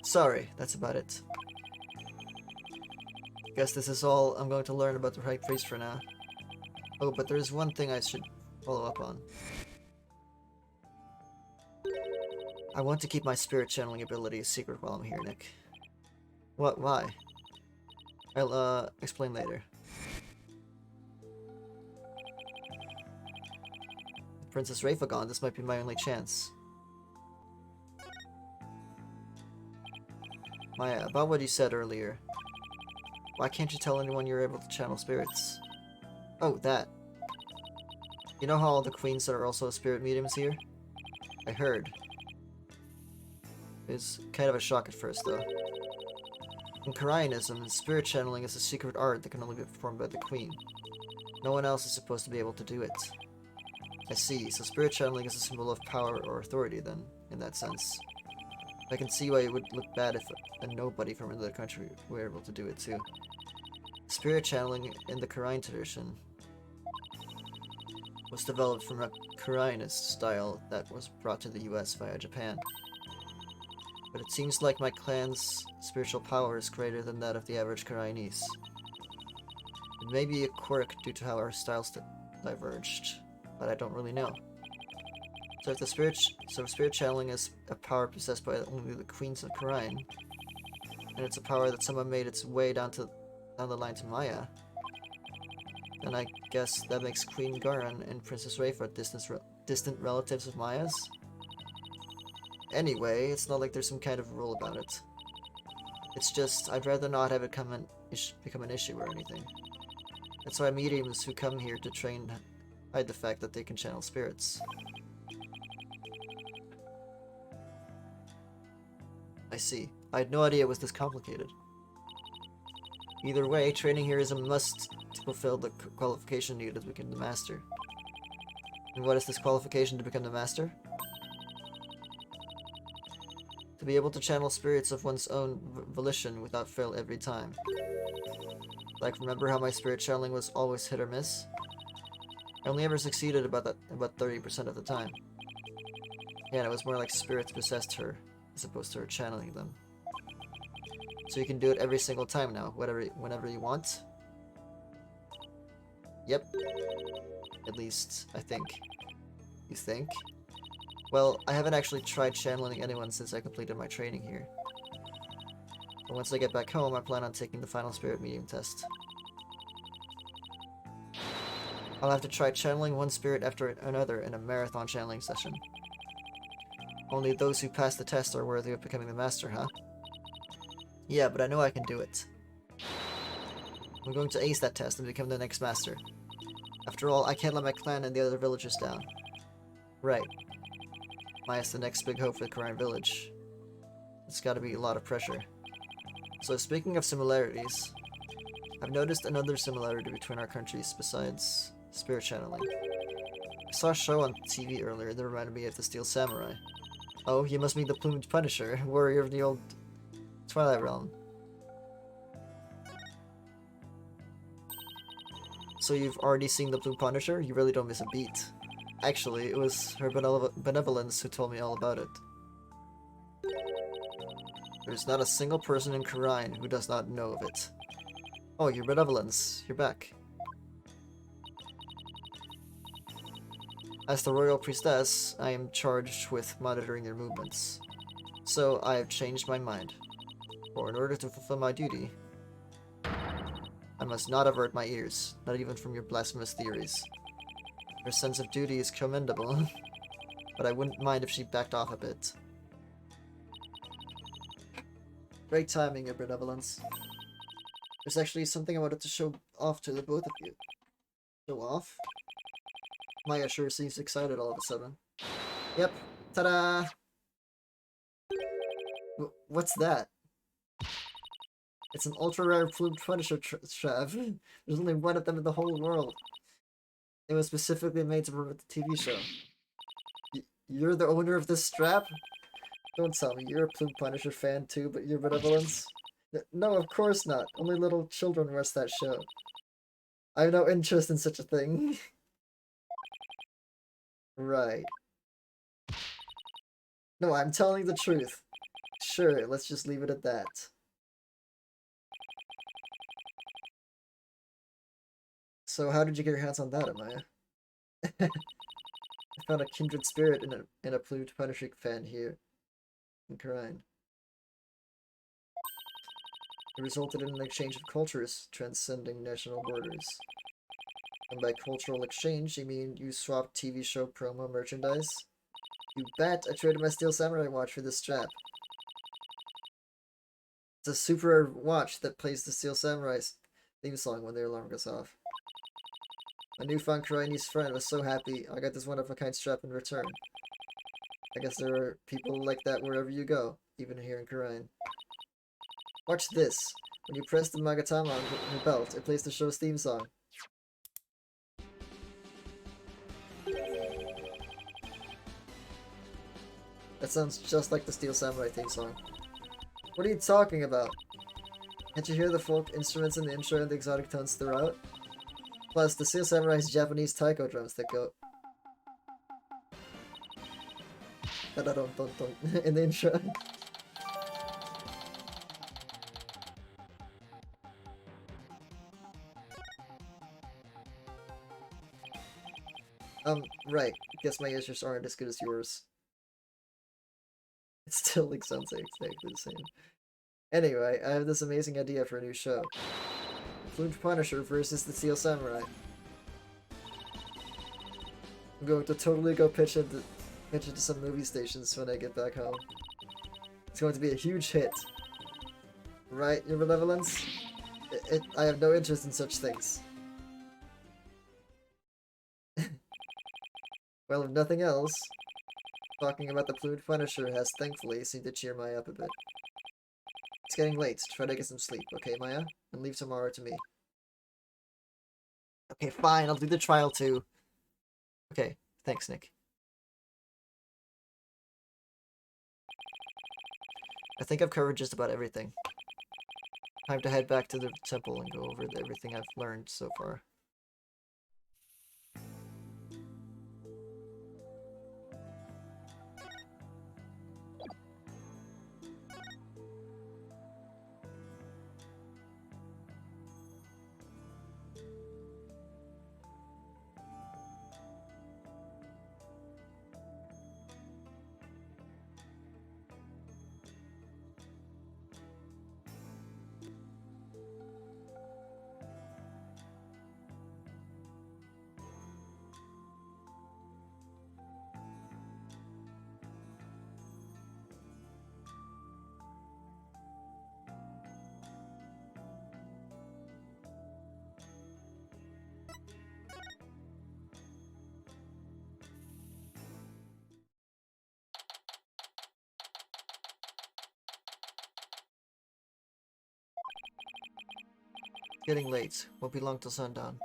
Sorry, that's about it. Guess this is all I'm going to learn about the High Priest for now. Oh, but there's one thing I should follow up on. I want to keep my spirit channeling ability a secret while I'm here, Nick. What? Why? I'll, explain later. Princess Raifa gone, this might be my only chance. Maya, about what you said earlier. Why can't you tell anyone you're able to channel spirits? Oh, that. You know how all the queens are also spirit mediums here? I heard. It was kind of a shock at first, though. In Koreanism, spirit channeling is a secret art that can only be performed by the queen. No one else is supposed to be able to do it. I see, so spirit channeling is a symbol of power or authority then, in that sense. I can see why it would look bad if a nobody from another country were able to do it too. Spirit channeling in the Korean tradition was developed from a Koreanist style that was brought to the US via Japan. But it seems like my clan's spiritual power is greater than that of the average Koreanese. It may be a quirk due to how our styles diverged, but I don't really know. So if spirit channeling is a power possessed by only the queens of Korean, and it's a power that someone made its way down the line to Maya, then I guess that makes Queen Garan and Princess Raifa distant relatives of Maya's? Anyway, it's not like there's some kind of rule about it. It's just, I'd rather not have it become an issue or anything. That's why mediums who come here to train hide the fact that they can channel spirits. I see. I had no idea it was this complicated. Either way, training here is a must to fulfill the qualification needed to become the master. And what is this qualification to become the master? To be able to channel spirits of one's own volition without fail every time. Like, remember how my spirit channeling was always hit or miss? I only ever succeeded about 30% of the time. Yeah, and it was more like spirits possessed her, as opposed to her channeling them. So you can do it every single time now, whenever you want? Yep. At least, I think. You think? Well, I haven't actually tried channeling anyone since I completed my training here. But once I get back home, I plan on taking the final spirit medium test. I'll have to try channeling one spirit after another in a marathon channeling session. Only those who pass the test are worthy of becoming the master, huh? Yeah, but I know I can do it. I'm going to ace that test and become the next master. After all, I can't let my clan and the other villagers down. Right. Maya's the next big hope for the Korean village. It's gotta be a lot of pressure. So speaking of similarities, I've noticed another similarity between our countries besides spirit channeling. I saw a show on TV earlier that reminded me of the Steel Samurai. Oh, you must mean the Plumed Punisher, warrior of the old Twilight Realm. So you've already seen the Plumed Punisher? You really don't miss a beat. Actually, it was her benevolence who told me all about it. There's not a single person in Korean who does not know of it. Oh, your benevolence, you're back. As the royal priestess, I am charged with monitoring your movements. So I have changed my mind. For in order to fulfill my duty, I must not avert my ears, not even from your blasphemous theories. Her sense of duty is commendable, but I wouldn't mind if she backed off a bit. Great timing, your benevolence. There's actually something I wanted to show off to the both of you. Show off? Maya sure seems excited all of a sudden. Yep. Ta-da! What's that? It's an ultra-rare Plumed Punisher strap. There's only one of them in the whole world. It was specifically made to promote the TV show. You're the owner of this strap? Don't tell me, you're a Plumed Punisher fan too, but your benevolence? No, of course not. Only little children watch that show. I have no interest in such a thing. Right. No, I'm telling the truth. Sure, let's just leave it at that. So how did you get your hands on that, Amaya? I found a kindred spirit in a plumed Punisher fan here in Karine. It resulted in an exchange of cultures transcending national borders. And by cultural exchange, you mean you swapped TV show promo merchandise? You bet I traded my Steel Samurai watch for this strap. It's a super watch that plays the Steel Samurai's theme song when their alarm goes off. My newfound Chinese friend was so happy I got this one-of-a-kind strap in return. I guess there are people like that wherever you go, even here in Karine. Watch this. When you press the Magatama on her belt, it plays the show's theme song. That sounds just like the Steel Samurai theme song. What are you talking about? Can't you hear the folk instruments in the intro and the exotic tones throughout? Plus, the Steel Samurai's Japanese taiko drums that go... in the intro. Right. Guess my ears just aren't as good as yours. It still like sounds like exactly the same. Anyway, I have this amazing idea for a new show. Plumed Punisher versus the Steel Samurai. I'm going to totally go pitch it to some movie stations when I get back home. It's going to be a huge hit. Right, Your Benevolence? I have no interest in such things. Well, if nothing else, talking about the Plumed Punisher has thankfully seemed to cheer Maya up a bit. It's getting late. Try to get some sleep, okay, Maya? And leave tomorrow to me. Okay, fine. I'll do the trial too. Okay, thanks, Nick. I think I've covered just about everything. Time to head back to the temple and go over everything I've learned so far. Getting late. Won't be long till sundown.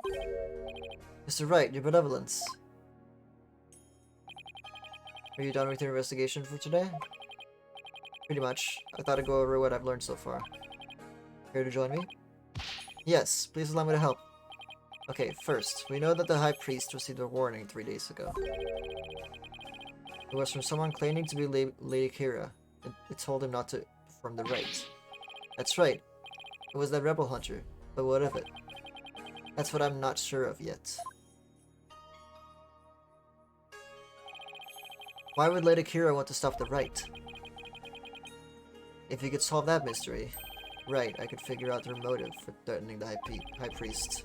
Mr. Wright, your benevolence. Are you done with your investigation for today? Pretty much. I thought I'd go over what I've learned so far. Here to join me? Yes, please allow me to help. Okay, first, we know that the High Priest received a warning 3 days ago. It was from someone claiming to be Lady Kira. It told him not to perform the rite. That's right. It was that rebel hunter. But what of it? That's what I'm not sure of yet. Why would Lady Kira want to stop the rite? If you could solve that mystery, right, I could figure out her motive for threatening the High Priest.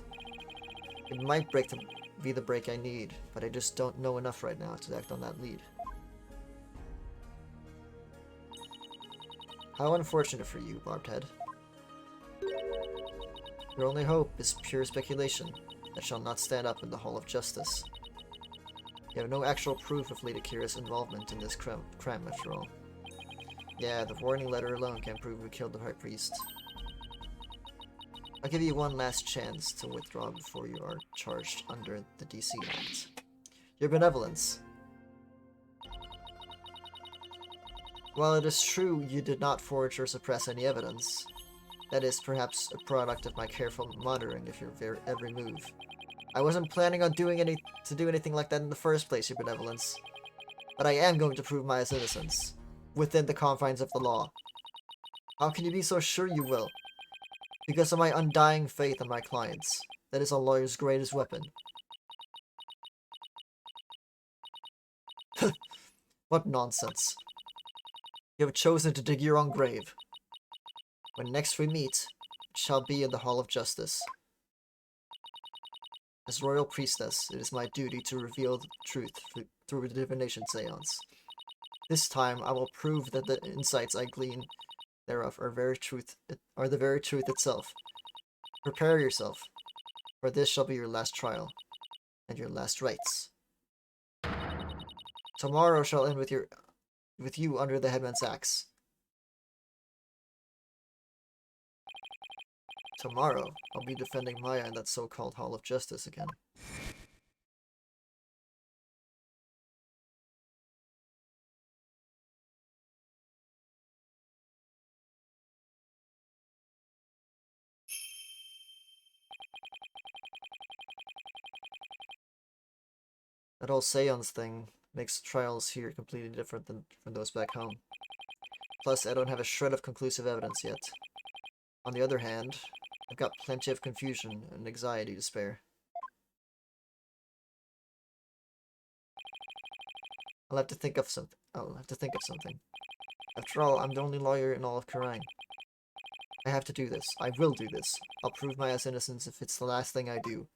It might be the break I need, but I just don't know enough right now to act on that lead. How unfortunate for you, Barbed Head. Your only hope is pure speculation that shall not stand up in the Hall of Justice. You have no actual proof of Lady Kira's involvement in this crime after all. Yeah, the warning letter alone can't prove who killed the High Priest. I'll give you one last chance to withdraw before you are charged under the DC Act. Your benevolence. While it is true you did not forge or suppress any evidence, that is perhaps a product of my careful monitoring of your every move. I wasn't planning on do anything like that in the first place, Your Benevolence. But I am going to prove Maya's innocence. within the confines of the law. How can you be so sure you will? Because of my undying faith in my clients. That is a lawyer's greatest weapon. What nonsense. You have chosen to dig your own grave. When next we meet, it shall be in the Hall of Justice. As royal priestess, it is my duty to reveal the truth through the divination seance. This time, I will prove that the insights I glean thereof are the very truth itself. Prepare yourself, for this shall be your last trial, and your last rites. Tomorrow shall end with you under the headman's axe. Tomorrow, I'll be defending Maya in that so-called Hall of Justice again. That whole seance thing makes trials here completely different than from those back home. Plus, I don't have a shred of conclusive evidence yet. On the other hand, I've got plenty of confusion and anxiety to spare. I'll have to think of something. After all, I'm the only lawyer in all of Karine. I have to do this. I will do this. I'll prove Maya's innocence if it's the last thing I do.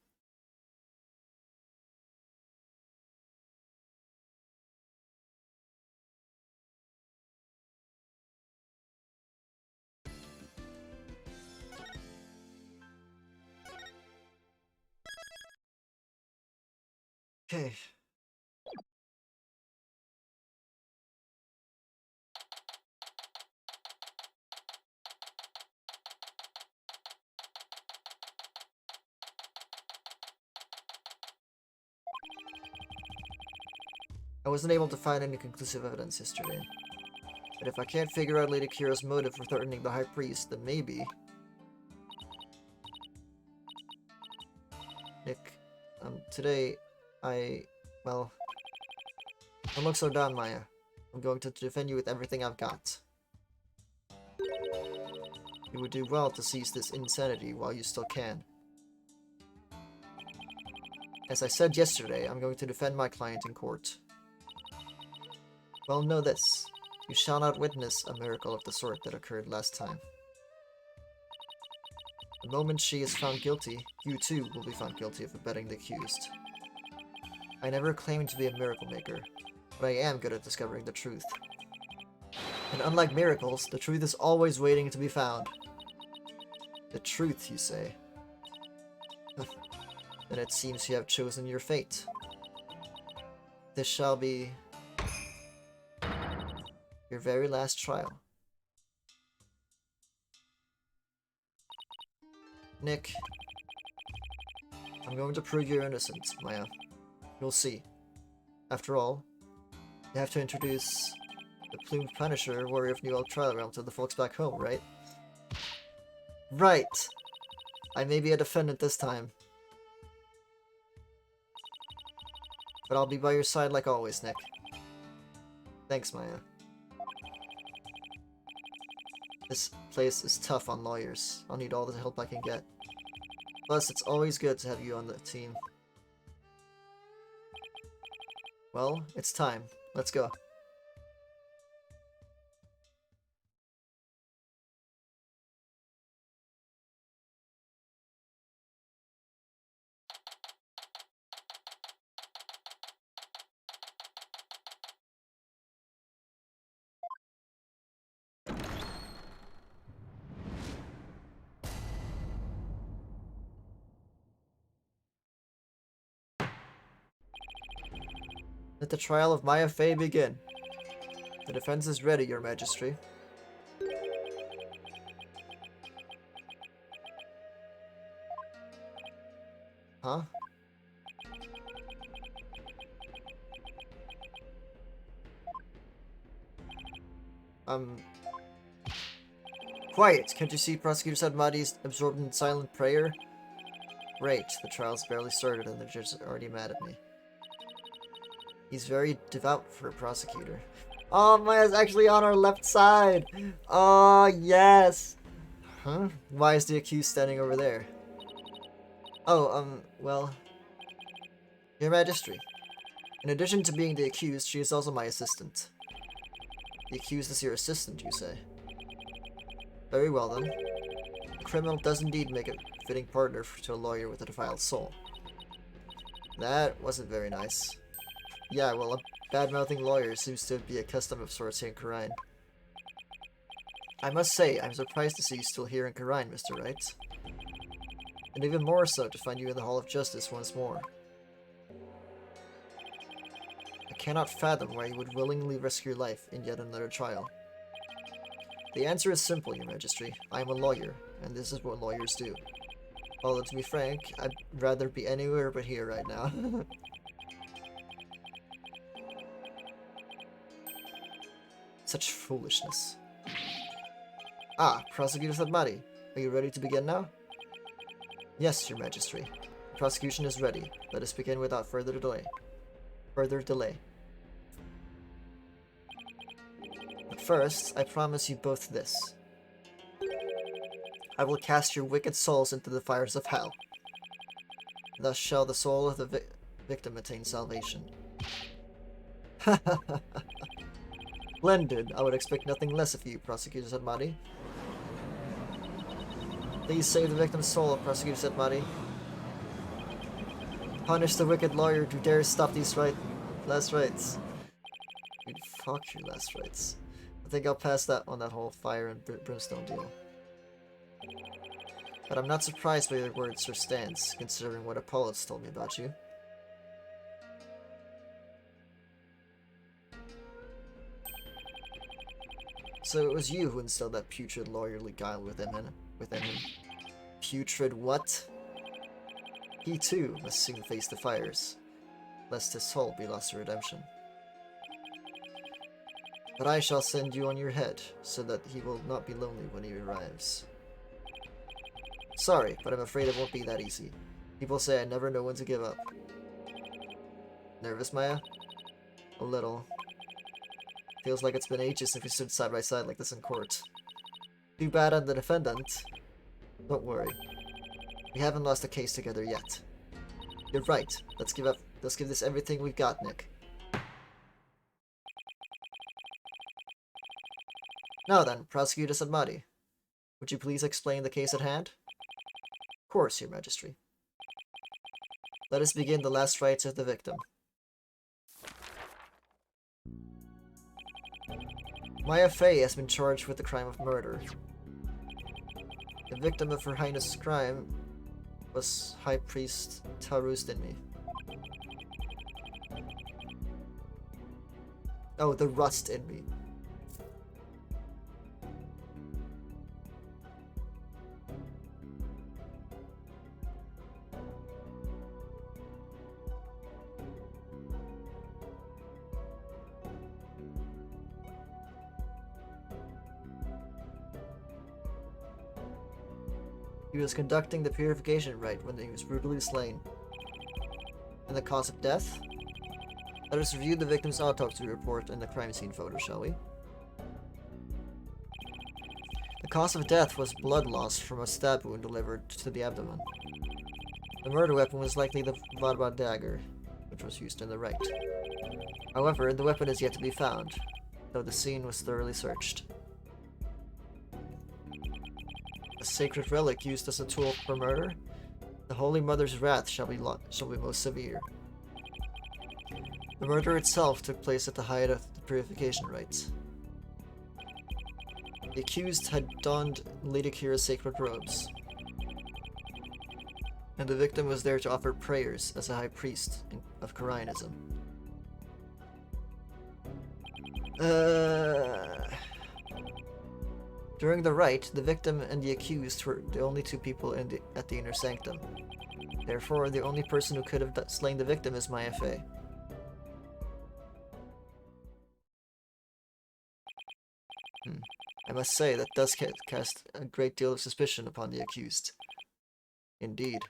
Okay. I wasn't able to find any conclusive evidence yesterday. But if I can't figure out Lady Kira's motive for threatening the High Priest, then maybe... Nick, today, well... Don't look so down, Maya. I'm going to defend you with everything I've got. You would do well to seize this insanity while you still can. As I said yesterday, I'm going to defend my client in court. Well, know this. You shall not witness a miracle of the sort that occurred last time. The moment she is found guilty, you too will be found guilty of abetting the accused. I never claimed to be a miracle maker, but I am good at discovering the truth. And unlike miracles, the truth is always waiting to be found. The truth, you say? Then it seems you have chosen your fate. This shall be... your very last trial. Nick, I'm going to prove you're innocent, Maya. You'll see. After all, you have to introduce the Plumed Punisher, warrior of New Elk Trial Realm, to the folks back home, right? Right! I may be a defendant this time. But I'll be by your side like always, Nick. Thanks, Maya. This place is tough on lawyers. I'll need all the help I can get. Plus, it's always good to have you on the team. Well, it's time. Let's go. Let the trial of Maya Fey begin. The defense is ready, Your Majesty. Huh? Quiet! Can't you see Prosecutor Sadmadi's absorbed in silent prayer? Great, the trial's barely started and the judge is already mad at me. He's very devout for a prosecutor. Oh, Maya's actually on our left side. Oh, yes. Huh? Why is the accused standing over there? Oh, well, Your Majesty. In addition to being the accused, she is also my assistant. The accused is your assistant, you say? Very well, then. A criminal does indeed make a fitting partner to a lawyer with a defiled soul. That wasn't very nice. Yeah, well, a bad-mouthing lawyer seems to be a custom of sorts here in Karine. I must say, I'm surprised to see you still here in Karine, Mr. Wright. And even more so to find you in the Hall of Justice once more. I cannot fathom why you would willingly risk your life in yet another trial. The answer is simple, Your Majesty. I am a lawyer, and this is what lawyers do. Although, to be frank, I'd rather be anywhere but here right now. Such foolishness. Ah, Prosecutor Sadmari, are you ready to begin now? Yes, Your Majesty. The prosecution is ready. Let us begin without further delay. But first, I promise you both this. I will cast your wicked souls into the fires of hell. Thus shall the soul of the victim attain salvation. Splendid. I would expect nothing less of you, Prosecutor Sadmari. Please save the victim's soul, Prosecutor Sadmari. Punish the wicked lawyer who dares stop these last rites. Dude, fuck your last rites. I think I'll pass that on that whole fire and brimstone deal. But I'm not surprised by your words or stance, considering what Apollos told me about you. So it was you who instilled that putrid lawyerly guile within him. Putrid what? He too must soon face the fires, lest his soul be lost to redemption. But I shall send you on your head, so that he will not be lonely when he arrives. Sorry, but I'm afraid it won't be that easy. People say I never know when to give up. Nervous, Maya? A little. Feels like it's been ages since we stood side by side like this in court. Too bad I'm the defendant. Don't worry. We haven't lost a case together yet. You're right. Let's give this everything we've got, Nick. Now then, Prosecutor Sadmari. Would you please explain the case at hand? Of course, Your Majesty. Let us begin the last rites of the victim. Maya Fey has been charged with the crime of murder. The victim of her highness' crime was High Priest Tarus Dinmi. Oh, the rust in me. He was conducting the purification rite when he was brutally slain. And the cause of death? Let us review the victim's autopsy report and the crime scene photo, shall we? The cause of death was blood loss from a stab wound delivered to the abdomen. The murder weapon was likely the Vadba dagger, which was used in the rite. However, the weapon is yet to be found, though the scene was thoroughly searched. A sacred relic used as a tool for murder? The Holy Mother's wrath shall be most severe. The murder itself took place at the height of the purification rites. The accused had donned Lady Kira's sacred robes, and the victim was there to offer prayers as a high priest of Karianism. During the rite, the victim and the accused were the only two people at the inner sanctum. Therefore, the only person who could have slain the victim is Maya Fey. I must say, that does cast a great deal of suspicion upon the accused. Indeed.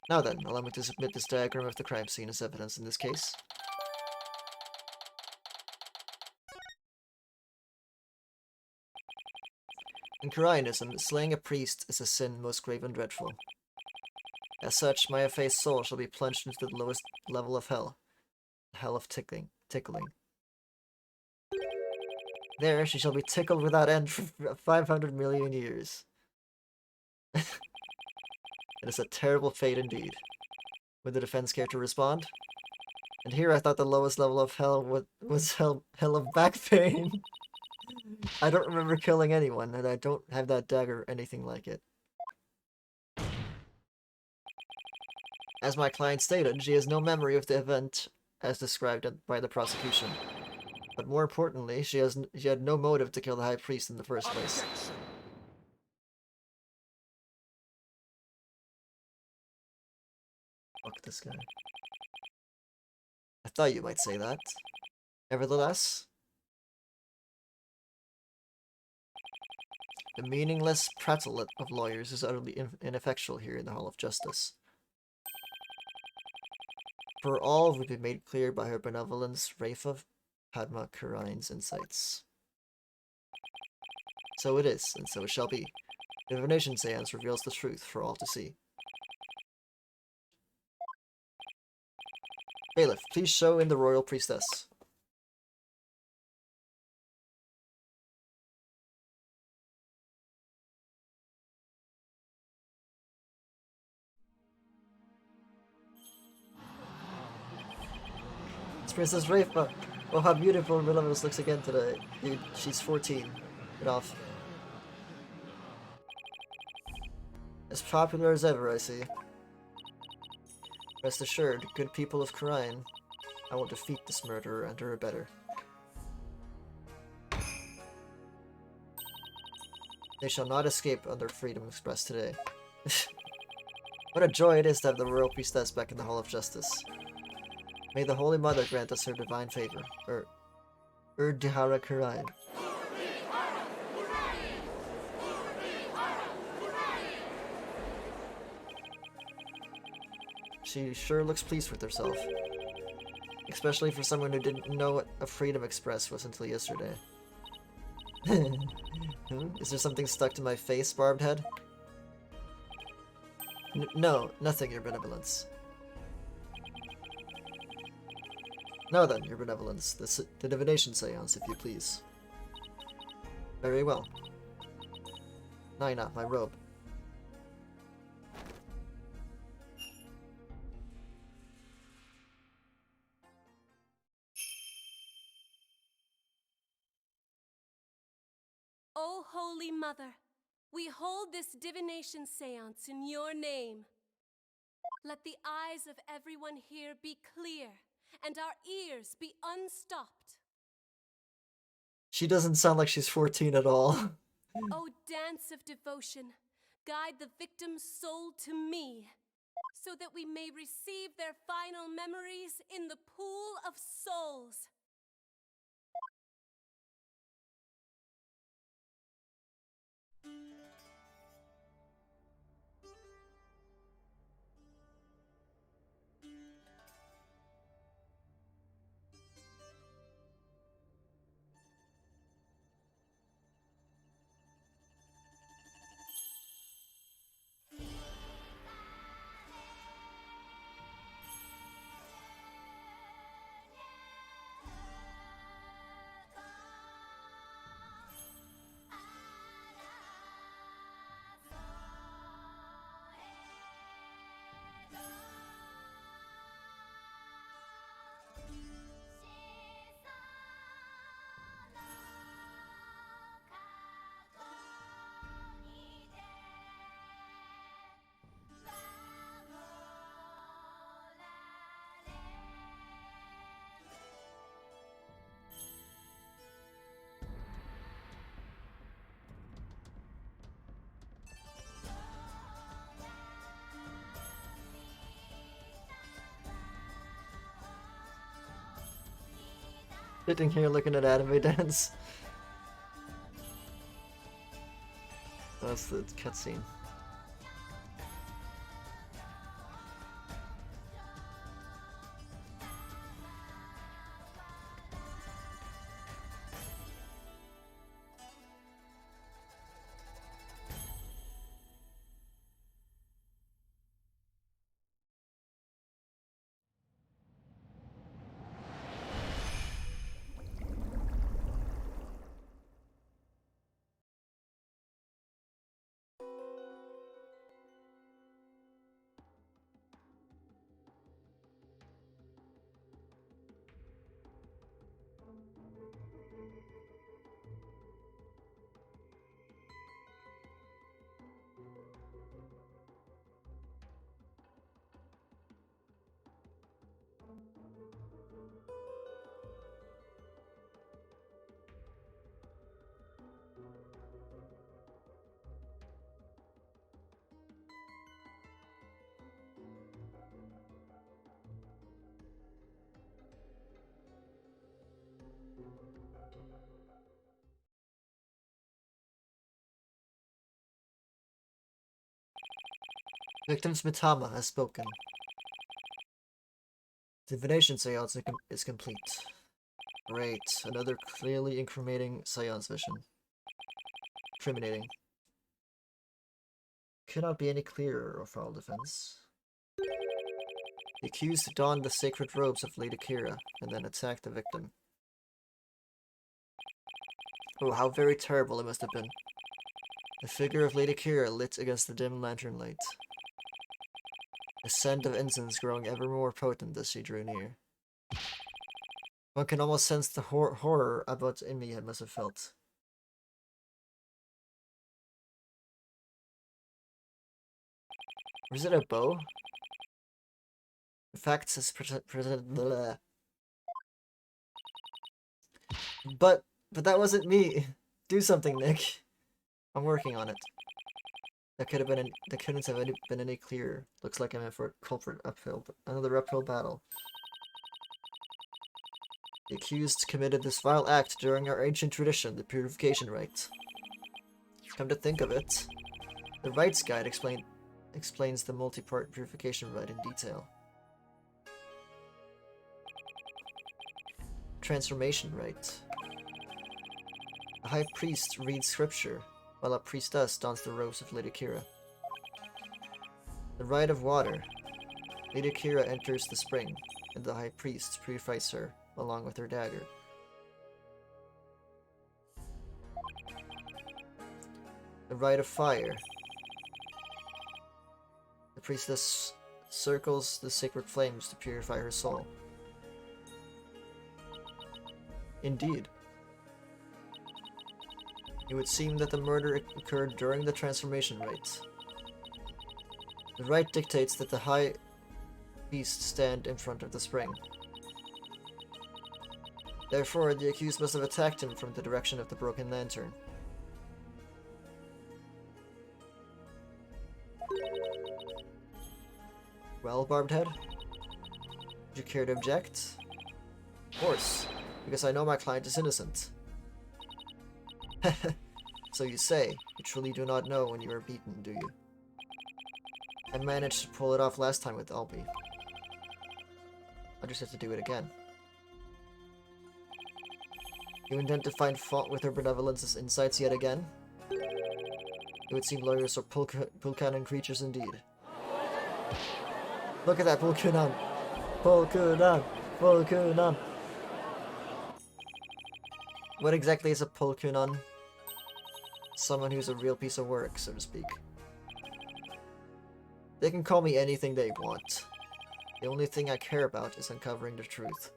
Now then, allow me to submit this diagram of the crime scene as evidence in this case. The In Quirinianism, slaying a priest is a sin most grave and dreadful. As such, my effaced soul shall be plunged into the lowest level of hell. The hell of tickling. There, she shall be tickled without end for 500 million years. It is a terrible fate indeed. Would the defense care to respond? And here I thought the lowest level of hell was hell of back pain. I don't remember killing anyone, and I don't have that dagger or anything like it. As my client stated, she has no memory of the event as described by the prosecution. But more importantly, she had no motive to kill the High Priest in the first place. Objection. Fuck this guy. I thought you might say that. Nevertheless, the meaningless prattle of lawyers is utterly ineffectual here in the Hall of Justice. For all would be made clear by her benevolence, Rafa Padma Karine's insights. So it is, and so it shall be. The divination seance reveals the truth for all to see. Bailiff, please show in the royal priestess. It's Princess Rafa. Oh, how beautiful Benevolence looks again today. Dude, she's 14. Get off. As popular as ever, I see. Rest assured, good people of Karine, I will defeat this murderer and her better. They shall not escape under freedom expressed today. What a joy it is to have the royal priestess back in the Hall of Justice. May the Holy Mother grant us her divine favor. Dihara Karine. She sure looks pleased with herself. Especially for someone who didn't know what a Freedom Express was until yesterday. Is there something stuck to my face, Barbed Head? No, nothing, Your Benevolence. Now then, Your Benevolence, the divination seance, if you please. Very well. Naina, my robe. O Holy Mother, we hold this divination seance in your name. Let the eyes of everyone here be clear, and our ears be unstopped. She doesn't sound like she's 14 at all. O dance of devotion, guide the victim's soul to me, so that we may receive their final memories in the pool of souls. Sitting here looking at anime dance. That's the cutscene. Victim's Mitama has spoken. Divination seance is complete. Great. Another clearly incriminating seance vision. Incriminating. Cannot be any clearer of foul defense. The accused donned the sacred robes of Lady Kira and then attacked the victim. Oh, how very terrible it must have been. The figure of Lady Kira lit against the dim lantern light. A scent of incense growing ever more potent as she drew near. One can almost sense the horror about Imi must have felt. Or is it a bow? The facts is presented. But that wasn't me. Do something, Nick. I'm working on it. That couldn't have been any clearer. Looks like I'm in for another uphill battle. The accused committed this vile act during our ancient tradition, the purification rite. Come to think of it, the rites guide explains the multi-part purification rite in detail. Transformation rite. A high priest reads scripture, while a priestess dons the robes of Lady Kira. The rite of water. Lady Kira enters the spring, and the high priest purifies her, along with her dagger. The rite of fire. The priestess circles the sacred flames to purify her soul. Indeed. It would seem that the murder occurred during the transformation rite. The rite dictates that the high priest stand in front of the spring. Therefore, the accused must have attacked him from the direction of the broken lantern. Well, Barbed Head? Would you care to object? Of course, because I know my client is innocent. So you say. You truly do not know when you are beaten, do you? I managed to pull it off last time with Albie. I just have to do it again. You intend to find fault with her benevolence's insights yet again? It would seem lawyers are Pulkanon creatures indeed. Look at that Pulkanon! Pulkanon! Pulkanon! What exactly is a Pulkanon? Someone who's a real piece of work, so to speak. They can call me anything they want. The only thing I care about is uncovering the truth.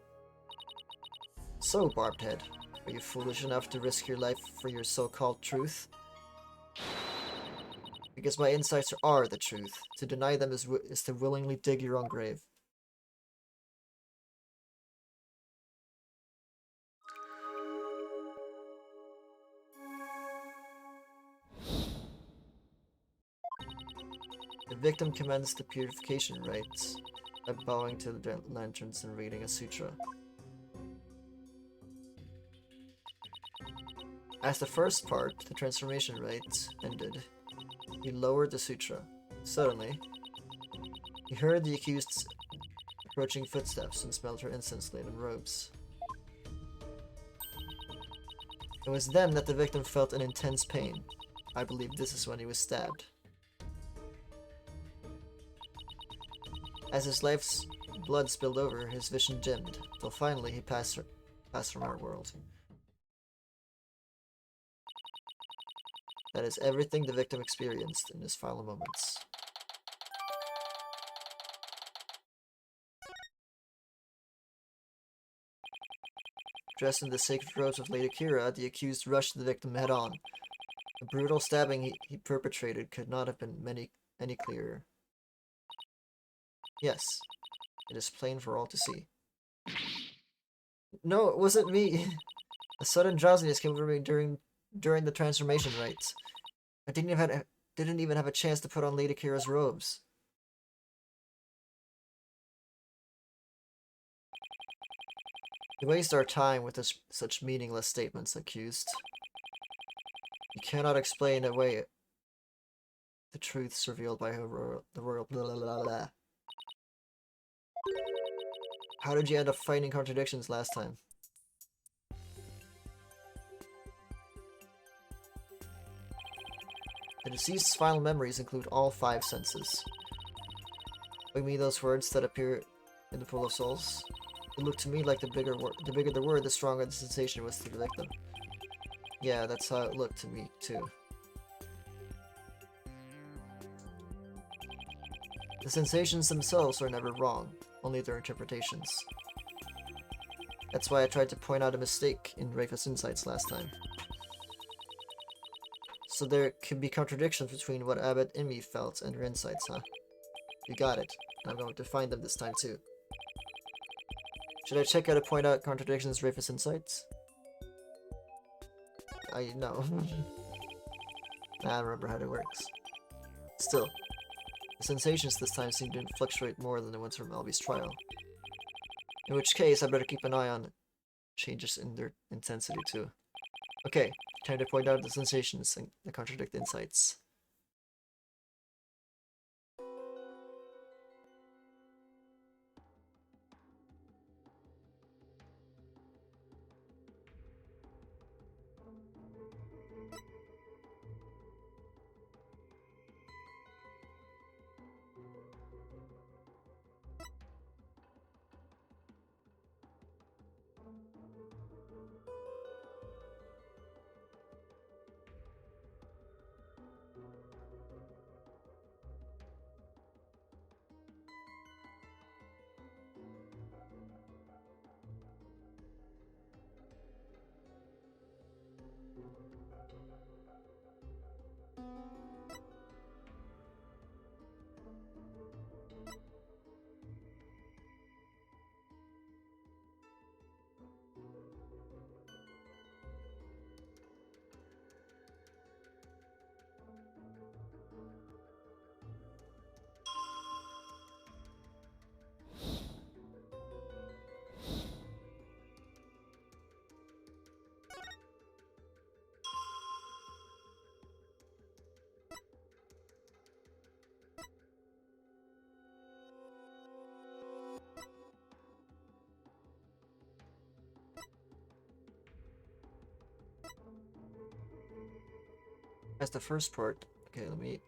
So, Barbed Head, are you foolish enough to risk your life for your so-called truth? Because my insights are the truth. To deny them is to willingly dig your own grave. The victim commenced the purification rites by bowing to the lanterns and reading a sutra. As the first part, the transformation rite, ended, he lowered the sutra. Suddenly, he heard the accused's approaching footsteps and smelled her incense-laden robes. It was then that the victim felt an intense pain. I believe this is when he was stabbed. As his life's blood spilled over, his vision dimmed, till finally he passed from our world. That is everything the victim experienced in his final moments. Dressed in the sacred robes of Lady Kira, the accused rushed the victim head-on. The brutal stabbing he perpetrated could not have been any clearer. Yes, it is plain for all to see. No, it wasn't me. A sudden drowsiness came over me during the transformation rites. I didn't even have a chance to put on Lady Kira's robes. You waste our time with such meaningless statements, accused. You cannot explain away the truths revealed by the royal blah blah blah blah. How did you end up fighting contradictions last time? The deceased's final memories include all 5 senses. Bring me those words that appear in the pool of souls. It looked to me like the bigger the word, the stronger the sensation was to the victim. Yeah, that's how it looked to me too. The sensations themselves are never wrong, only their interpretations. That's why I tried to point out a mistake in Rafa's insights last time. So there could be contradictions between what Abbott and me felt and her insights, huh? You got it. I'm going to find them this time too. Should I check how to point out contradictions in Rafa's insights? I know. I don't remember how it works. Still, the sensations this time seem to fluctuate more than the ones from Albie's trial. In which case, I better keep an eye on changes in their intensity too. Okay, time to point out the sensations and the contradict insights. That's the first part. Okay, let me...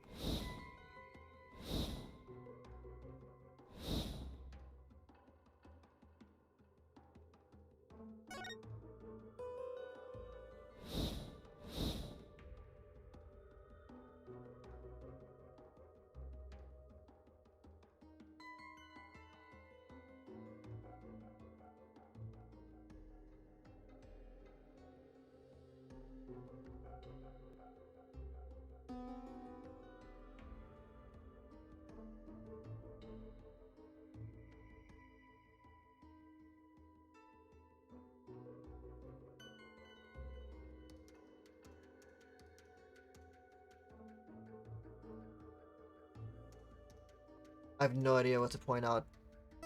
I have no idea what to point out,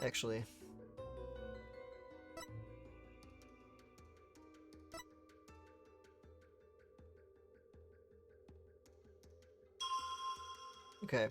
actually. Okay.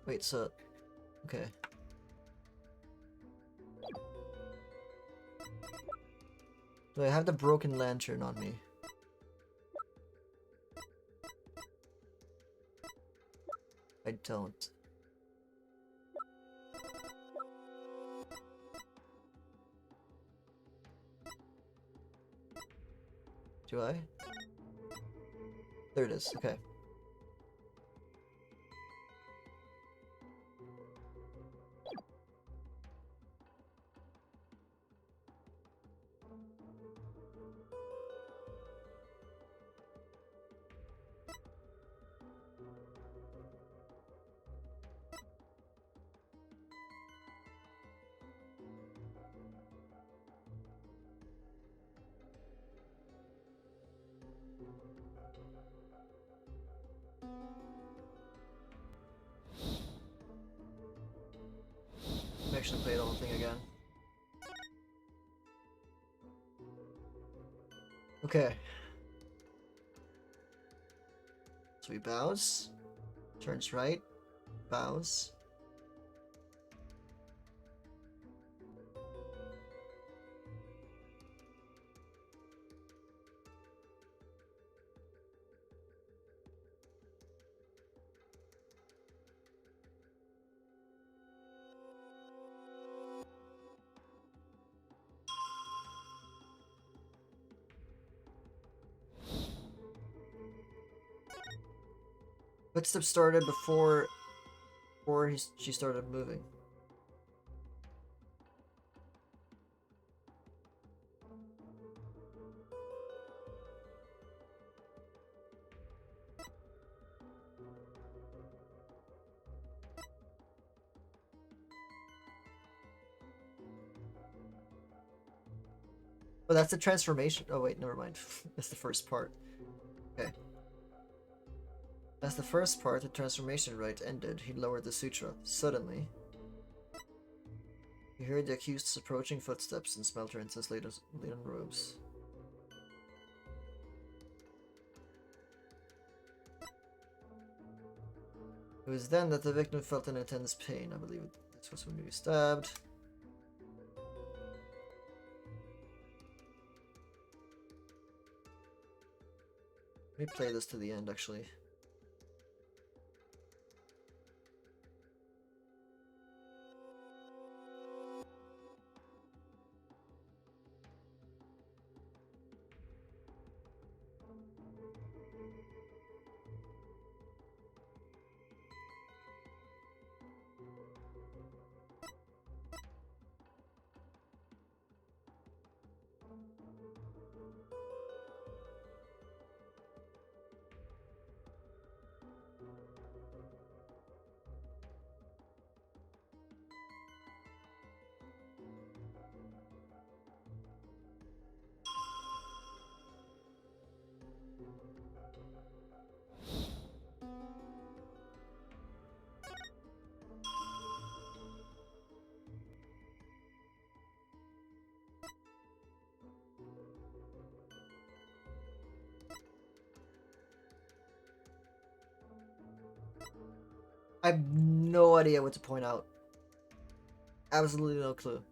Wait, so... Okay. Do I have the broken lantern on me? I don't. Do I? There it is, okay. Actually play the whole thing again. Okay. So he bows, turns right, bows. Footsteps started before she started moving. Oh, that's the transformation. Oh wait, never mind. That's the first part. Okay. As the first part, the transformation rite ended, he lowered the sutra. Suddenly, he heard the accused's approaching footsteps and smelled her incense laden robes. It was then that the victim felt an intense pain. I believe this was when he was stabbed. Let me play this to the end, actually. I have no idea what to point out. Absolutely no clue.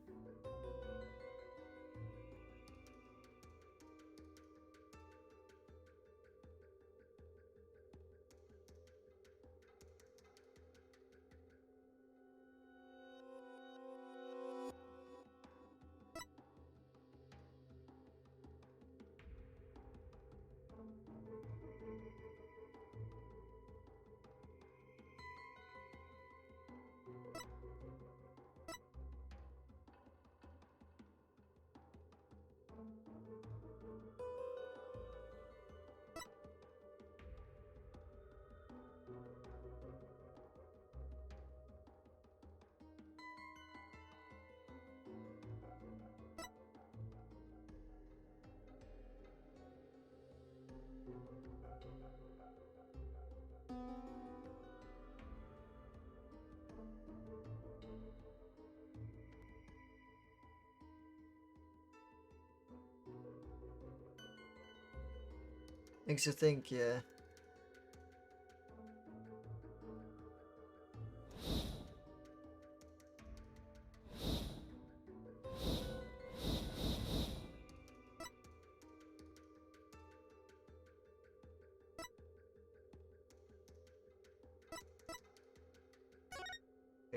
Makes you think, yeah.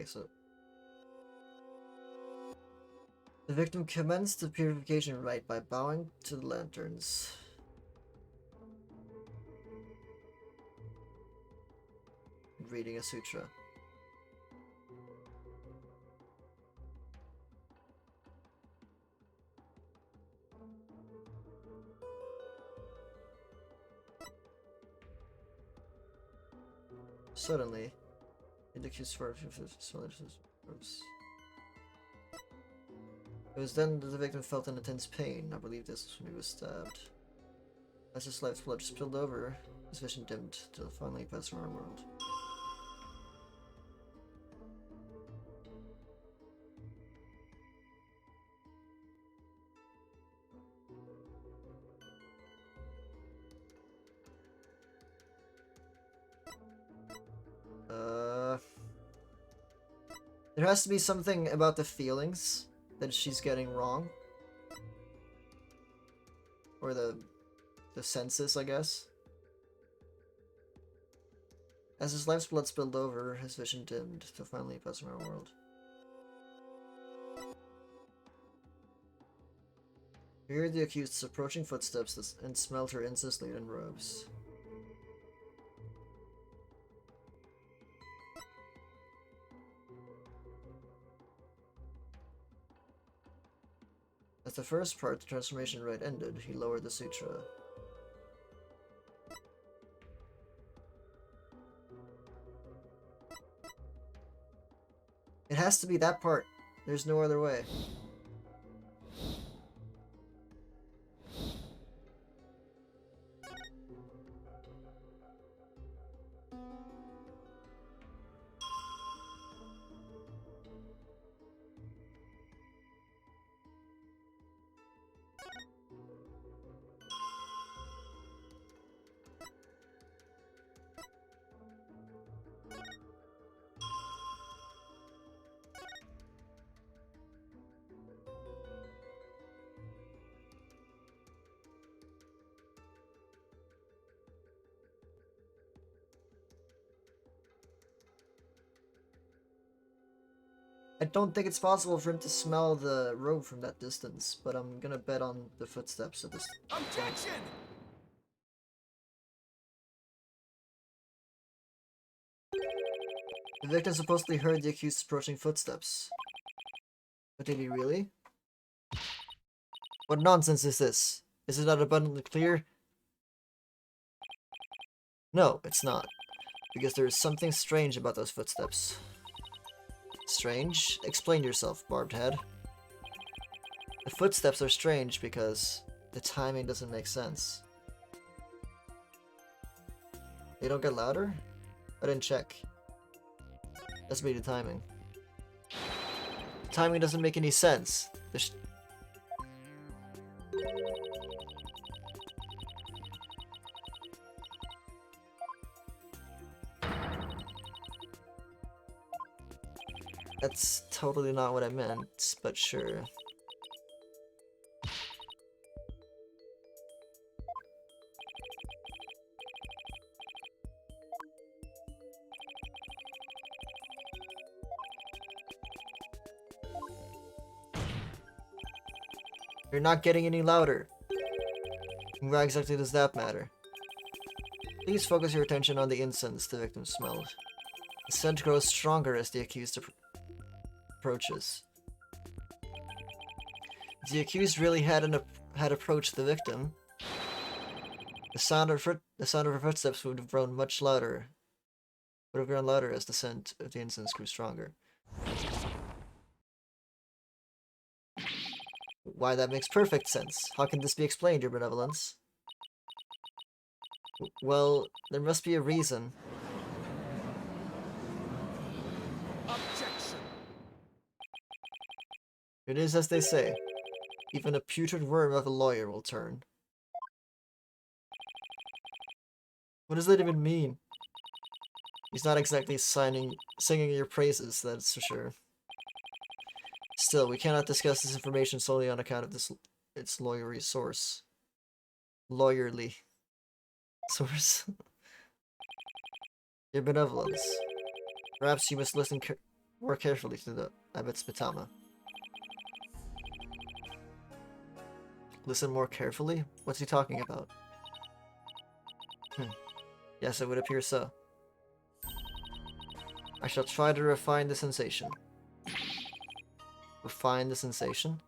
Okay, so the victim commenced the purification rite by bowing to the lanterns. And reading a sutra. Suddenly, it accused for it was then that the victim felt an intense pain. I believe this was when he was stabbed. As his life's blood spilled over, his vision dimmed till finally he passed from our world. There has to be something about the feelings that she's getting wrong. Or the senses, I guess. As his life's blood spilled over, his vision dimmed, till finally he passed from our world. He heard the accused's approaching footsteps and smelled her incense-laden robes. As the first part, the transformation rite ended, he lowered the sutra. It has to be that part. There's no other way. I don't think it's possible for him to smell the robe from that distance, but I'm gonna bet on the footsteps at this point. Objection! The victim supposedly heard the accused's approaching footsteps. But did he really? What nonsense is this? Is it not abundantly clear? No, it's not. Because there is something strange about those footsteps. Strange? Explain yourself, barbed head. The footsteps are strange because the timing doesn't make sense. They don't get louder? I didn't check. That's me, the timing. The timing doesn't make any sense. That's totally not what I meant, but sure. You're not getting any louder. And why exactly does that matter? Please focus your attention on the incense the victim smelled. The scent grows stronger as the accused approaches. If the accused really had approached the victim, the sound of her footsteps would have grown much louder. Would have grown louder as the scent of the incense grew stronger. Why, that makes perfect sense. How can this be explained, your benevolence? Well, there must be a reason. Objection! It is as they say. Even a putrid worm of a lawyer will turn. What does that even mean? He's not exactly singing your praises, that's for sure. Still, we cannot discuss this information solely on account of its lawyerly source. Lawyerly source. Your benevolence. Perhaps you must listen more carefully to the Abbot's Mitama. Listen more carefully? What's he talking about? Yes, it would appear so. I shall try to refine the sensation. Refine the sensation?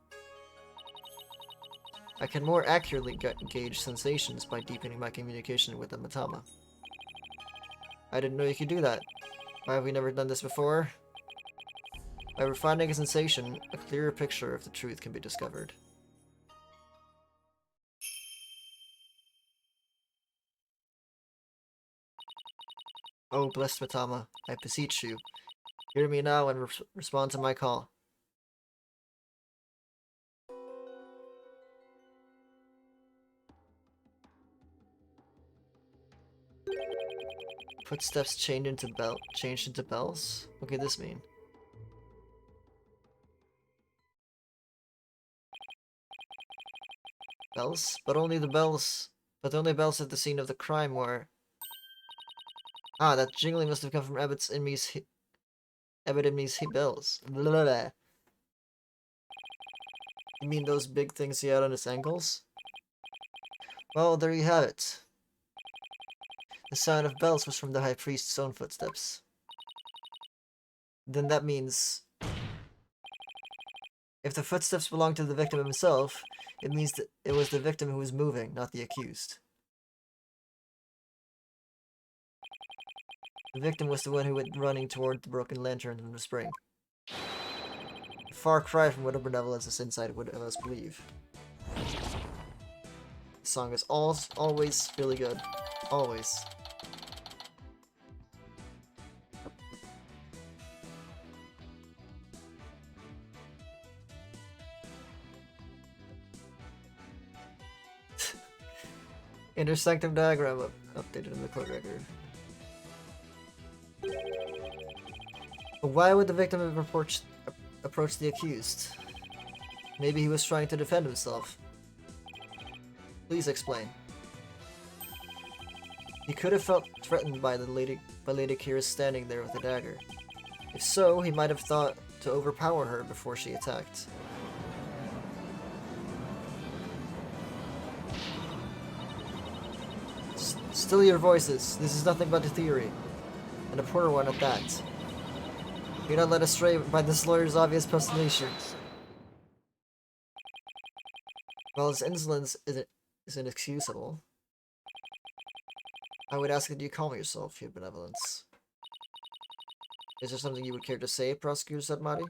I can more accurately gauge sensations by deepening my communication with the Mitama. I didn't know you could do that. Why have we never done this before? By refining a sensation, a clearer picture of the truth can be discovered. Oh, blessed Mitama, I beseech you, hear me now and respond to my call. Footsteps changed into bells? What could this mean? Bells? But only the bells at the scene of the crime were... Ah, that jingling must have come from Abbot Inme's bells. Blah, blah, blah. You mean those big things he had on his ankles? Well, there you have it. The sound of bells was from the High Priest's own footsteps. Then that means... if the footsteps belonged to the victim himself, it means that it was the victim who was moving, not the accused. The victim was the one who went running toward the broken lantern in the spring. A far cry from what a benevolence this insight would have us believe. The song is always really good. Always. Intersective diagram updated in the court record. But why would the victim have approached the accused? Maybe he was trying to defend himself. Please explain. He could have felt threatened by Lady Kira standing there with a dagger. If so, he might have thought to overpower her before she attacked. Still your voices. This is nothing but a theory. And a poor one at that. You're not led astray by this lawyer's obvious postulation. While his insolence is inexcusable, I would ask that you calm yourself, your benevolence. Is there something you would care to say, Prosecutor said Mari?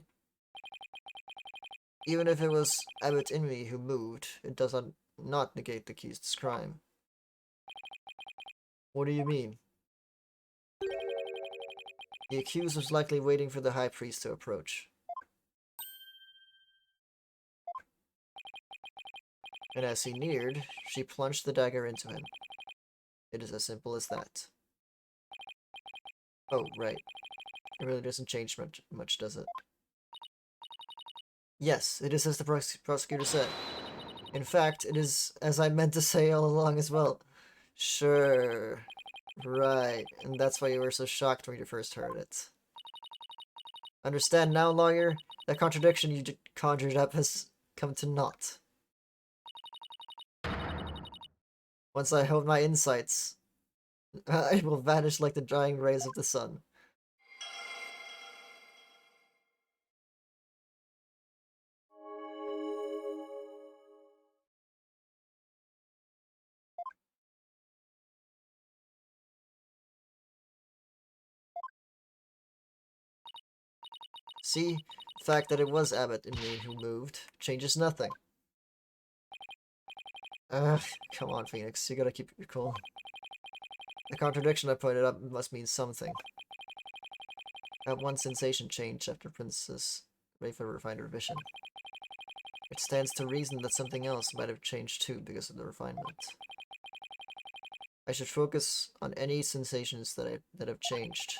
Even if it was Abbot Inmi who moved, it does not negate the accused's crime. What do you mean? The accused was likely waiting for the High Priest to approach. And as he neared, she plunged the dagger into him. It is as simple as that. Oh, right. It really doesn't change much, does it? Yes, it is as the prosecutor said. In fact, it is as I meant to say all along as well. Sure. Right. And that's why you were so shocked when you first heard it. Understand now, lawyer? That contradiction you conjured up has come to naught. Once I hold my insights, I will vanish like the dying rays of the sun. See, the fact that it was Abbot and me who moved changes nothing. Ugh, come on, Phoenix, you gotta keep your cool. The contradiction I pointed out must mean something. That one sensation changed after Princess Rayfa refined her vision. It stands to reason that something else might have changed too because of the refinement. I should focus on any sensations that have changed,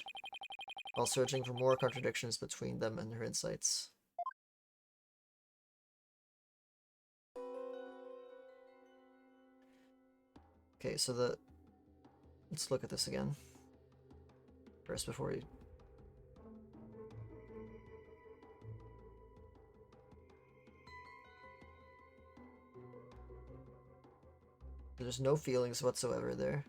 while searching for more contradictions between them and her insights. Okay, so let's look at this again. First, before we... There's no feelings whatsoever there.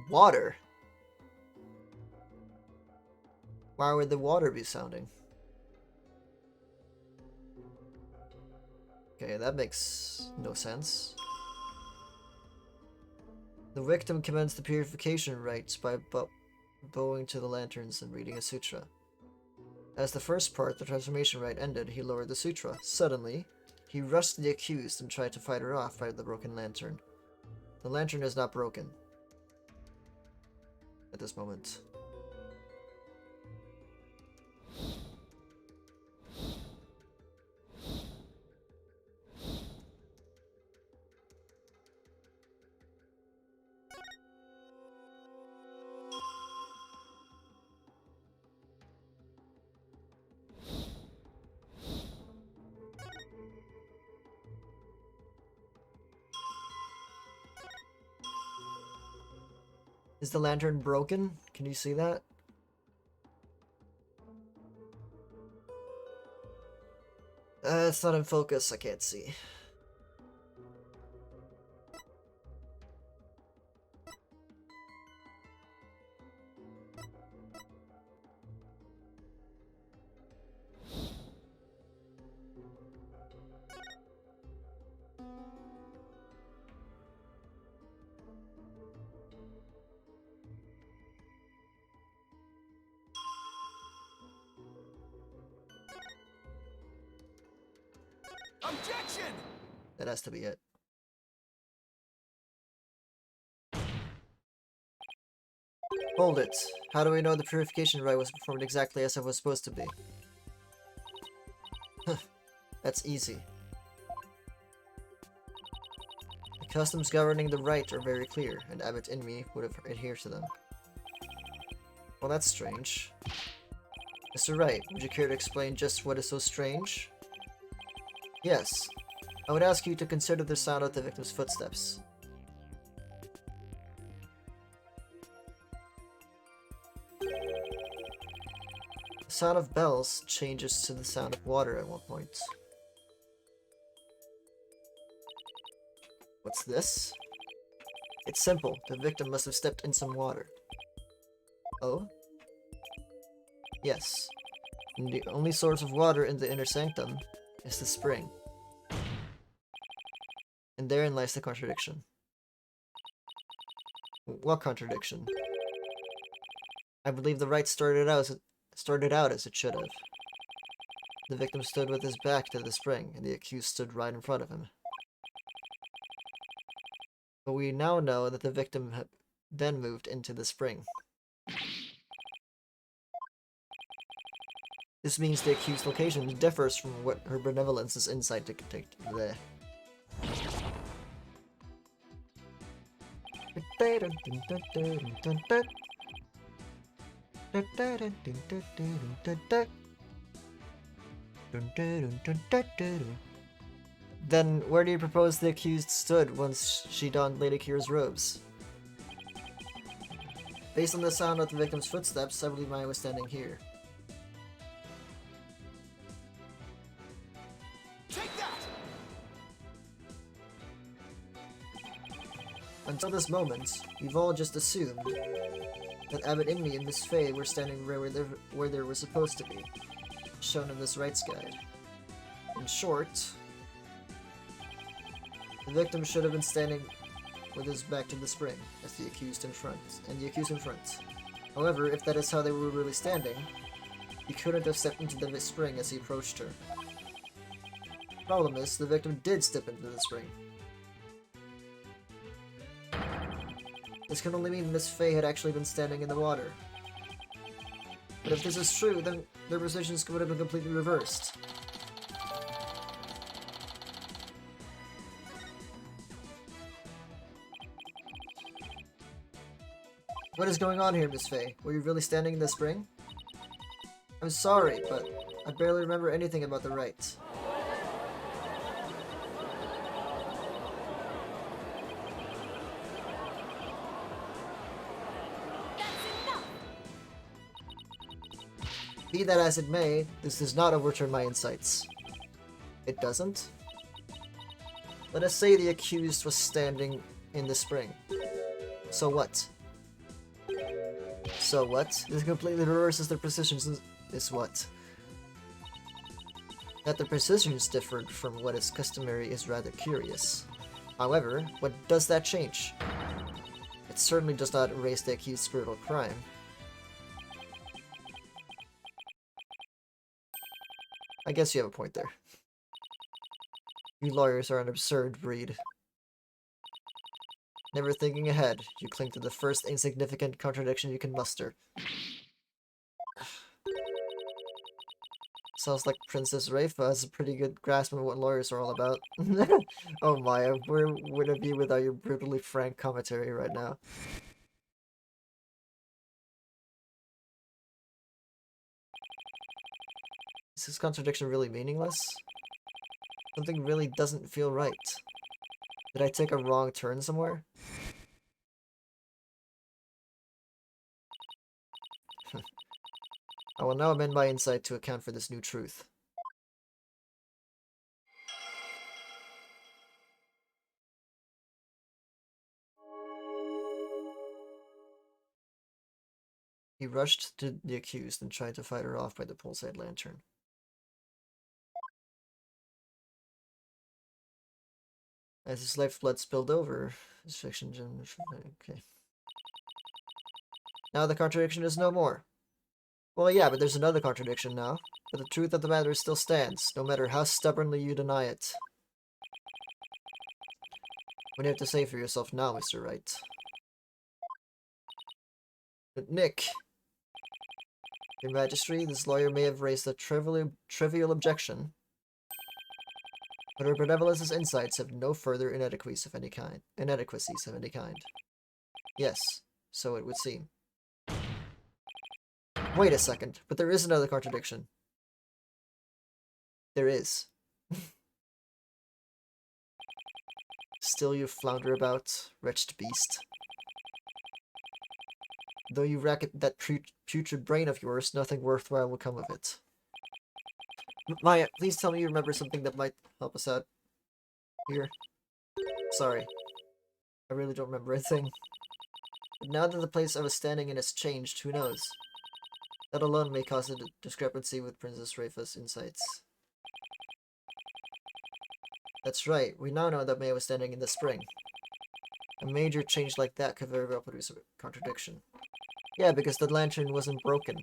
Water? Why would the water be sounding? Okay, that makes no sense. The victim commenced the purification rites by bowing to the lanterns and reading a sutra. As the first part, the transformation rite, ended, he lowered the sutra. Suddenly, he rushed the accused and tried to fight her off by the broken lantern. The lantern is not broken at this moment. Is the lantern broken? Can you see that? It's not in focus, I can't see. Objection! That has to be it. Hold it. How do we know the purification rite was performed exactly as it was supposed to be? That's easy. The customs governing the rite are very clear, and Abbot Inmi would have adhered to them. Well, that's strange. Mr. Wright, would you care to explain just what is so strange? Yes. I would ask you to consider the sound of the victim's footsteps. The sound of bells changes to the sound of water at one point. What's this? It's simple. The victim must have stepped in some water. Oh? Yes. And the only source of water in the inner sanctum is the spring. And therein lies the contradiction. What contradiction? I believe the rite started out as it should have. The victim stood with his back to the spring, and the accused stood right in front of him. But we now know that the victim then moved into the spring. This means the accused's location differs from what her benevolence's insight dictated. Then, where do you propose the accused stood once she donned Lady Kira's robes? Based on the sound of the victim's footsteps, I believe Maya was standing here. Take that! Until this moment, we've all just assumed that Abbot Inmi and Miss Faye were standing where they were supposed to be, shown in this rites guide. In short, the victim should have been standing with his back to the spring, as the accused in front. However, if that is how they were really standing, he couldn't have stepped into the spring as he approached her. Problem is, the victim did step into the spring. This can only mean Miss Faye had actually been standing in the water. But if this is true, then their positions would have been completely reversed. What is going on here, Miss Faye? Were you really standing in the spring? I'm sorry, but I barely remember anything about the rite. Be that as it may, this does not overturn my insights. It doesn't? Let us say the accused was standing in the spring. So what? So what? This completely reverses their positions is what? That the positions differed from what is customary is rather curious. However, what does that change? It certainly does not erase the accused's brutal crime. I guess you have a point there. You lawyers are an absurd breed. Never thinking ahead, you cling to the first insignificant contradiction you can muster. Sounds like Princess Rafa has a pretty good grasp of what lawyers are all about. Oh Maya, where would I be without your brutally frank commentary right now? Is this contradiction really meaningless? Something really doesn't feel right. Did I take a wrong turn somewhere? I will now amend my insight to account for this new truth. He rushed to the accused and tried to fight her off by the pulsate lantern. As his lifeblood spilled over, his fiction gem... Okay. Now the contradiction is no more. Well, yeah, but there's another contradiction now. But the truth of the matter still stands, no matter how stubbornly you deny it. What do you have to say for yourself now, Mr. Wright? But Nick... Your Majesty, this lawyer may have raised a trivial objection, but her benevolence's insights have no further inadequacies of any kind. Yes, so it would seem. Wait a second, but there is another contradiction. There is. Still you flounder about, wretched beast. Though you racket that putrid brain of yours, nothing worthwhile will come of it. Maya, please tell me you remember something that might help us out here. Sorry. I really don't remember a thing. But now that the place I was standing in has changed, who knows? That alone may cause a discrepancy with Princess Rafa's insights. That's right, we now know that Maya was standing in the spring. A major change like that could very well produce a contradiction. Yeah, because the lantern wasn't broken.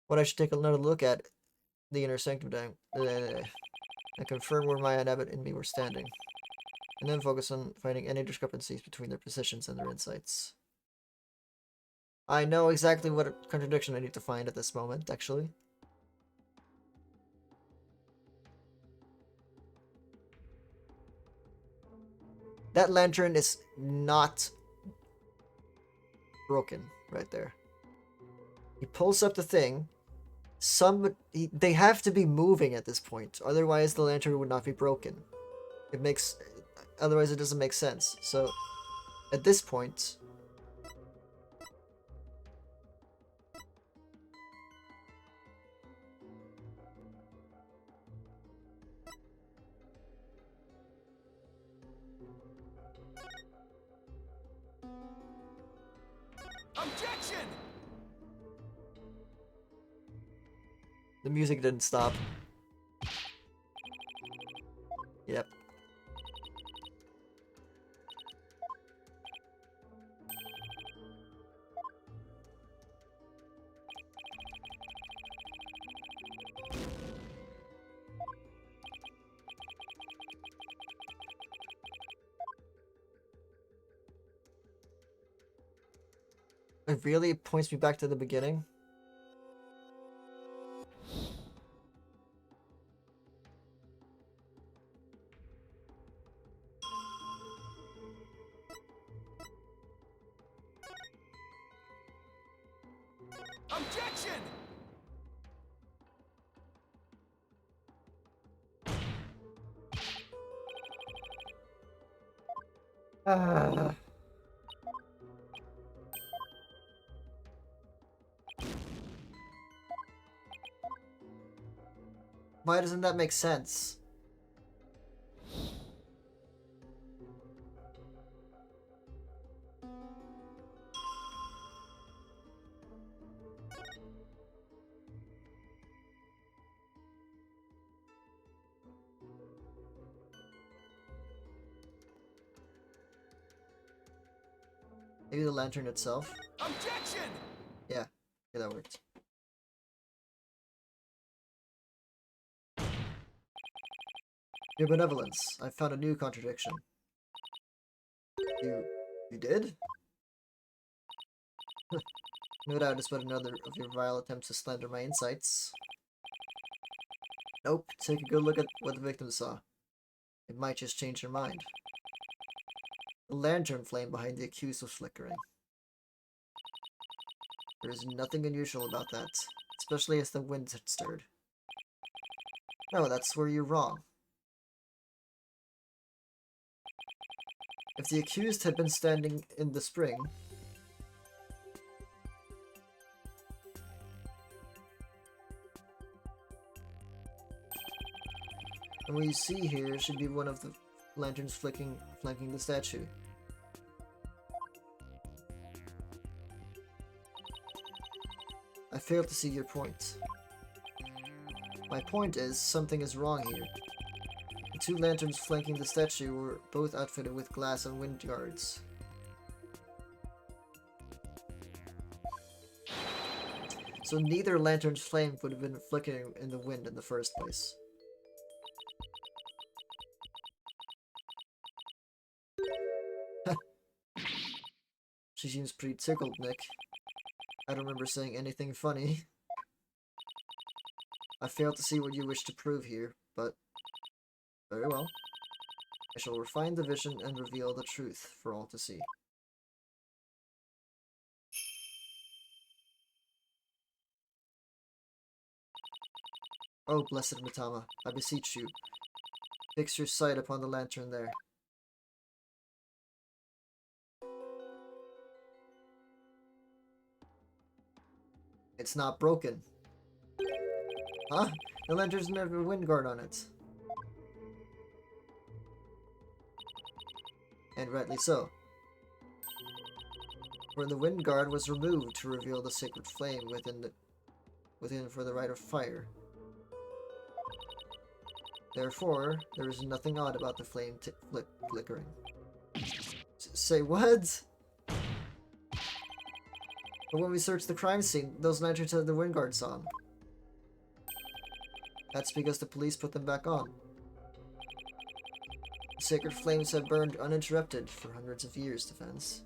What I should take another look at the inner sanctum and confirm where Maya and Abbott and me were standing. And then focus on finding any discrepancies between their positions and their insights. I know exactly what contradiction I need to find at this moment, actually. That lantern is not broken right there. He pulls up the thing. They have to be moving at this point, otherwise the lantern would not be broken. Otherwise it doesn't make sense. So, at this point... Objection! The music didn't stop. Yep. It really points me back to the beginning. Objection! Why doesn't that make sense? Maybe the lantern itself? Objection! Yeah, that worked. Your benevolence, I found a new contradiction. You did? No doubt it's but another of your vile attempts to slander my insights. Nope, take a good look at what the victim saw. It might just change your mind. The lantern flame behind the accused was flickering. There is nothing unusual about that, especially as the wind had stirred. No, that's where you're wrong. If the accused had been standing in the spring, and what you see here should be one of the lanterns flanking the statue. I fail to see your point. My point is, something is wrong here. The two lanterns flanking the statue were both outfitted with glass and wind guards. So neither lantern's flame would have been flickering in the wind in the first place. She seems pretty tickled, Nick. I don't remember saying anything funny. I fail to see what you wish to prove here, but very well. I shall refine the vision and reveal the truth for all to see. Oh, blessed Mitama, I beseech you, fix your sight upon the lantern there. It's not broken. Huh? The lantern's never a wind guard on it. And rightly so. For the wind guard was removed to reveal the sacred flame within for the rite of fire. Therefore, there is nothing odd about the flame flickering. Say what? But when we searched the crime scene, those lanterns had the wind guards on. That's because the police put them back on. The sacred flames have burned uninterrupted for hundreds of years, Defense.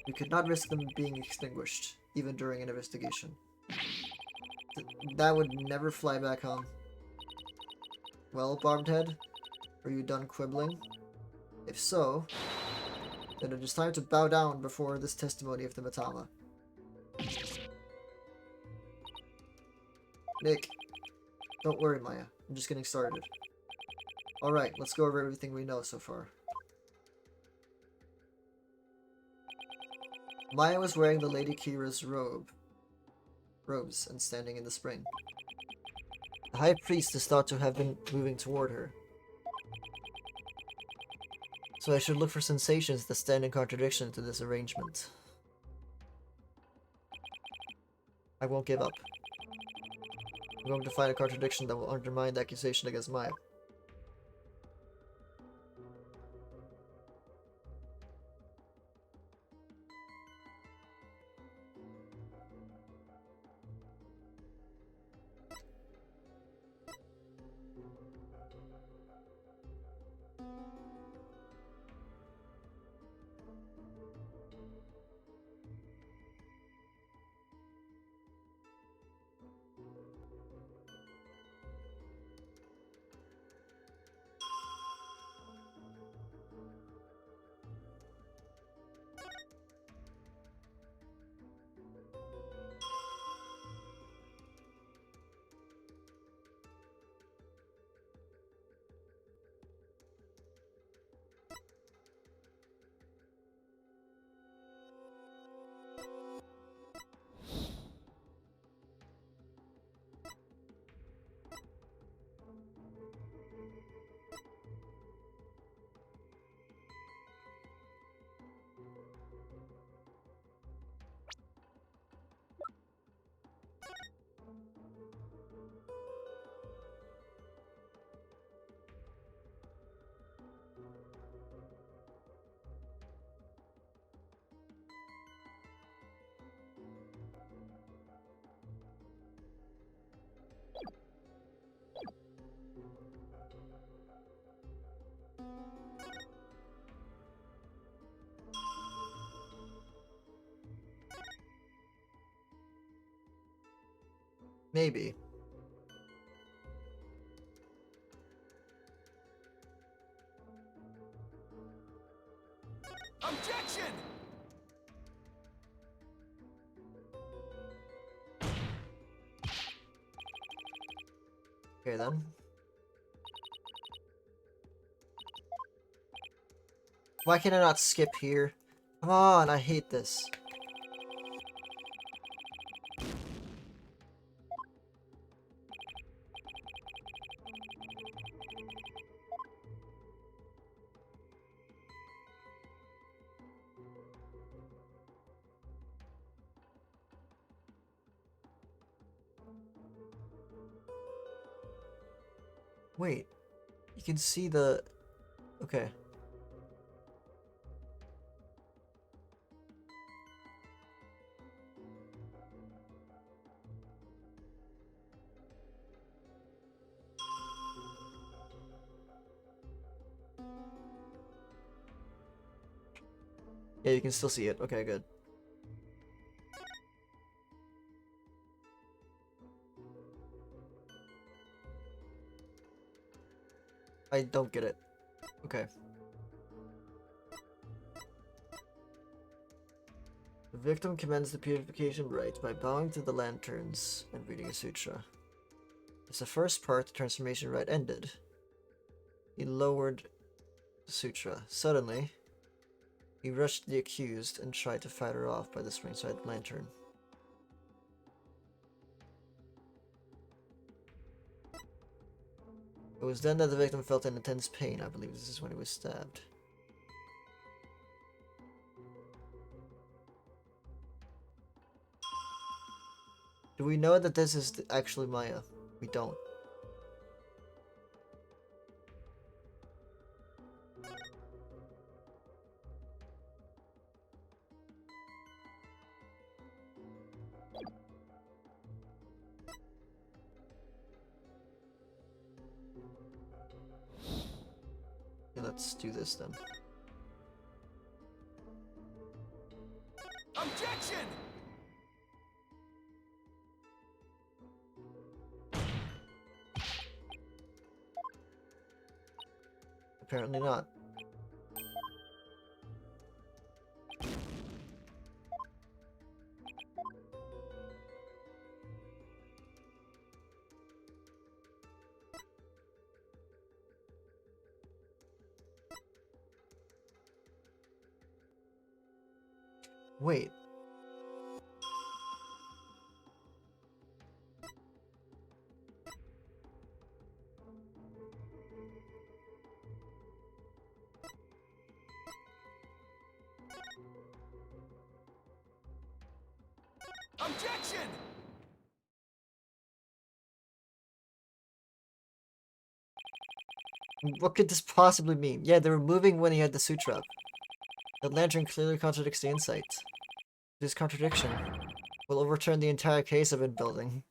We could not risk them being extinguished, even during an investigation. That would never fly back home. Well, Barbed Head, are you done quibbling? If so, then it is time to bow down before this testimony of the Mitama. Nick, don't worry, Maya. I'm just getting started. Alright, let's go over everything we know so far. Maya was wearing the Lady Kira's robes and standing in the spring. The High Priest is thought to have been moving toward her. So I should look for sensations that stand in contradiction to this arrangement. I won't give up. I'm going to find a contradiction that will undermine the accusation against Maya. Maybe. Objection! Okay then. Why can I not skip here? Come on, I hate this. Wait, you can see the... Okay. Yeah, you can still see it. Okay, good. I don't get it. Okay. The victim commends the purification rite by bowing to the lanterns and reading a sutra. As the first part, the transformation rite ended. He lowered the sutra. Suddenly, he rushed the accused and tried to fight her off by the springside lantern. It was then that the victim felt an intense pain. I believe this is when he was stabbed. Do we know that this is actually Maya? We don't. Okay, let's do this then. Objection! Apparently not. Wait. Objection! What could this possibly mean? Yeah, they were moving when he had the sutra up. The lantern clearly contradicts the insight. This contradiction will overturn the entire case I've been building.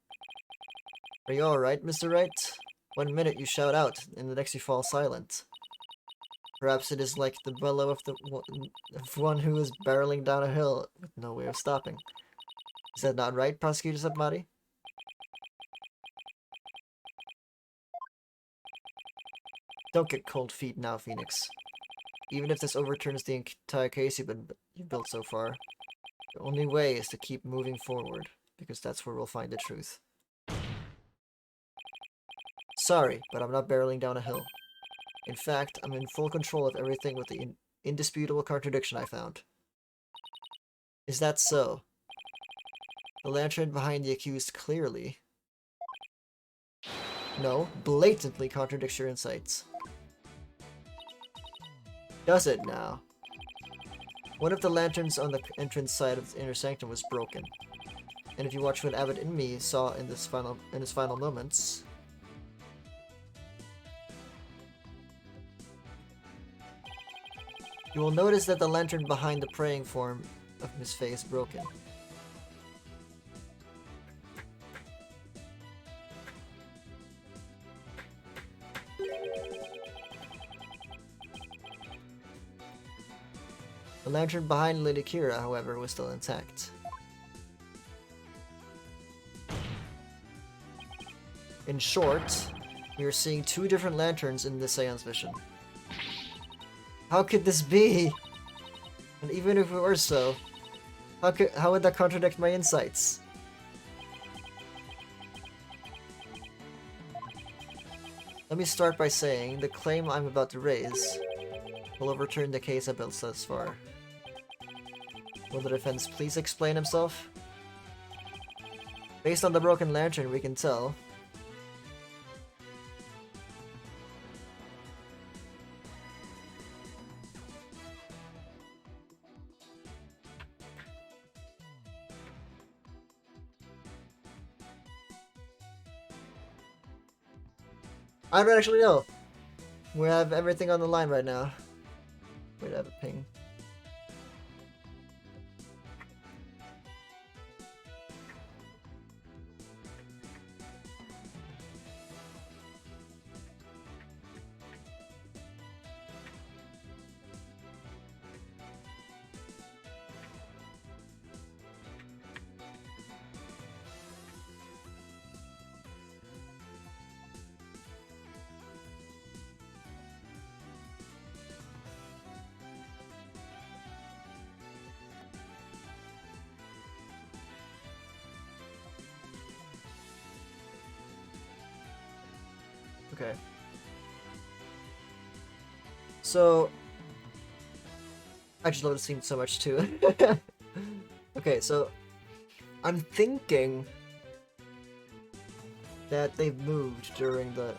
Are you alright, Mr. Wright? 1 minute you shout out, and the next you fall silent. Perhaps it is like the bellow of one who is barreling down a hill with no way of stopping. Is that not right, Prosecutor Submari? Don't get cold feet now, Phoenix. Even if this overturns the entire case you've built so far, the only way is to keep moving forward, because that's where we'll find the truth. Sorry, but I'm not barreling down a hill. In fact, I'm in full control of everything with the indisputable contradiction I found. Is that so? The lantern behind the accused clearly... No, blatantly contradicts your insights. Does it now? One of the lanterns on the entrance side of the inner sanctum was broken. And if you watch what Abbott and me saw in his final moments... You will notice that the lantern behind the praying form of Miss Faye is broken. The lantern behind Lady Kira, however, was still intact. In short, we are seeing two different lanterns in the seance vision. How could this be? And even if it were so, how would that contradict my insights? Let me start by saying the claim I'm about to raise will overturn the case I built thus far. Will the defense please explain himself? Based on the broken lantern, we can tell. I don't actually know. We have everything on the line right now. Wait, I have a ping. Okay. So, I just love this scene so much too. Okay, so I'm thinking that they've moved during the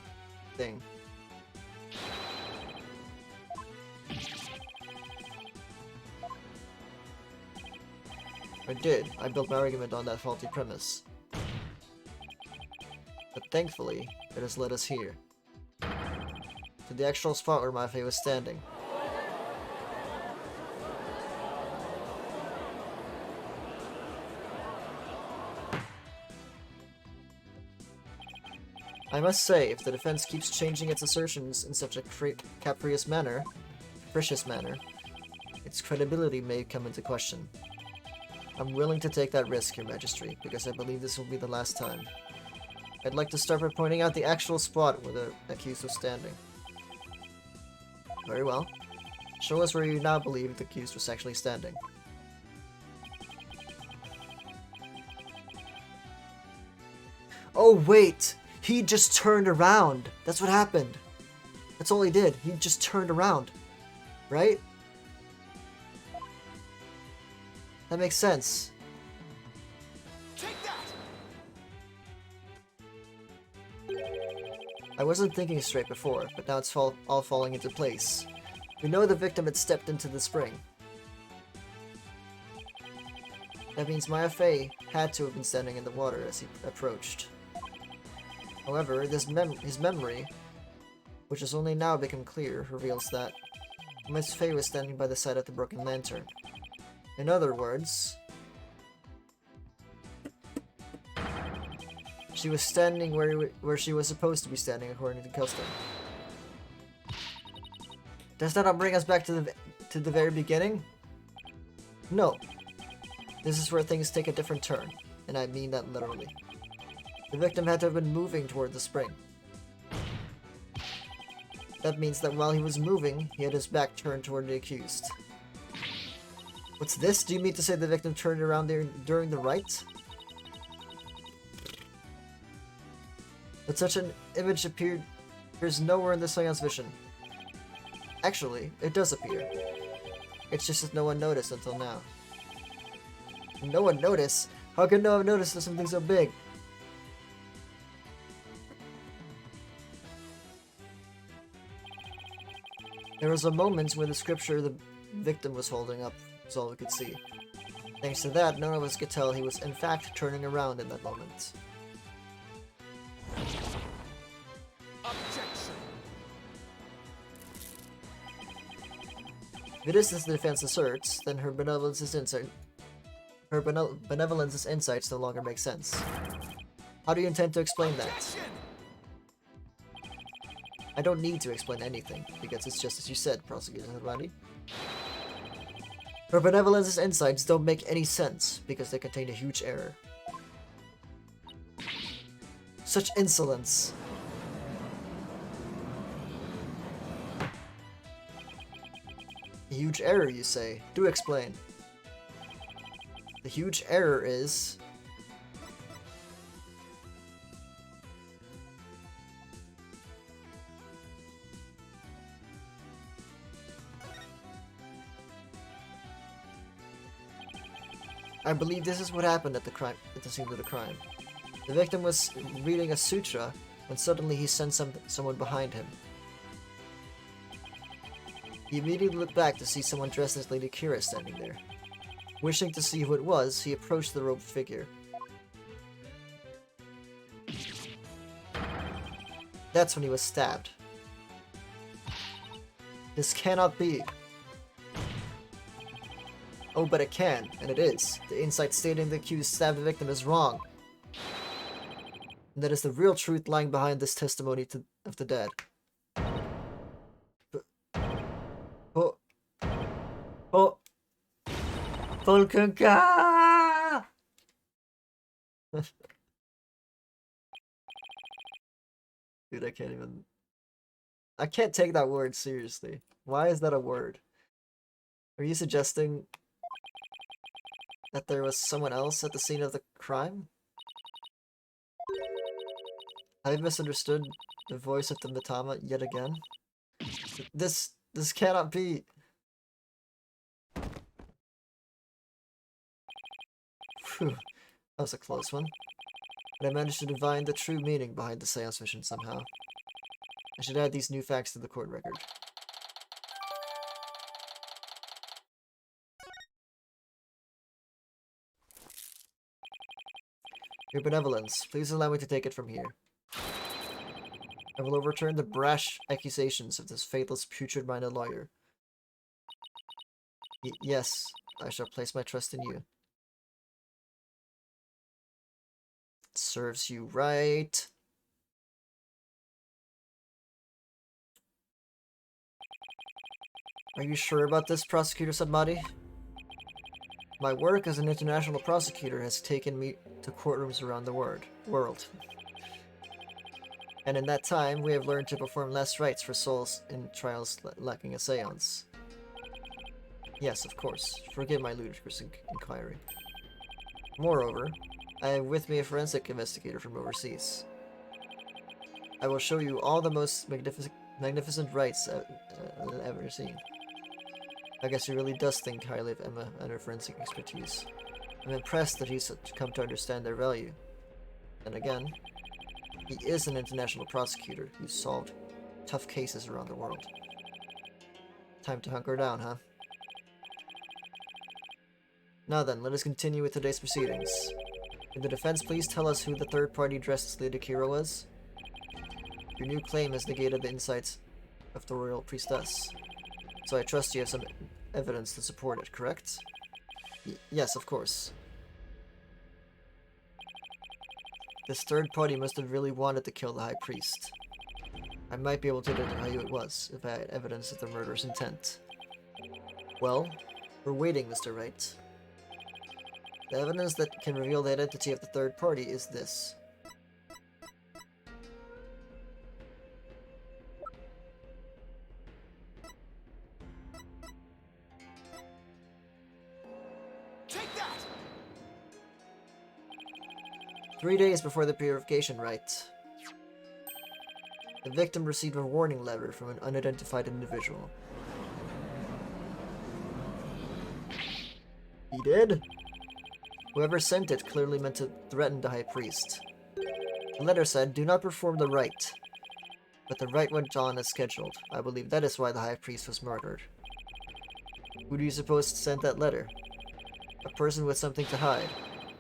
thing. I did. I built my argument on that faulty premise. But thankfully, it has led us here. To the actual spot where Mafe was standing. I must say, if the defense keeps changing its assertions in such a capricious manner, its credibility may come into question. I'm willing to take that risk, Your Majesty, because I believe this will be the last time. I'd like to start by pointing out the actual spot where the accused was standing. Very well. Show us where you now believe the accused was actually standing. Oh wait! He just turned around! That's what happened! That's all he did. He just turned around. Right? That makes sense. Take that! I wasn't thinking straight before, but now it's all falling into place. We know the victim had stepped into the spring. That means Mafe had to have been standing in the water as he approached. However, his memory, which has only now become clear, reveals that Mafe was standing by the side of the broken lantern. In other words, she was standing where she was supposed to be standing according to custom. Does that not bring us back to the very beginning? No. This is where things take a different turn, and I mean that literally. The victim had to have been moving toward the spring. That means that while he was moving, he had his back turned toward the accused. What's this? Do you mean to say the victim turned around during the rite? But such an image appears nowhere in the seance vision. Actually, it does appear. It's just that no one noticed until now. No one noticed? How could no one notice something so big? There was a moment where the scripture the victim was holding up was all we could see. Thanks to that, none of us could tell he was in fact turning around in that moment. Objection! If it is as the defense asserts, then her benevolence's insights no longer make sense. How do you intend to explain that? Objection! I don't need to explain anything, because it's just as you said, Prosecutor Hirani. Her benevolence's insights don't make any sense, because they contain a huge error. Such insolence. A huge error, you say? Do explain. The huge error is... I believe this is what happened at the scene of the crime. The victim was reading a sutra when suddenly he sensed someone behind him. He immediately looked back to see someone dressed as Lady Kira standing there. Wishing to see who it was, he approached the robed figure. That's when he was stabbed. This cannot be. Oh, but it can, and it is. The insight stating the accused stabbed the victim is wrong. And that is the real truth lying behind this testimony of the dead. Oh. Oh. Volkanka! Dude, I can't even... I can't take that word seriously. Why is that a word? Are you suggesting that there was someone else at the scene of the crime? I've misunderstood the voice of the Mitama yet again. This cannot be. Phew, that was a close one. But I managed to divine the true meaning behind the seance mission somehow. I should add these new facts to the court record. Your benevolence, please allow me to take it from here. I will overturn the brash accusations of this faithless, putrid-minded lawyer. Yes, I shall place my trust in you. It serves you right. Are you sure about this, Prosecutor Sadmati? My work as an international prosecutor has taken me to courtrooms around the world. And in that time, we have learned to perform less rites for souls in trials lacking a seance. Yes, of course. Forgive my ludicrous inquiry. Moreover, I have with me a forensic investigator from overseas. I will show you all the most magnificent rites I've ever seen. I guess he really does think highly of Emma and her forensic expertise. I'm impressed that he's come to understand their value. And again, he is an international prosecutor who's solved tough cases around the world. Time to hunker down, huh? Now then, let us continue with today's proceedings. Can the defense please tell us who the third party dressed as Lady Kira was? Your new claim has negated the insights of the royal priestess. So I trust you have some evidence to support it, correct? Yes, of course. This third party must have really wanted to kill the High Priest. I might be able to identify who it was, if I had evidence of the murderer's intent. Well, we're waiting, Mr. Wright. The evidence that can reveal the identity of the third party is this. Take that! 3 days before the purification rite, the victim received a warning letter from an unidentified individual. He did? Whoever sent it clearly meant to threaten the High Priest. The letter said, "Do not perform the rite." But the rite went on as scheduled. I believe that is why the High Priest was murdered. Who do you suppose sent that letter? A person with something to hide.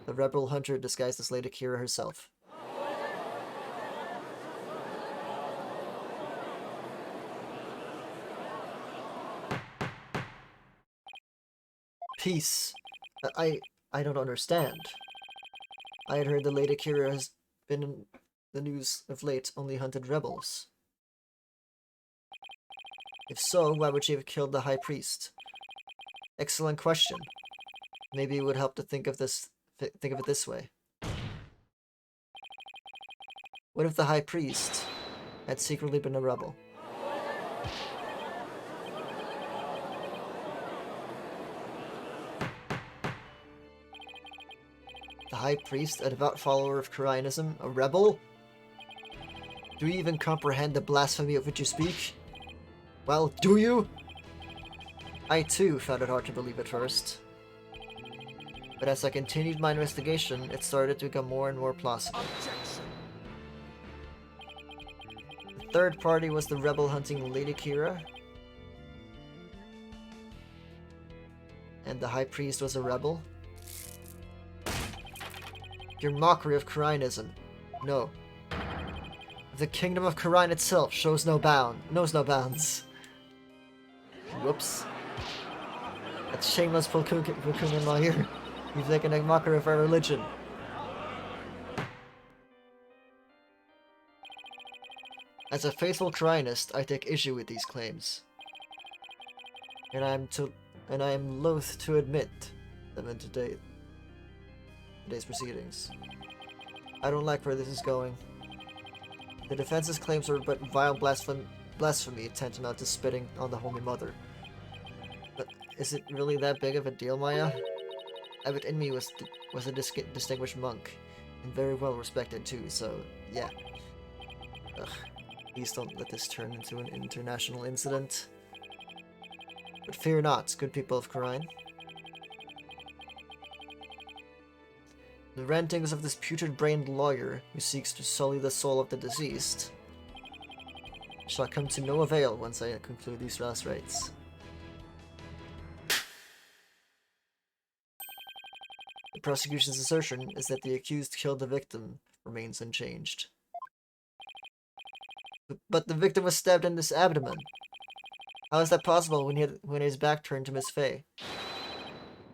The rebel hunter disguised as Lady Kira herself. Peace. I don't understand. I had heard the Lady Kira has been in the news of late, only hunted rebels. If so, why would she have killed the High Priest? Excellent question. Maybe it would help to think of it this way. What if the High Priest had secretly been a rebel? The High Priest, a devout follower of Koreanism, a rebel? Do you even comprehend the blasphemy of which you speak? Well, do you? I too found it hard to believe at first. But as I continued my investigation, it started to become more and more plausible. Objection. The third party was the rebel hunting Lady Kira. And the High Priest was a rebel. Your mockery of Koreanism. No. The kingdom of Korean itself knows no bounds. Whoops. That's shameless Pokemon lawyer. You've taken a mockery of our religion. As a faithful Koreanist, I take issue with these claims. And I am loath to admit them in today's proceedings. I don't like where this is going. The defense's claims are but vile blasphemy tantamount to spitting on the Holy Mother. But is it really that big of a deal, Maya? Abbot Inmi was a distinguished monk, and very well respected too, so yeah. Ugh, please don't let this turn into an international incident. But fear not, good people of Korean. The rantings of this putrid-brained lawyer who seeks to sully the soul of the deceased shall come to no avail once I conclude these last rites. The prosecution's assertion is that the accused killed the victim remains unchanged. But the victim was stabbed in his abdomen. How is that possible when he had his back turned to Miss Faye?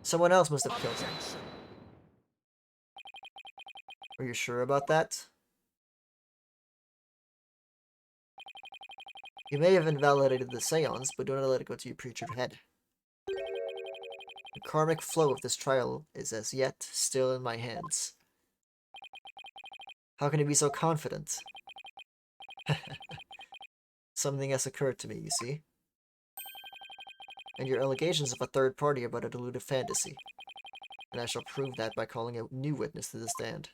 Someone else must have killed him. Are you sure about that? You may have invalidated the seance, but do not let it go to your preacher head. The karmic flow of this trial is as yet still in my hands. How can you be so confident? Something has occurred to me, you see. And your allegations of a third party are but a deluded fantasy. And I shall prove that by calling a new witness to the stand.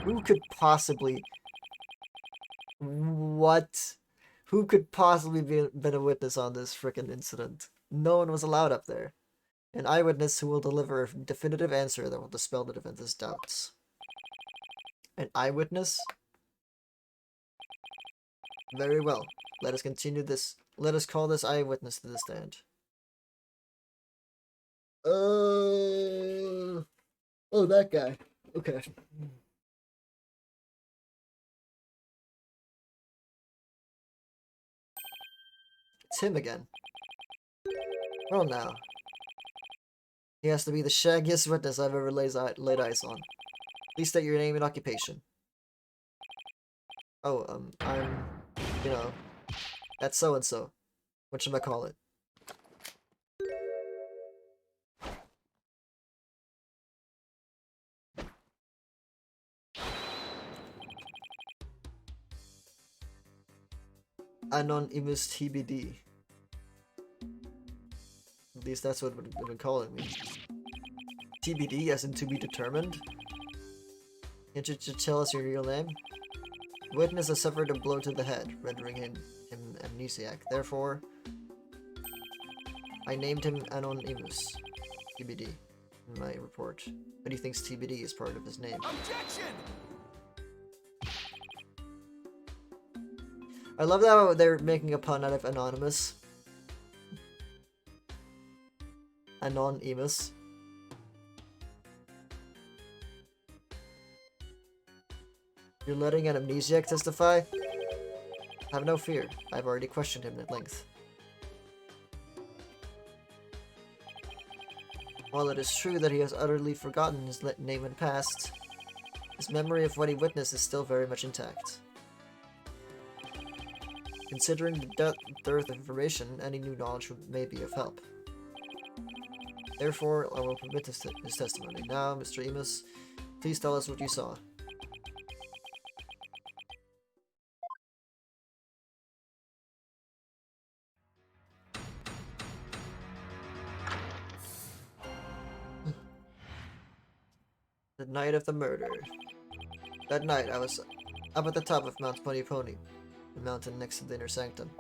Who could possibly... What? Who could possibly been a witness on this frickin' incident? No one was allowed up there. An eyewitness who will deliver a definitive answer that will dispel the defense's doubts. An eyewitness? Very well. Let us continue this. Let us call this eyewitness to the stand. Oh, that guy. Okay. It's him again. Well now. He has to be the shaggiest witness I've ever laid eyes on. Please state your name and occupation. Oh, I'm... You know... That's so-and-so. What should I call it? Anonymous TBD. At least that's what they've been calling me. TBD as in to be determined? Can't you just tell us your real name? Witness has suffered a blow to the head, rendering him amnesiac. Therefore, I named him Anonymous TBD in my report. But he thinks TBD is part of his name. Objection! I love how they're making a pun out of anonymous. Anonymous. You're letting an amnesiac testify? Have no fear. I've already questioned him at length. While it is true that he has utterly forgotten his name and past, his memory of what he witnessed is still very much intact. Considering the dearth of information, any new knowledge may be of help. Therefore, I will permit his testimony. Now, Mr. Emus, please tell us what you saw. The night of the murder. That night, I was up at the top of Mount Pony Pony, the mountain next to the inner sanctum.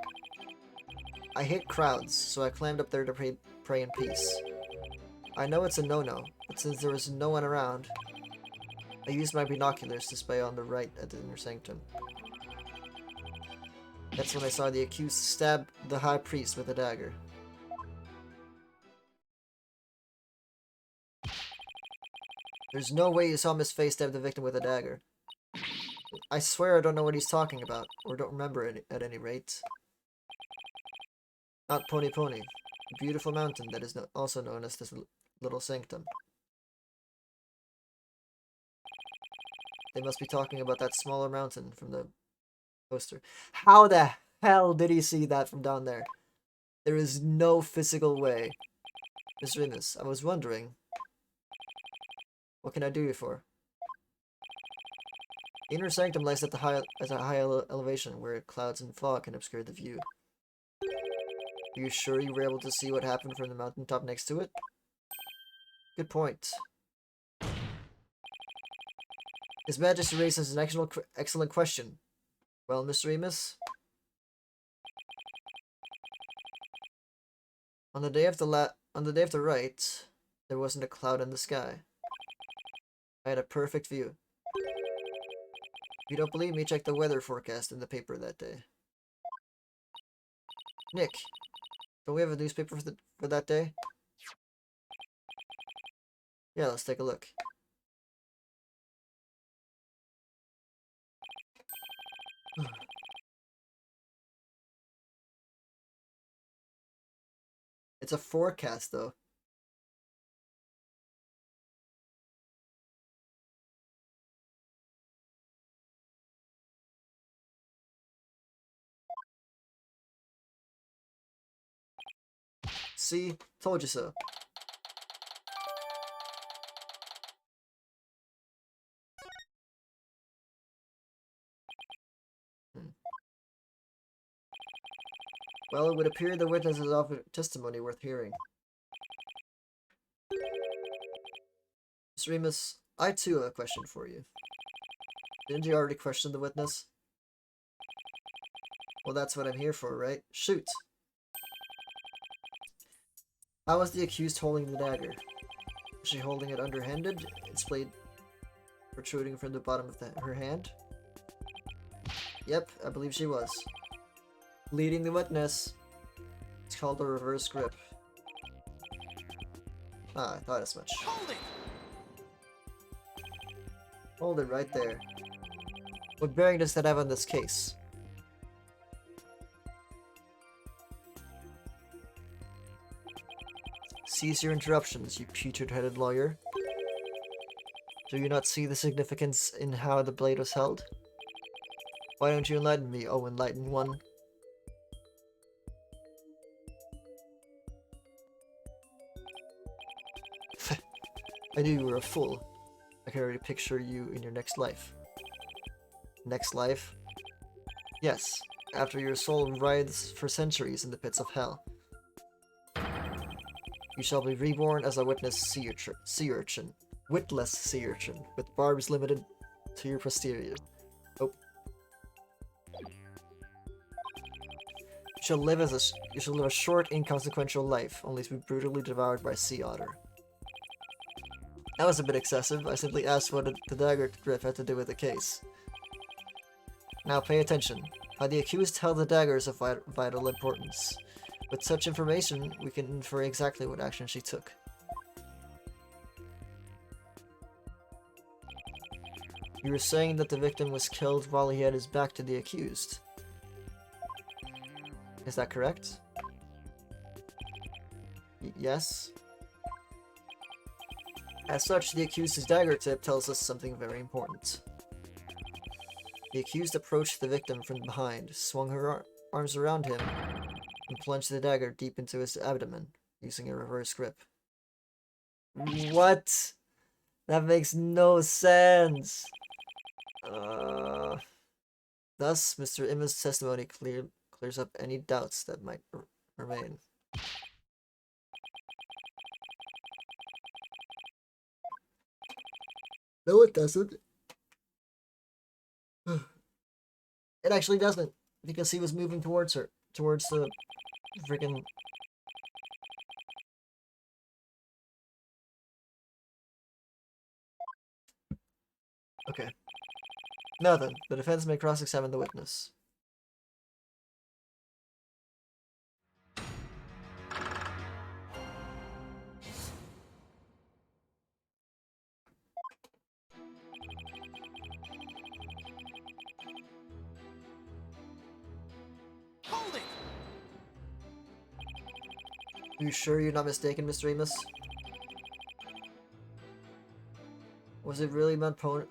I hate crowds, so I climbed up there to pray in peace. I know it's a no-no, but since there was no one around, I used my binoculars to spy on the right at the inner sanctum. That's when I saw the accused stab the high priest with a dagger. There's no way you saw Miss Faye stab the victim with a dagger. I swear I don't know what he's talking about, or don't remember it at any rate. Mount Pony Pony, a beautiful mountain that is also known as this little sanctum. They must be talking about that smaller mountain from the poster. How the hell did he see that from down there? There is no physical way. Miss Remus, I was wondering, what can I do you for? The inner sanctum lies at a high elevation where clouds and fog can obscure the view. Are you sure you were able to see what happened from the mountaintop next to it? Good point. His Majesty raises an excellent question. Well, Miss Remus? On the day of the Rite, there wasn't a cloud in the sky. I had a perfect view. If you don't believe me, check the weather forecast in the paper that day. Nick, don't we have a newspaper for that day? Yeah, let's take a look. It's a forecast, though. See? Told you so. Well, it would appear the witness has offered testimony worth hearing. Miss Remus, I too have a question for you. Didn't you already question the witness? Well, that's what I'm here for, right? Shoot! How was the accused holding the dagger? Was she holding it underhanded, its blade protruding from the bottom of her hand? Yep, I believe she was. Leading the witness. It's called a reverse grip. Ah, I thought as much. Hold it! Hold it right there. What bearing does that have on this case? Cease your interruptions, you putrid-headed lawyer. Do you not see the significance in how the blade was held? Why don't you enlighten me, oh enlightened one? I knew you were a fool. I can already picture you in your next life. Next life? Yes, after your soul writhes for centuries in the pits of hell. You shall be reborn as a witness sea urchin. Witless sea urchin, with barbs limited to your posterior. Oh. You shall live a short, inconsequential life, only to be brutally devoured by sea otter. That was a bit excessive. I simply asked what the dagger grip had to do with the case. Now pay attention. How the accused held the dagger is of vital importance. With such information, we can infer exactly what action she took. You were saying that the victim was killed while he had his back to the accused. Is that correct? Yes? As such, the accused's dagger tip tells us something very important. The accused approached the victim from behind, swung her arms around him, and plunged the dagger deep into his abdomen, using a reverse grip. What? That makes no sense! Thus, Mr. Imma's testimony clears up any doubts that might remain. No, it doesn't. It actually doesn't, because he was moving towards her, towards the freaking. Okay. Nothing. The defense may cross-examine the witness. Hold it! You sure you're not mistaken, Mr. Amos? Was it really Mount Pony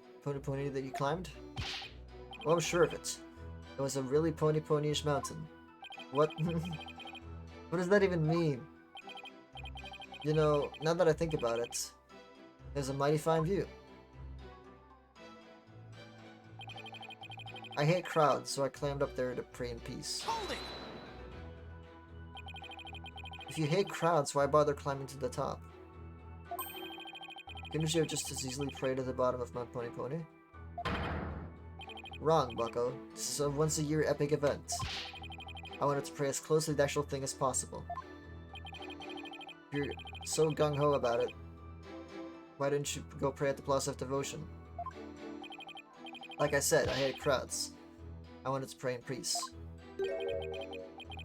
that you climbed? Well, I'm sure of it. It was a really ponyish mountain. What? What does that even mean? You know, now that I think about it, there's a mighty fine view. I hate crowds, so I climbed up there to pray in peace. Hold it! If you hate crowds, why bother climbing to the top? Couldn't you have just as easily prayed at the bottom of Mount Pony? Wrong, bucko. This is a once-a-year epic event. I wanted to pray as close to the actual thing as possible. If you're so gung-ho about it, why didn't you go pray at the Plaza of Devotion? Like I said, I hate crowds. I wanted to pray in peace.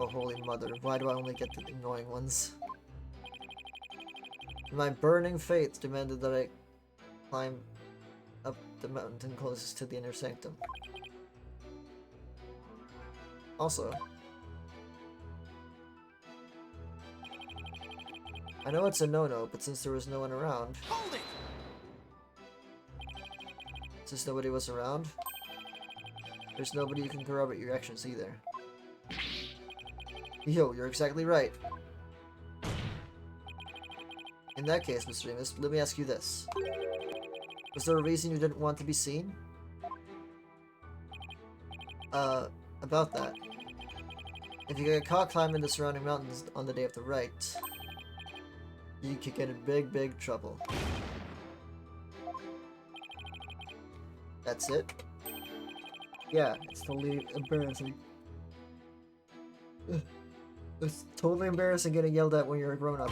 Oh, Holy Mother, why do I only get the annoying ones? My burning faith demanded that I climb up the mountain closest to the inner sanctum. Also, I know it's a no-no, but since there was no one around... Hold it! Since nobody was around, there's nobody who can corroborate your actions either. Yo, you're exactly right. In that case, Mr. Amos, let me ask you this. Was there a reason you didn't want to be seen? About that. If you get caught climbing the surrounding mountains on the day of the rite, you could get in big trouble. That's it? Yeah, it's totally embarrassing. It's totally embarrassing getting yelled at when you're a grown-up.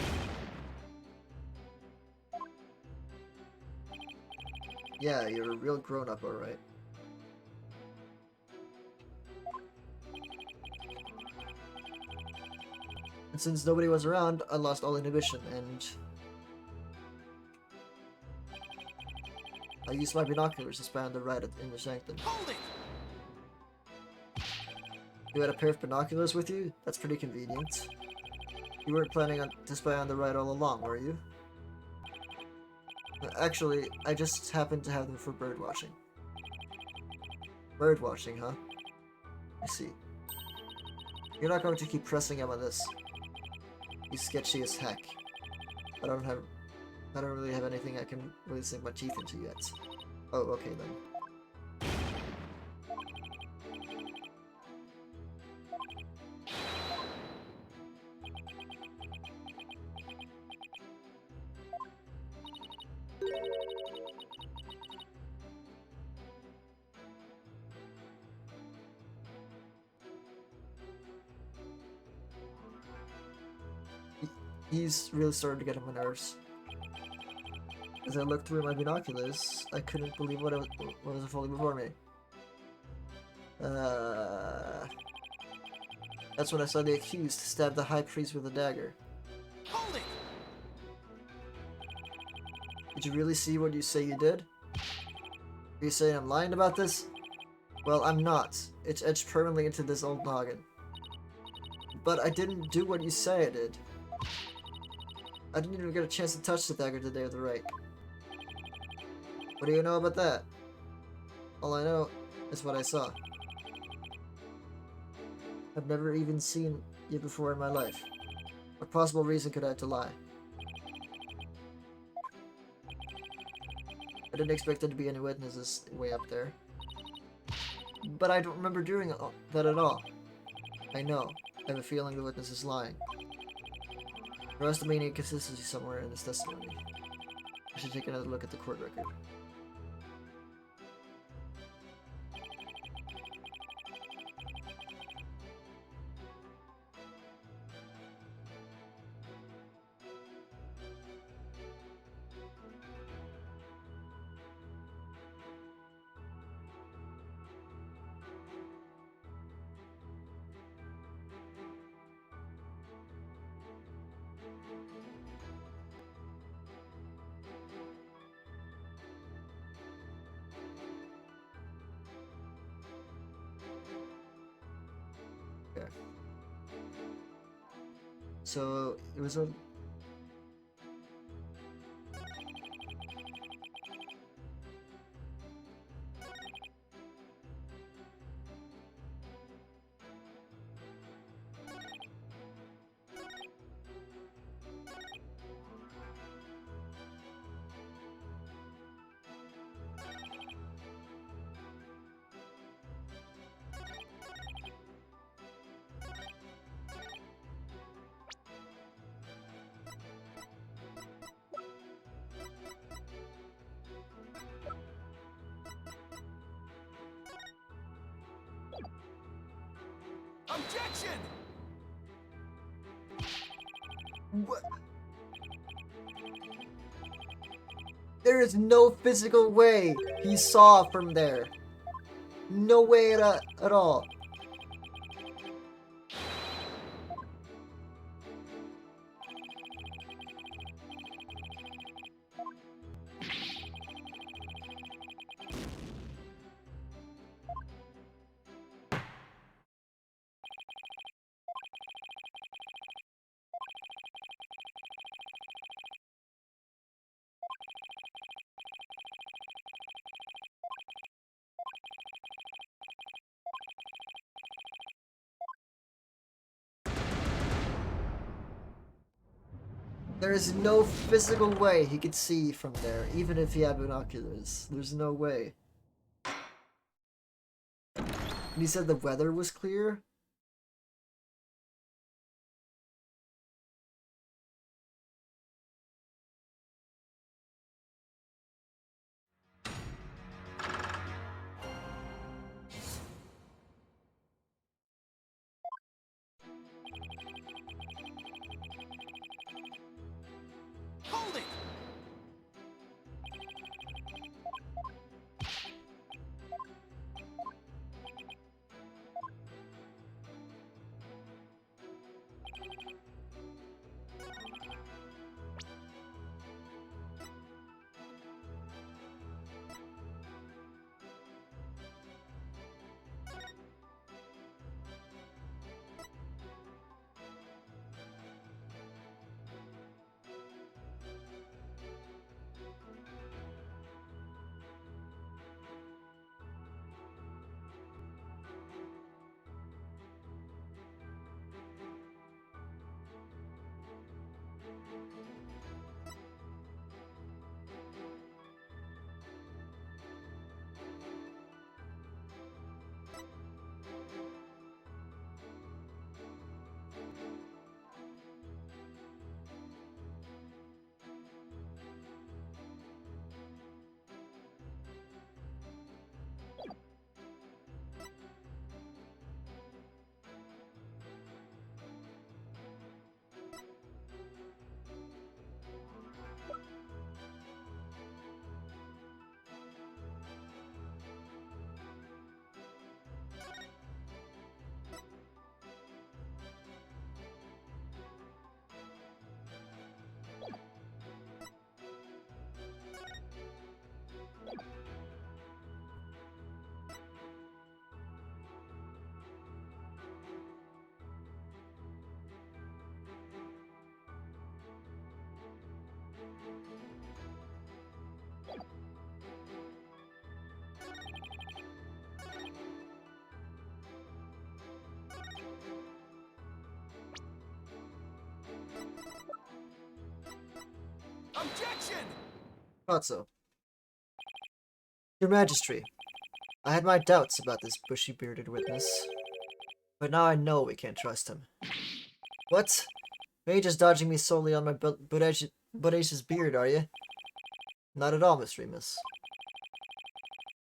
Yeah, you're a real grown-up, alright. And since nobody was around, I lost all inhibition, and... I used my binoculars to spy on the right in the sanctum. Hold it! You had a pair of binoculars with you? That's pretty convenient. You weren't planning to spy on the right all along, were you? Actually, I just happened to have them for birdwatching. Birdwatching, huh? I see. You're not going to keep pressing him on this. He's sketchy as heck. I don't really have anything I can really sink my teeth into yet. Oh, okay then. He's really starting to get on my nerves. As I looked through my binoculars, I couldn't believe what was unfolding before me. That's when I saw the accused stab the high priest with a dagger. Hold it! Did you really see what you say you did? Are you saying I'm lying about this? Well, I'm not. It's etched permanently into this old noggin. But I didn't do what you say I did. I didn't even get a chance to touch the dagger the day of the rite. What do you know about that? All I know is what I saw. I've never even seen you before in my life. What possible reason could I have to lie? I didn't expect there to be any witnesses way up there. But I don't remember doing that at all. I know. I have a feeling the witness is lying. There has to be an inconsistency somewhere in this testimony. I should take another look at the court record. So it was a. Objection! What? There is no physical way he saw from there. No way at all. There is no physical way he could see from there, even if he had binoculars. There's no way. And he said the weather was clear? Hold it! Objection! Thought so. Your Majesty, I had my doubts about this bushy-bearded witness, but now I know we can't trust him. What? Are you just dodging me solely on my bodacious beard, are you? Not at all, Miss Remus.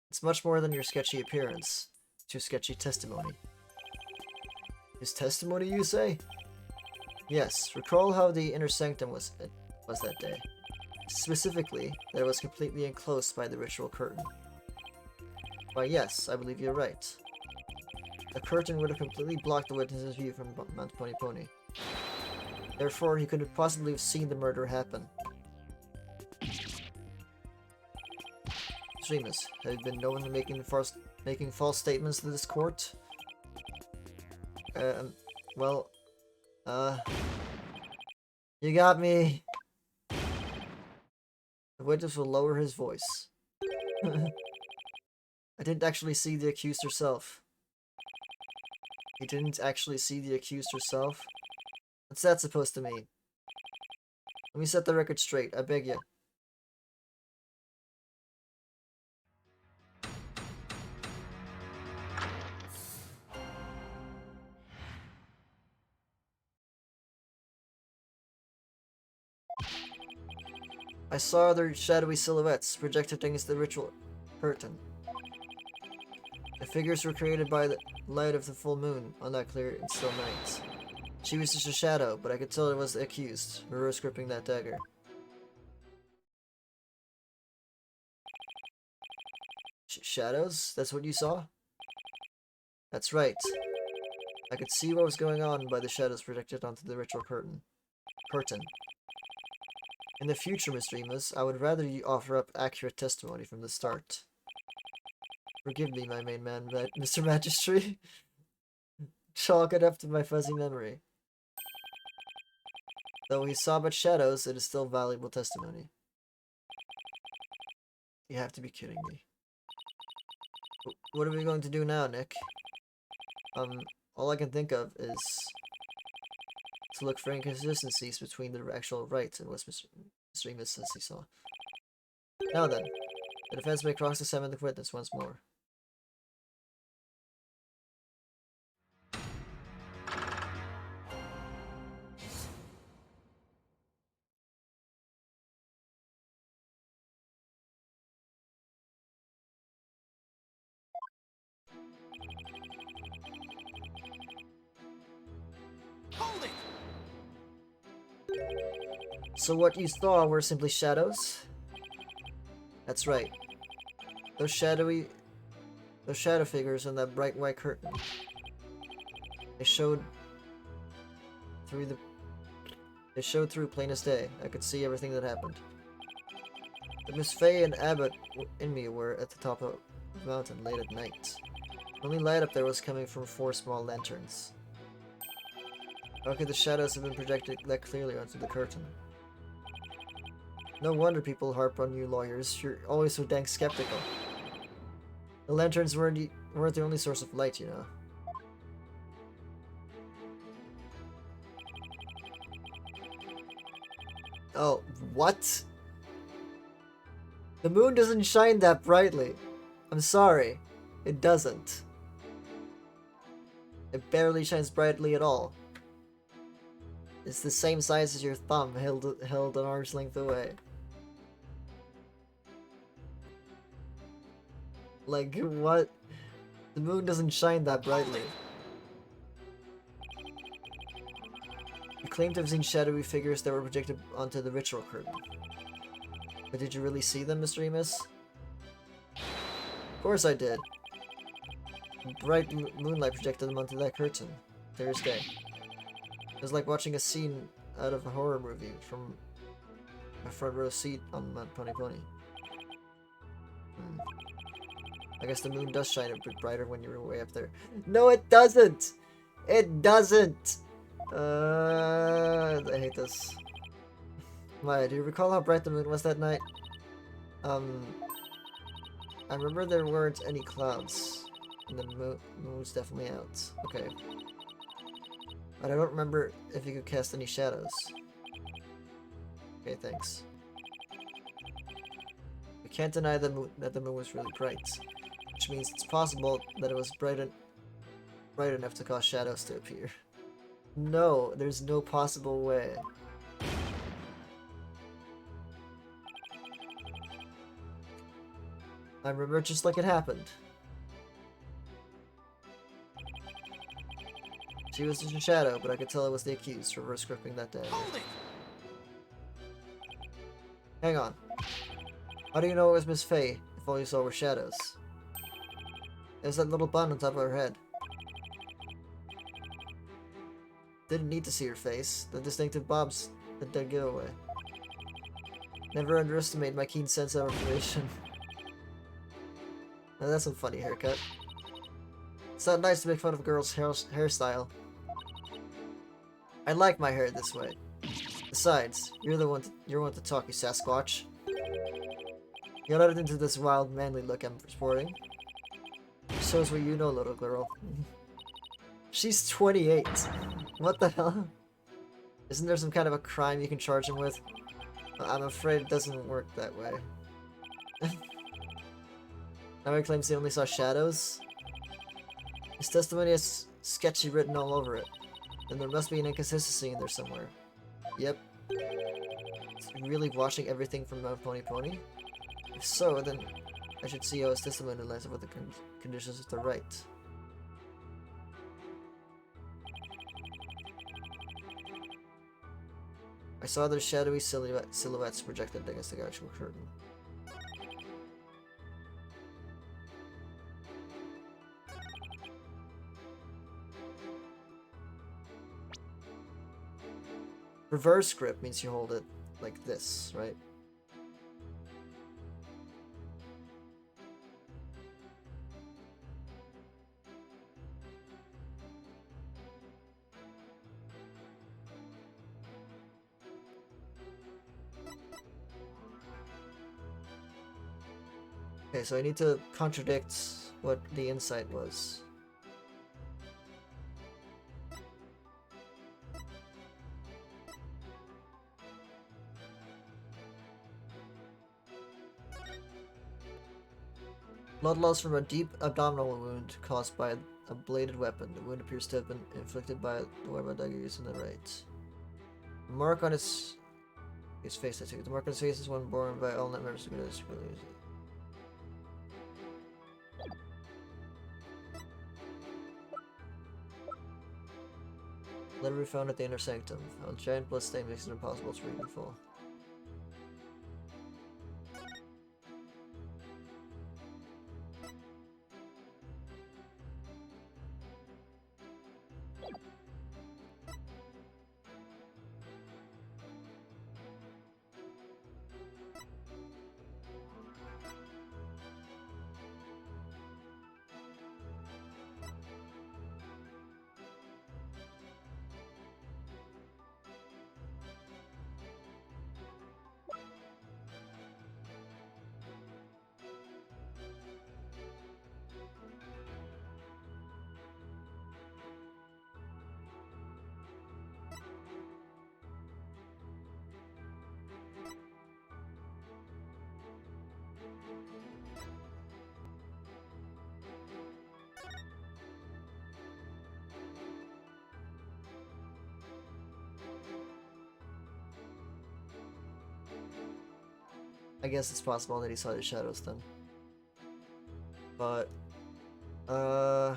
It's much more than your sketchy appearance. It's your sketchy testimony. His testimony, you say? Yes, recall how the inner sanctum was that day. Specifically, that it was completely enclosed by the ritual curtain. Why yes, I believe you're right. The curtain would have completely blocked the witness's view from Mount Pony Pony. Therefore, he couldn't possibly have seen the murder happen. Remus, have you been known to making false statements to this court? You got me. The witness will lower his voice. I didn't actually see the accused herself. You didn't actually see the accused herself? What's that supposed to mean? Let me set the record straight, I beg you. I saw their shadowy silhouettes projected against the ritual curtain. The figures were created by the light of the full moon on that clear and still night. She was just a shadow, but I could tell it was the accused, who was gripping that dagger. Shadows? That's what you saw? That's right. I could see what was going on by the shadows projected onto the ritual curtain. In the future, Mr. Emus, I would rather you offer up accurate testimony from the start. Forgive me, my main man, Mr. Magistry. Chalk it up to my fuzzy memory. Though we saw but shadows, it is still valuable testimony. You have to be kidding me. What are we going to do now, Nick? All I can think of is to look for inconsistencies between the actual Wright and what Mr. Emus says he saw. Now then, the defense may cross-examine the witness once more. Hold it! So what you saw were simply shadows? That's right. Those shadow figures on that bright white curtain. They showed through plain as day. I could see everything that happened. But Miss Fay and Abbott and me were at the top of the mountain late at night. The only light up there was coming from 4 small lanterns. How could the shadows have been projected that clearly onto the curtain? No wonder people harp on you lawyers. You're always so dang skeptical. The lanterns weren't the only source of light, you know. Oh, what? The moon doesn't shine that brightly. I'm sorry. It doesn't. It barely shines brightly at all. It's the same size as your thumb, held an arm's length away. Like, what? The moon doesn't shine that brightly. You claim to have seen shadowy figures that were projected onto the ritual curtain. But did you really see them, Mr. Emus? Of course I did. Bright moonlight projected them onto that curtain. Clear as day. It was like watching a scene out of a horror movie from a front row seat on Mount Pony Pony. I guess the moon does shine a bit brighter when you're way up there. No, it doesn't! It doesn't! I hate this. Maya, do you recall how bright the moon was that night? I remember there weren't any clouds. And the moon was definitely out. Okay. But I don't remember if you could cast any shadows. Okay, thanks. We can't deny that the moon was really bright. Which means it's possible that it was bright enough to cause shadows to appear. No, there's no possible way. I remember it just like it happened. She was just a shadow, but I could tell it was the accused, reverse gripping that dagger. Hold it! Hang on. How do you know it was Miss Fay, if all you saw were shadows? There's that little bun on top of her head. Didn't need to see her face. The distinctive bob's the dead giveaway. Never underestimate my keen sense of observation. Now that's some funny haircut. It's not nice to make fun of a girl's hairstyle. I like my hair this way. Besides, you're one to talk, you Sasquatch. You're not into this wild, manly look I'm sporting. Shows what you know, little girl. She's 28. What the hell? Isn't there some kind of a crime you can charge him with? I'm afraid it doesn't work that way. Now he claims he only saw shadows? His testimony has sketchy written all over it. Then there must be an inconsistency in there somewhere. Yep. Is he really watching everything from Mount Pony Pony? If so, then I should see how his testimony lines up with the conditions of the Rite. I saw their shadowy silhouettes projected against the actual curtain. Reverse grip means you hold it like this, right? Okay, so I need to contradict what the insight was. Blood loss from a deep abdominal wound caused by a bladed weapon. The wound appears to have been inflicted by the weapon dagger used in the Rite. The mark on his face, I take it. The mark on his face is one borne by all members of the community. Letter we found at the inner sanctum. A giant blood stain makes it impossible to read in full. I guess it's possible that he saw the shadows then. But, uh...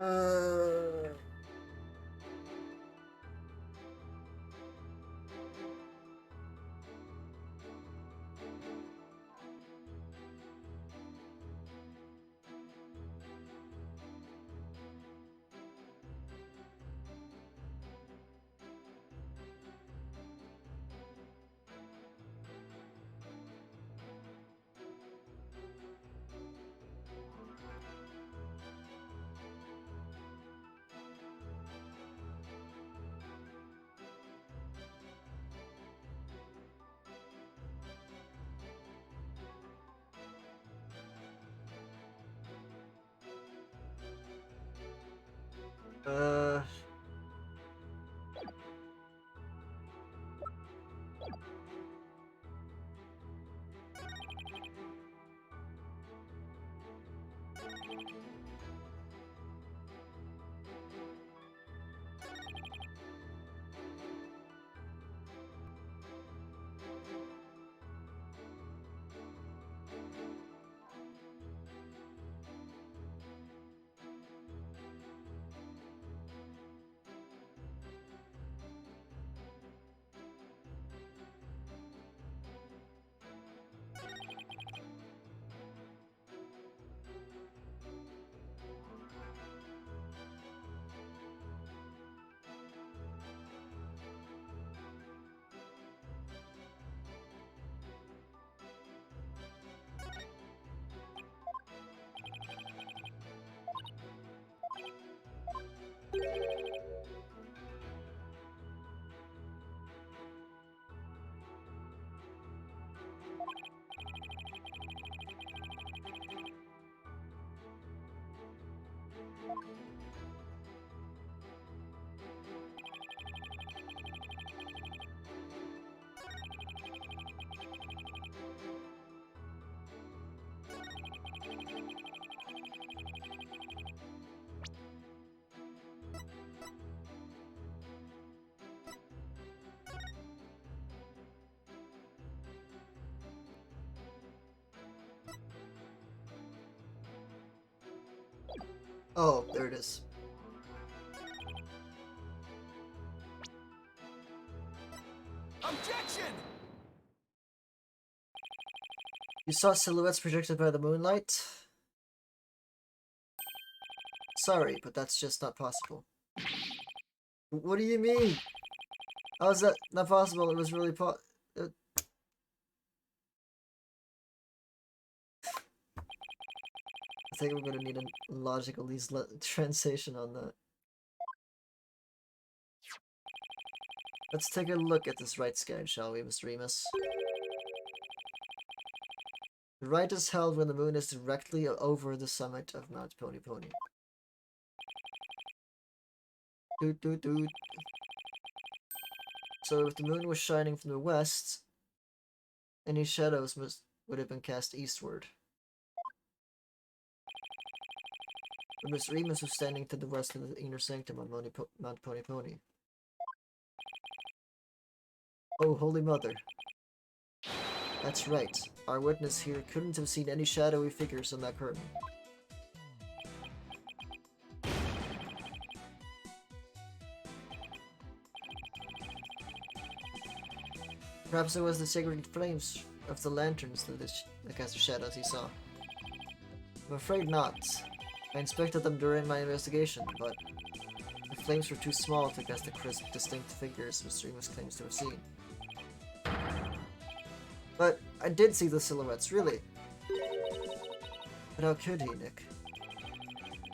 Uh... Oh, there it is. Objection! You saw silhouettes projected by the moonlight? Sorry, but that's just not possible. What do you mean? How is that not possible? It was really I think we're gonna need a logical translation on that. Let's take a look at this Rite scan, shall we, Mr. Remus? The Rite is held when the moon is directly over the summit of Mount Pony Pony. Doot doot doot. So if the moon was shining from the west, any shadows would have been cast eastward. But Miss Remus was standing to the west of the inner sanctum on Mount Pony Pony. Oh, Holy Mother. That's right. Our witness here couldn't have seen any shadowy figures on that curtain. Perhaps it was the sacred flames of the lanterns that cast the shadows he saw. I'm afraid not. I inspected them during my investigation, but the flames were too small to cast the crisp, distinct figures Mr. Remus claims to have seen. But I did see the silhouettes, really. But how could he, Nick?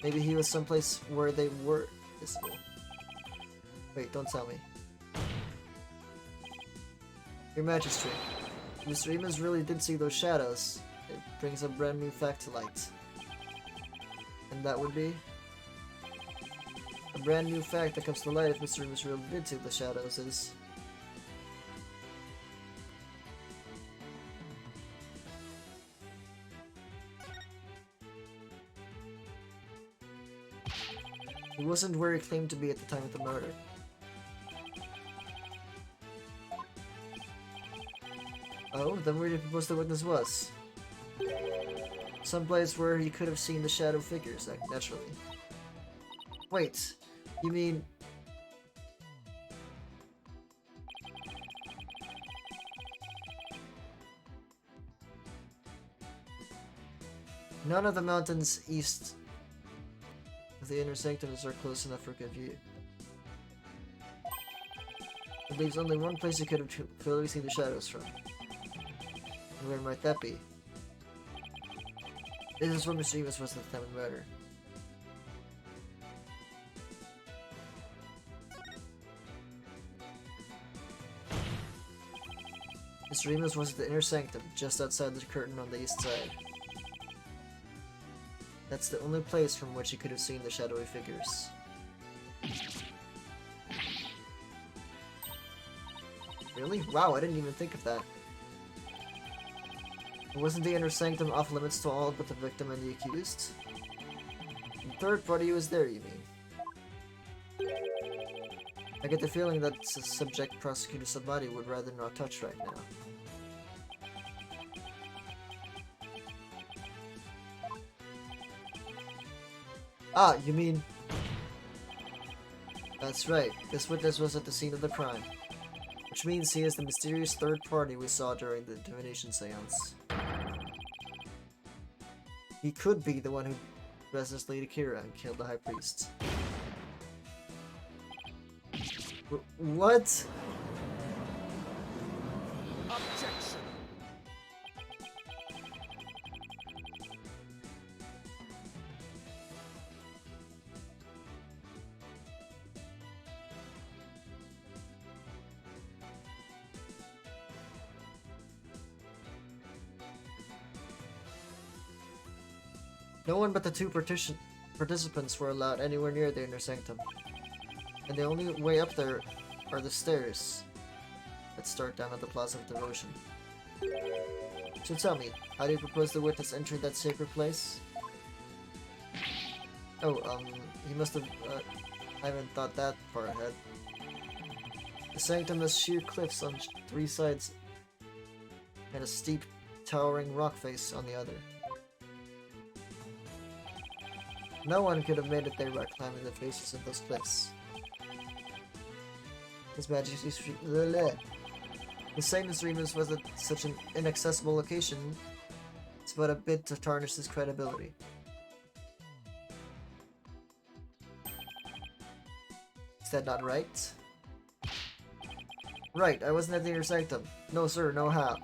Maybe he was someplace where they were visible. Wait, don't tell me. Your Majesty, Mr. Remus really did see those shadows. It brings a brand new fact to light. And that would be? A brand new fact that comes to light if Mr. Remus really did see the shadows is... he wasn't where he claimed to be at the time of the murder. Oh, then where do you propose the witness was? Someplace where he could have seen the shadow figures, naturally. Wait, you mean... none of the mountains east of the inner sanctums are close enough for good view. It leaves only one place you could have clearly seen the shadows from. And where might that be? This is where Mr. Remus was at the time of the murder. Mr. Remus was at the inner sanctum, just outside the curtain on the east side. That's the only place from which he could have seen the shadowy figures. Really? Wow, I didn't even think of that. Wasn't the inner sanctum off limits to all but the victim and the accused? The third party was there, you mean? I get the feeling that subject prosecutor somebody would rather not touch right now. Ah, you mean... That's right, this witness was at the scene of the crime. Which means he is the mysterious third party we saw during the divination seance. He could be the one who possessed Lady Kira and killed the High Priest. What? Objection! No one but the two partition participants were allowed anywhere near the inner sanctum. And the only way up there are the stairs that start down at the Plaza of Devotion. So tell me, how do you propose the witness enter that sacred place? Oh, he must have, I haven't thought that far ahead. The sanctum has sheer cliffs on 3 sides and a steep, towering rock face on the other. No one could have made it there by climbing the faces of those cliffs. His Majesty's the Satan's Remus was at such an inaccessible location, it's but a bit to tarnish his credibility. Is that not right? Right, I wasn't at the inner sanctum. No sir, no how.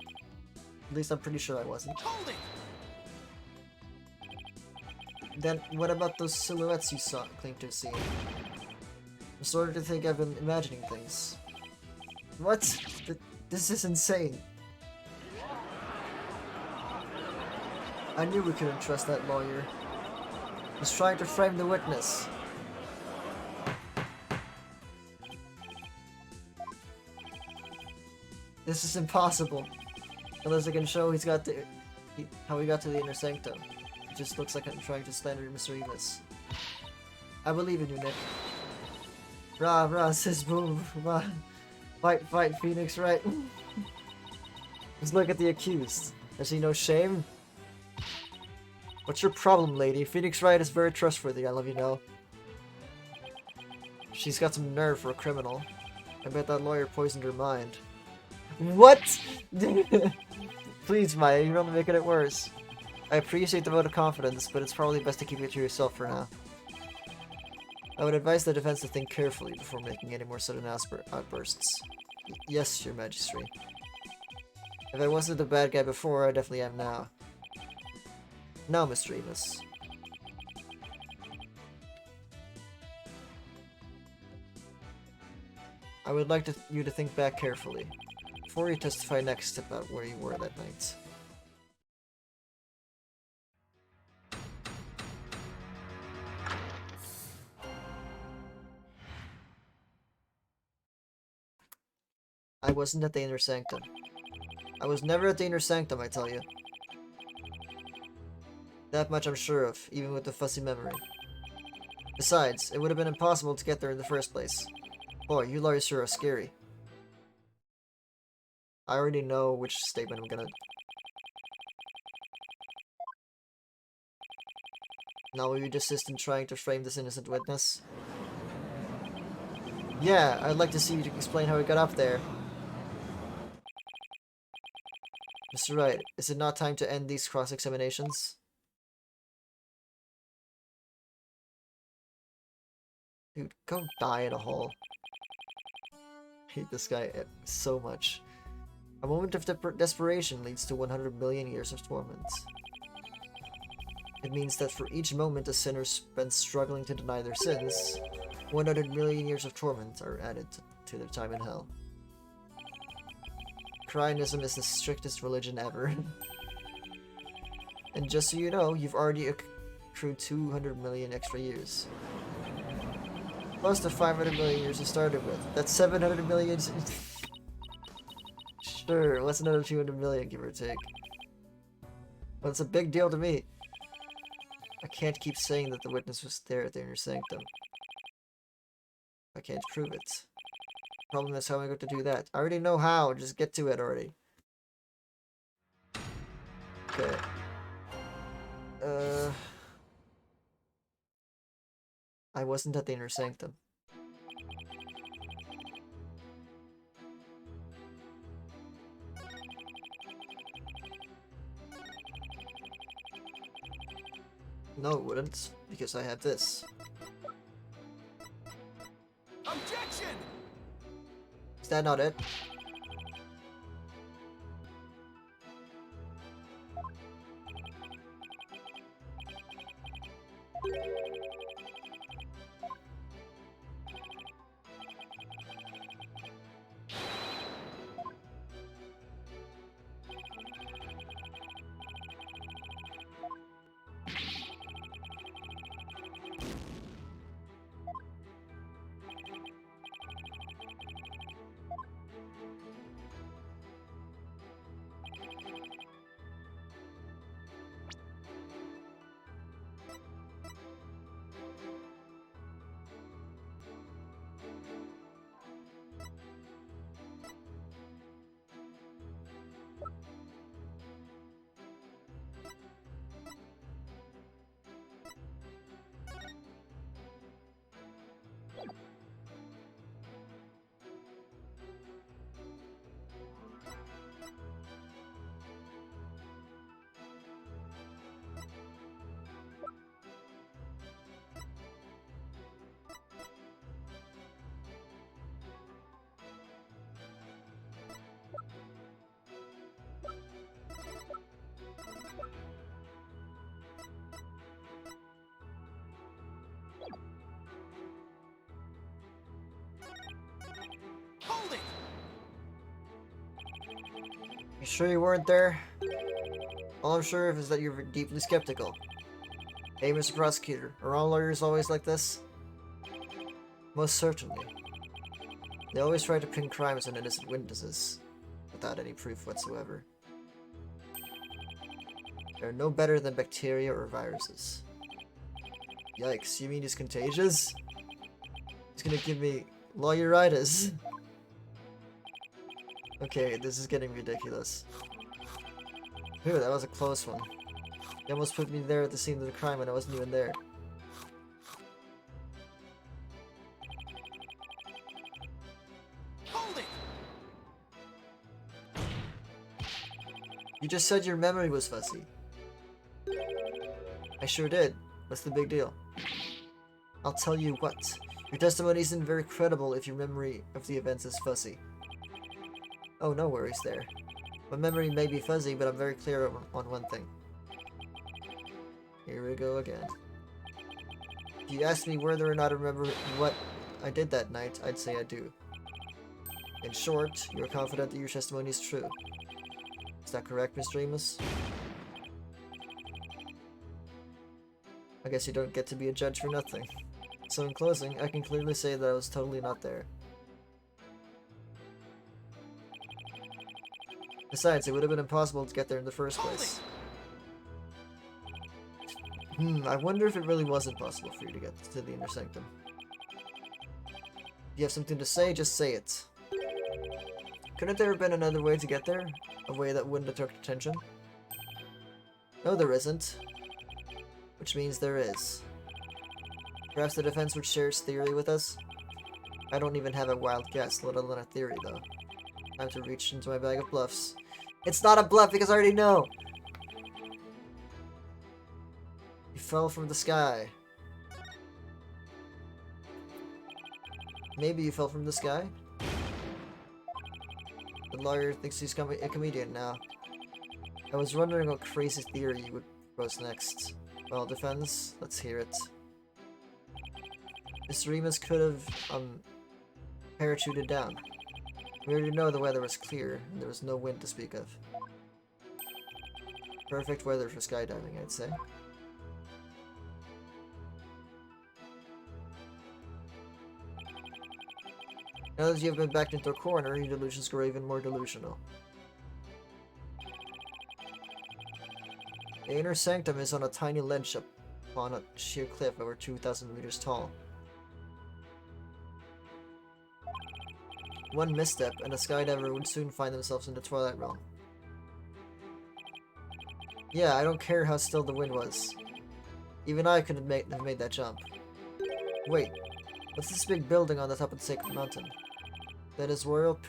At least I'm pretty sure I wasn't. Hold it! Then what about those silhouettes you claimed to have seen? I'm starting to think I've been imagining things. What? This is insane. I knew we couldn't trust that lawyer. He's trying to frame the witness. This is impossible. Unless I can show how he got to the inner sanctum. It just looks like I'm trying to slander Mr. Emus. I believe in you, Nick. Rah rah, says boom. Rah. Fight, fight, Phoenix, right? Just look at the accused. Has he no shame? What's your problem, lady? Phoenix Wright is very trustworthy, I love you know. She's got some nerve for a criminal. I bet that lawyer poisoned her mind. What? Please, Maya, you're only making it worse. I appreciate the vote of confidence, but it's probably best to keep it to yourself for now. I would advise the defense to think carefully before making any more sudden outbursts. Yes, Your Majesty. If I wasn't a bad guy before, I definitely am now. Now, Mr. Emus. I would like you to think back carefully, before you testify next about where you were that night. I wasn't at the inner sanctum. I was never at the inner sanctum, I tell you. That much I'm sure of, even with the fuzzy memory. Besides, it would have been impossible to get there in the first place. Boy, you lawyers sure are scary. I already know which statement I'm gonna... Now will you desist in trying to frame this innocent witness? Yeah, I'd like to see you explain how he got up there. Mr. Wright, is it not time to end these cross-examinations? Dude, go die in a hole. I hate this guy so much. A moment of desperation leads to 100 million years of torment. It means that for each moment a sinner spends struggling to deny their sins, 100 million years of torment are added to their time in hell. Cryanism is the strictest religion ever. And just so you know, you've already accrued 200 million extra years. Plus the 500 million years you started with. That's 700 million. Sure, what's another 200 million, give or take? But it's a big deal to me. I can't keep saying that the witness was there at the inner sanctum. I can't prove it. Problem is how am I going to do that? I already know how, just get to it already. Okay. I wasn't at the inner sanctum. No, it wouldn't, because I have this. Objection! Is that not it? You sure you weren't there? All I'm sure of is that you're deeply skeptical. Hey, Mr. Prosecutor, are all lawyers always like this? Most certainly. They always try to pin crimes on innocent witnesses, without any proof whatsoever. They're no better than bacteria or viruses. Yikes, you mean he's contagious? He's gonna give me lawyeritis. Okay, this is getting ridiculous. Ooh, that was a close one. He almost put me there at the scene of the crime when I wasn't even there. Hold it! You just said your memory was fuzzy. I sure did. What's the big deal? I'll tell you what. Your testimony isn't very credible if your memory of the events is fuzzy. Oh, no worries there. My memory may be fuzzy, but I'm very clear on one thing. Here we go again. If you ask me whether or not I remember what I did that night, I'd say I do. In short, you're confident that your testimony is true. Is that correct, Mr. Amos? I guess you don't get to be a judge for nothing. So in closing, I can clearly say that I was totally not there. Besides, it would have been impossible to get there in the first place. I wonder if it really was impossible for you to get to the Inner Sanctum. If you have something to say, just say it. Couldn't there have been another way to get there? A way that wouldn't attract attention? No, there isn't. Which means there is. Perhaps the defense would share its theory with us? I don't even have a wild guess, let alone a theory, though. Time to reach into my bag of bluffs. It's not a bluff because I already know! You fell from the sky. Maybe you fell from the sky? The lawyer thinks he's a comedian now. I was wondering what crazy theory you would propose next. Well, defense, let's hear it. Mr. Amos could have, parachuted down. We already know the weather was clear, and there was no wind to speak of. Perfect weather for skydiving, I'd say. Now that you have been backed into a corner, your delusions grow even more delusional. The Inner Sanctum is on a tiny ledge up on a sheer cliff over 2,000 meters tall. One misstep, and a skydiver would soon find themselves in the Twilight Realm. Yeah, I don't care how still the wind was. Even I couldn't have made that jump. Wait, what's this big building on the top of the Sacred Mountain? That is Royal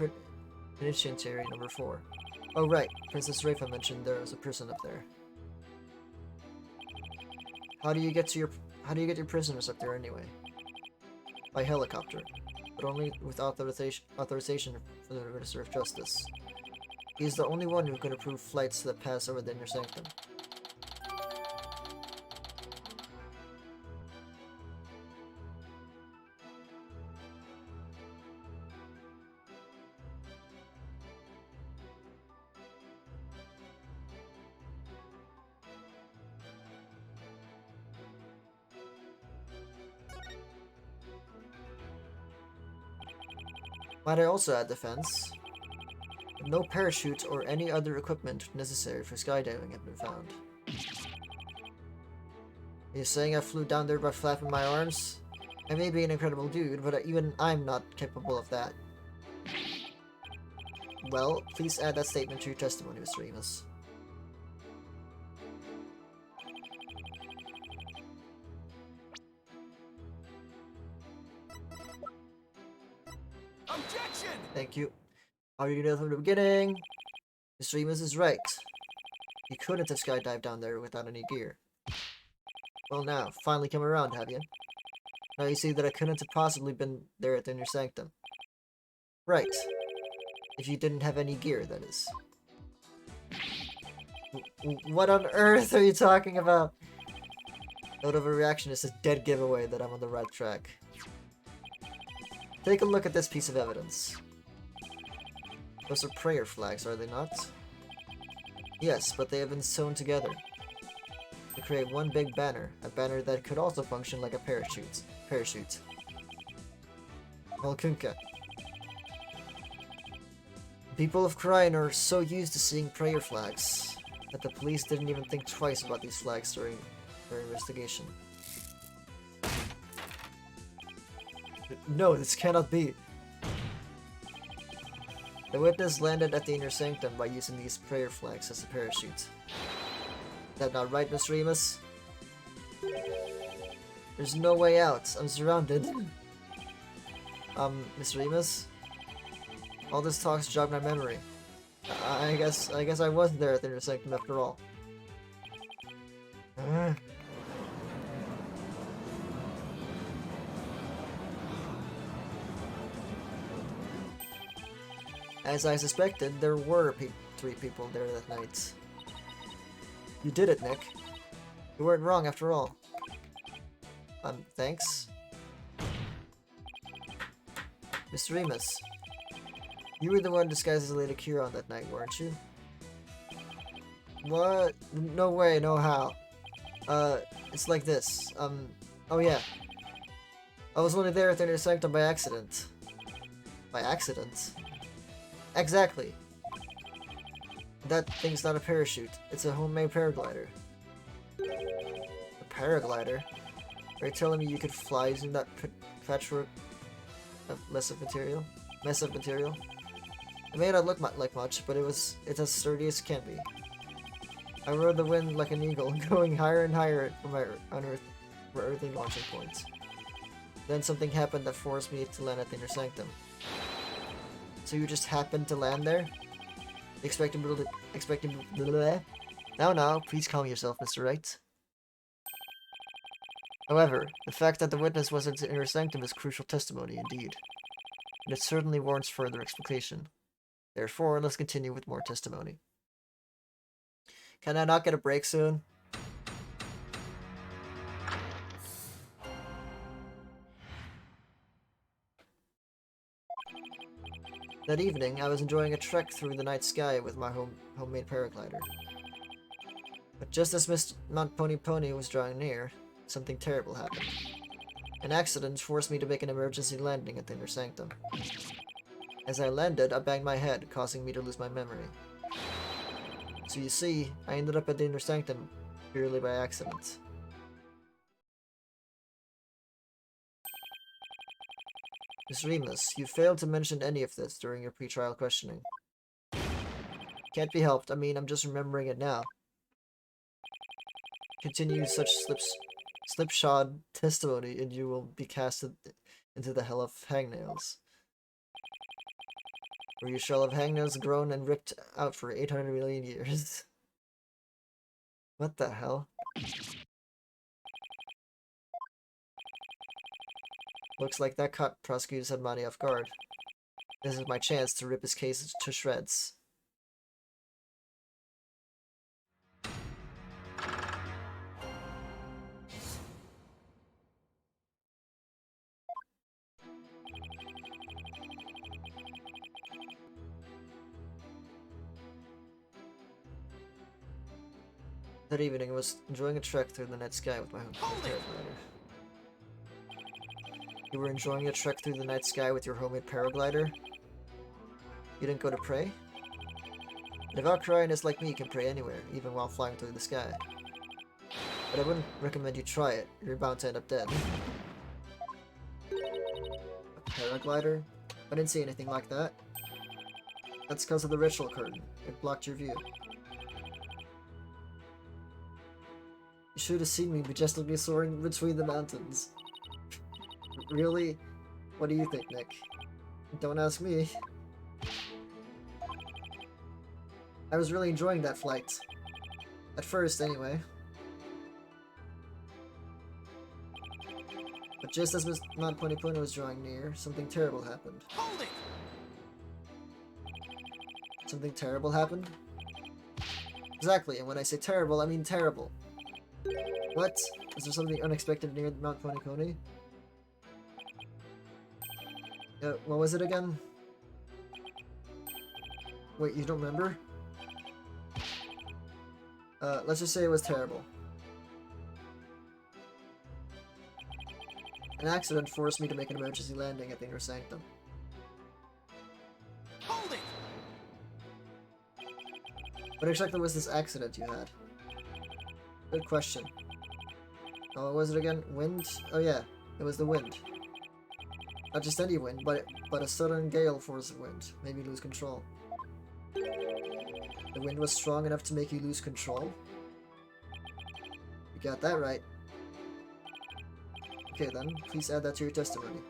Penitentiary number 4. Oh right, Princess Rafa mentioned there was a prison up there. How do you get your prisoners up there anyway? By helicopter, but only with authorization from the Minister of Justice. He's the only one who can approve flights that pass over the Inner Sanctum. Might I also add, defense? No parachute or any other equipment necessary for skydiving have been found. Are you saying I flew down there by flapping my arms? I may be an incredible dude, but even I'm not capable of that. Well, please add that statement to your testimony, Mr. Amos. Objection! Thank you. Already know from the beginning. Mr. Amos is right. You couldn't have skydived down there without any gear. Well now, finally come around, have you? Now you see that I couldn't have possibly been there at the Inner Sanctum. Right. If you didn't have any gear, that is. What on earth are you talking about? Note of a reaction is a dead giveaway that I'm on the right track. Take a look at this piece of evidence. Those are prayer flags, are they not? Yes, but they have been sewn together to create one big banner, a banner that could also function like a parachute. Malkunka. People of Krine are so used to seeing prayer flags that the police didn't even think twice about these flags during their investigation. No, this cannot be. The witness landed at the inner sanctum by using these prayer flags as a parachute. Is that not right, Mr. Remus? There's no way out. I'm surrounded. Mr. Remus? All this talk's jogged my memory. I guess I was there at the inner sanctum after all. As I suspected, there were 3 people there that night. You did it, Nick. You weren't wrong after all. Thanks. Mr. Remus, you were the one disguised as Lady Kira that night, weren't you? What? No way, no how. It's like this. Oh yeah. I was only there at the inner sanctum by accident. By accident? Exactly. That thing's not a parachute. It's a homemade paraglider. A paraglider? Are you telling me you could fly using that patchwork of mess of material? It may not look like much, but it's as sturdy as can be. I rode the wind like an eagle, going higher and higher from my unearthly launching points. Then something happened that forced me to land at the inner sanctum. So you just happened to land there? Expecting bleh? No, please calm yourself, Mr. Wright. However, the fact that the witness was in the inner sanctum is crucial testimony indeed. And it certainly warrants further explication. Therefore, let's continue with more testimony. Can I not get a break soon? That evening, I was enjoying a trek through the night sky with my homemade paraglider. But just as Mount Pony Pony was drawing near, something terrible happened. An accident forced me to make an emergency landing at the inner sanctum. As I landed, I banged my head, causing me to lose my memory. So you see, I ended up at the inner sanctum purely by accident. Ms. Remus, you failed to mention any of this during your pre-trial questioning. Can't be helped. I mean, I'm just remembering it now. Continue such slipshod testimony and you will be casted into the hell of hangnails. Where you shall have hangnails grown and ripped out for 800 million years. What the hell? Looks like that caught prosecutors had money off guard. This is my chance to rip his case to shreds. That evening, I was enjoying a trek through the night sky with my homemade paraglider. You were enjoying a trek through the night sky with your homemade paraglider? You didn't go to pray? A devout Koreanist like me can pray anywhere, even while flying through the sky. But I wouldn't recommend you try it. You're bound to end up dead. A paraglider? I didn't see anything like that. That's because of the ritual curtain. It blocked your view. You should have seen me majestically soaring between the mountains. Really? What do you think, Nick? Don't ask me. I was really enjoying that flight. At first, anyway. But just as Mount Pony Pony was drawing near, something terrible happened. Hold it! Something terrible happened? Exactly, and when I say terrible, I mean terrible. What? Is there something unexpected near Mount Pony Pony? What was it again? Wait, you don't remember? Let's just say it was terrible. An accident forced me to make an emergency landing at the Inner Sanctum. Hold it! What exactly was this accident you had? Good question. Oh, what was it again? Wind? Oh yeah, it was the wind. Not just any wind, but a sudden gale force of wind made me lose control. The wind was strong enough to make you lose control? You got that right. Okay then, please add that to your testimony.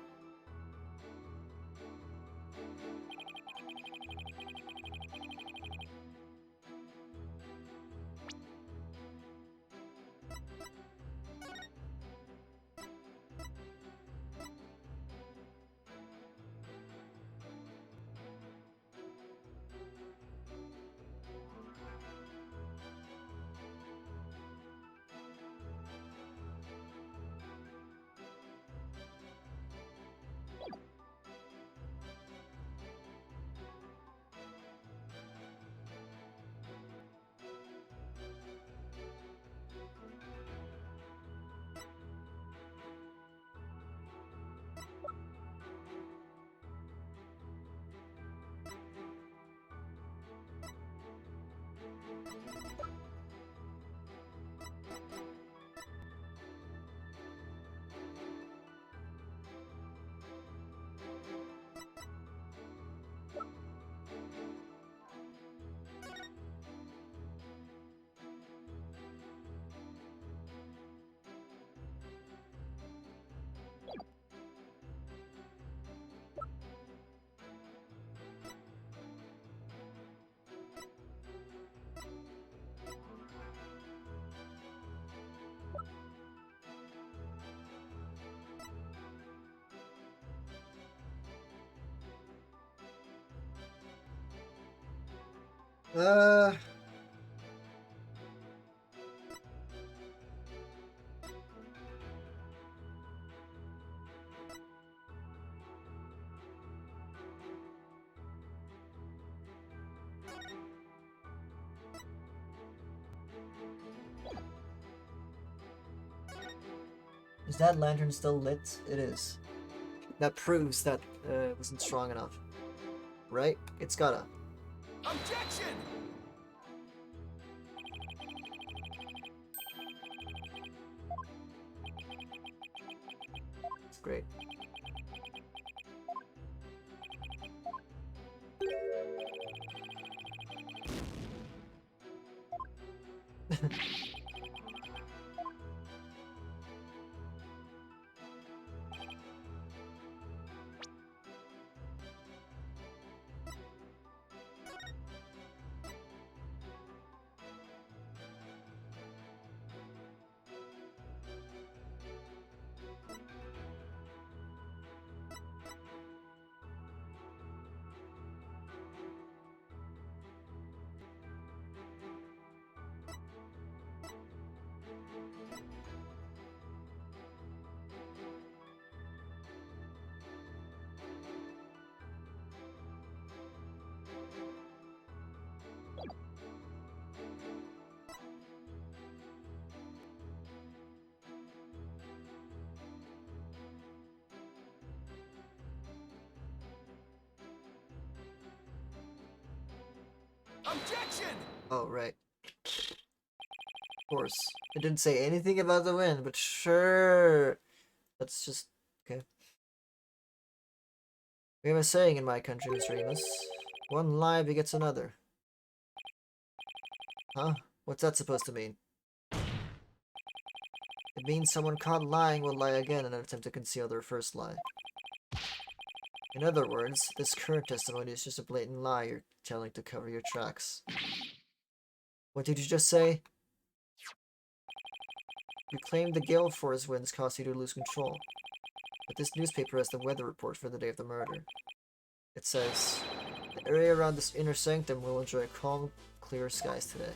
Uh... Is that lantern still lit? It is. That proves that it wasn't strong enough. Right? It's gotta. Objection! Great. Objection! Oh, right. Of course. It didn't say anything about the wind, but sure. That's just... okay. We have a saying in my country, Mr. Remus. One lie begets another. Huh? What's that supposed to mean? It means someone caught lying will lie again in an attempt to conceal their first lie. In other words, this current testimony is just a blatant lie you're telling to cover your tracks. What did you just say? You claimed the gale force winds caused you to lose control. But this newspaper has the weather report for the day of the murder. It says, the area around this inner sanctum will enjoy calm, clear skies today.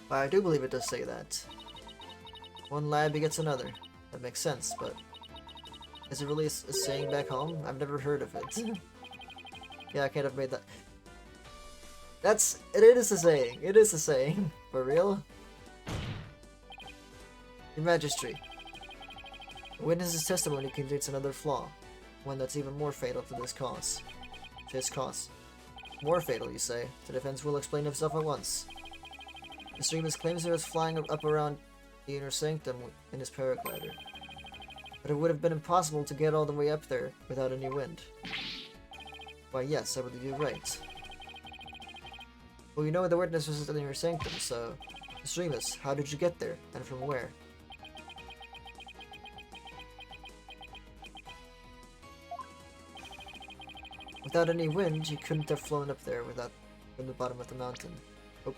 Well, I do believe it does say that. One lie begets another. That makes sense, but... is it really a saying back home? I've never heard of it. Yeah, I kind of made that... It is a saying. It is a saying. For real? Your Majesty. The witness's testimony contains another flaw. One that's even more fatal to this cause. More fatal, you say? The defense will explain itself at once. Mr. Remus claims he was flying up around the inner sanctum in his paraglider. But it would have been impossible to get all the way up there without any wind. Why, yes, I believe you're right. Well, you know the witness was in your sanctum, so... Mr. Remus, how did you get there, and from where? Without any wind, you couldn't have flown up there from the bottom of the mountain. Oh.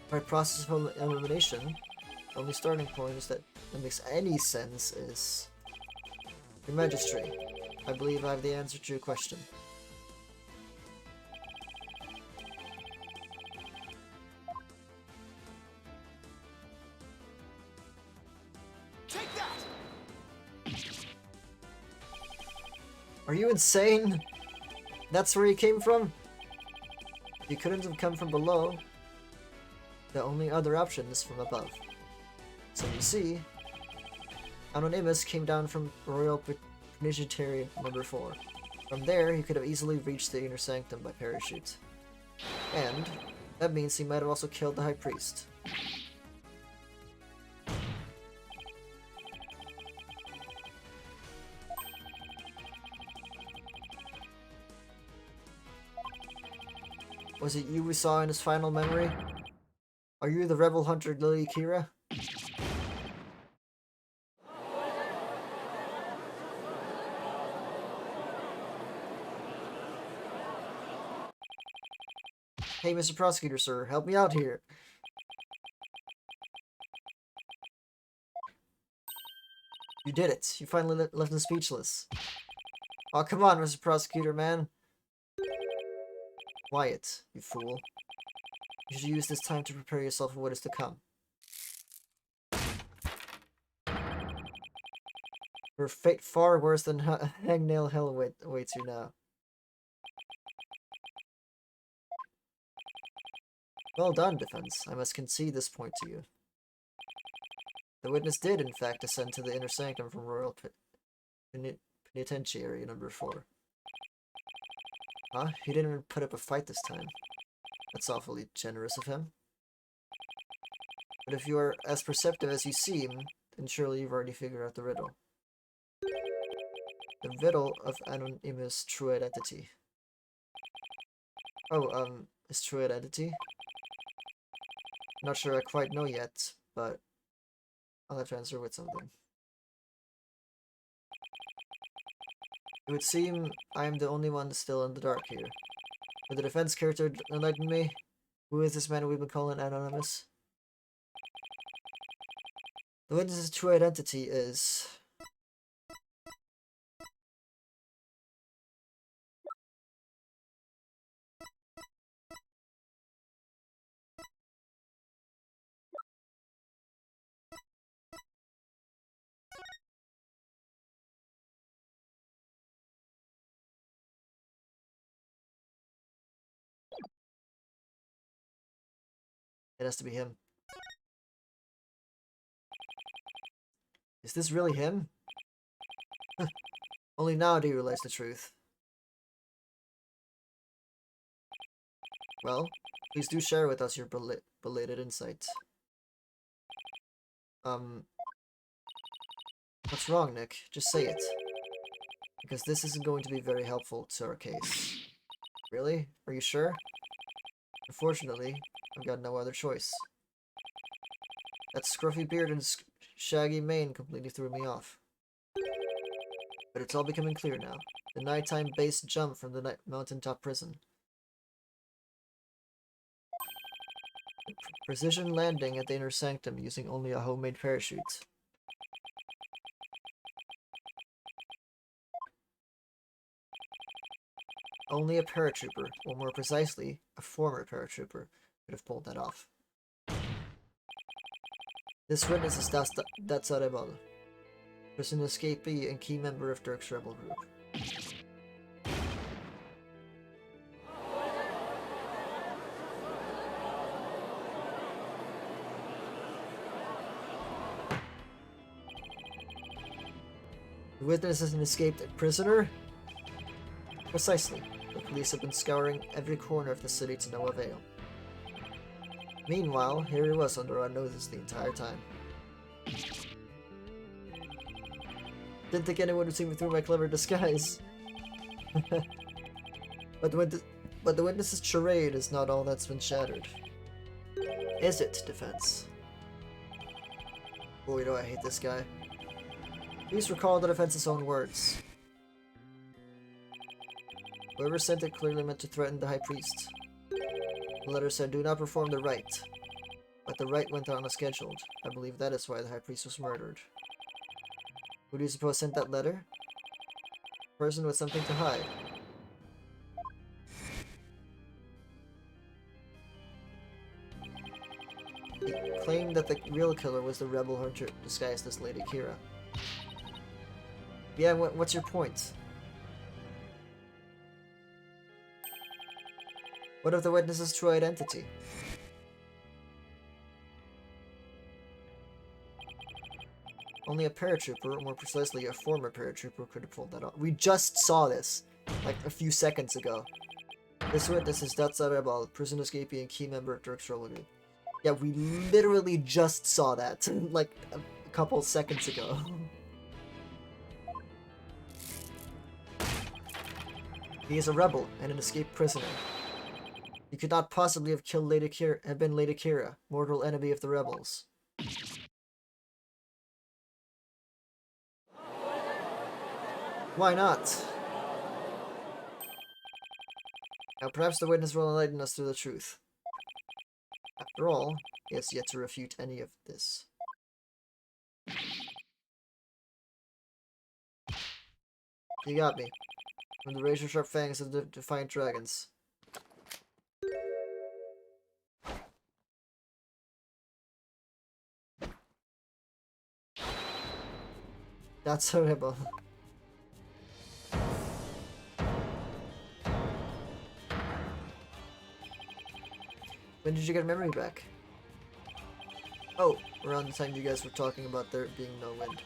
By process of elimination, the only starting point is that makes any sense is... Your Majesty, I believe I have the answer to your question. Take that! Are you insane? That's where he came from? He couldn't have come from below. The only other option is from above. So you see, Anonymous came down from Royal Penitentiary number 4. From there, he could have easily reached the inner sanctum by parachute. And that means he might have also killed the High Priest. Was it you we saw in his final memory? Are you the rebel hunter Lily Kira? Hey, Mr. Prosecutor, sir, help me out here. You did it. You finally left him speechless. Oh, come on, Mr. Prosecutor, man. Quiet, you fool. You should use this time to prepare yourself for what is to come. For a fate far worse than hangnail hell awaits you now. Well done, defense. I must concede this point to you. The witness did, in fact, ascend to the inner sanctum from Royal Penitentiary number 4. Huh? He didn't even put up a fight this time. That's awfully generous of him. But if you are as perceptive as you seem, then surely you've already figured out the riddle. The riddle of Anonymous' true identity. Oh, his true identity? Not sure I quite know yet, but I'll have to answer with something. It would seem I am the only one still in the dark here. Would the defense care to enlighten me? Who is this man we've been calling Anonymous? The witness's true identity is... It has to be him. Is this really him? Only now do you realize the truth. Well, please do share with us your belated insight. What's wrong, Nick? Just say it. Because this isn't going to be very helpful to our case. Really? Are you sure? Unfortunately, I've got no other choice. That scruffy beard and shaggy mane completely threw me off. But it's all becoming clear now. The nighttime base jump from the mountaintop prison. The precision landing at the inner sanctum using only a homemade parachute. Only a paratrooper, or more precisely, a former paratrooper, could have pulled that off. This witness is Datsarebal, prison escapee and key member of Dirk's rebel group. The witness is an escaped prisoner? Precisely. The police have been scouring every corner of the city to no avail. Meanwhile, here he was under our noses the entire time. Didn't think anyone would see me through my clever disguise. But the witness's charade is not all that's been shattered. Is it, defense? Boy, do I hate this guy. Please recall the defense's own words. Whoever sent it clearly meant to threaten the High Priest. The letter said, "Do not perform the rite." But the rite went on as scheduled. I believe that is why the High Priest was murdered. Who do you suppose sent that letter? A person with something to hide. He claimed that the real killer was the rebel hunter disguised as Lady Kira. Yeah, what's your point? What of the witness's true identity? Only a paratrooper, or more precisely a former paratrooper, could have pulled that off. We just saw this, like a few seconds ago. This witness is Datsarabal, prison escapee and key member of Dirk's rebel group. Yeah, we literally just saw that, like a couple seconds ago. He is a rebel and an escaped prisoner. He could not possibly have killed have been Lady Kira, mortal enemy of the rebels. Why not? Now perhaps the witness will enlighten us to the truth. After all, he has yet to refute any of this. You got me. From the razor-sharp fangs of the defiant dragons. That's horrible. When did you get memory back? Oh, around the time you guys were talking about there being no wind.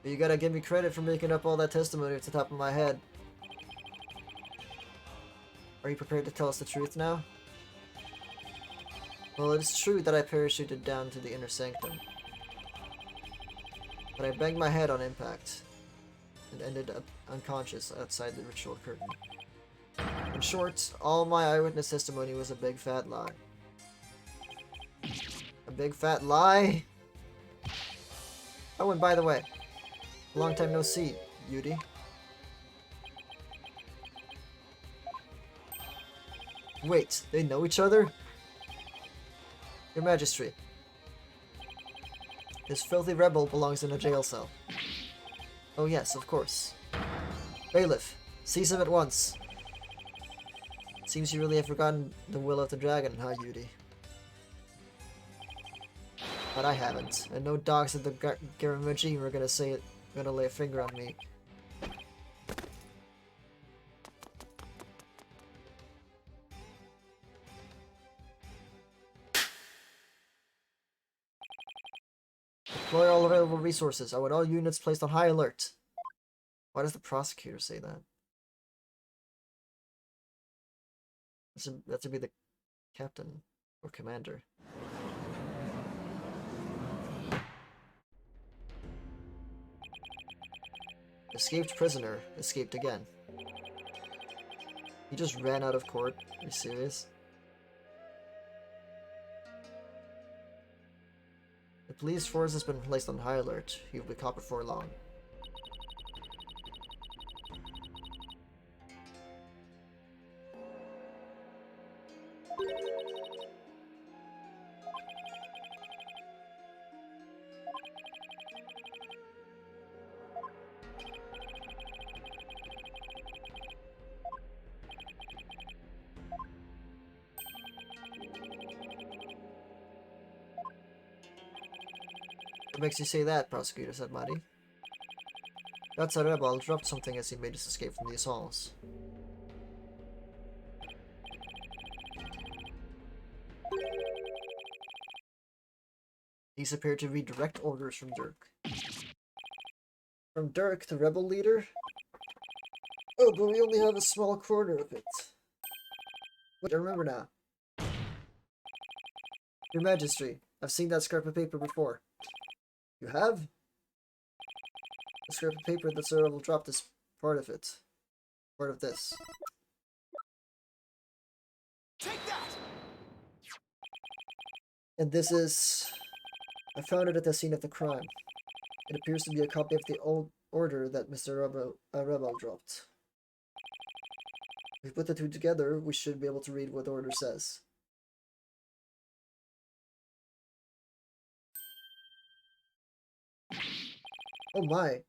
But you gotta give me credit for making up all that testimony off the top of my head. Are you prepared to tell us the truth now? Well, it is true that I parachuted down to the inner sanctum. But I banged my head on impact, and ended up unconscious outside the ritual curtain. In short, all my eyewitness testimony was a big fat lie. A big fat lie? Oh, and by the way, long time no see, Yudi. Wait, they know each other? Your Majesty. This filthy rebel belongs in a jail cell. Oh yes, of course. Bailiff, seize him at once. Seems you really have forgotten the will of the dragon, huh, Yudi? But I haven't, and no dogs at the Garamaji are gonna lay a finger on me. Deploy all available resources. I want all units placed on high alert. Why does the prosecutor say that? That should be the captain or commander. Escaped prisoner. Escaped again. He just ran out of court. Are you serious? The police force has been placed on high alert. He will be caught before long. What makes you say that, prosecutor said Madi. That's a rebel dropped something as he made his escape from these halls. These appear to be direct orders from Dirk. From Dirk, the rebel leader? Oh, but we only have a small corner of it. Wait, I remember now. Your Majesty, I've seen that scrap of paper before. You have? The scrap of paper that Sir Rebel dropped is part of it. Part of this. Take that! And this is... I found it at the scene of the crime. It appears to be a copy of the old order that Mr. Rebel dropped. If we put the two together, we should be able to read what the order says. Oh my!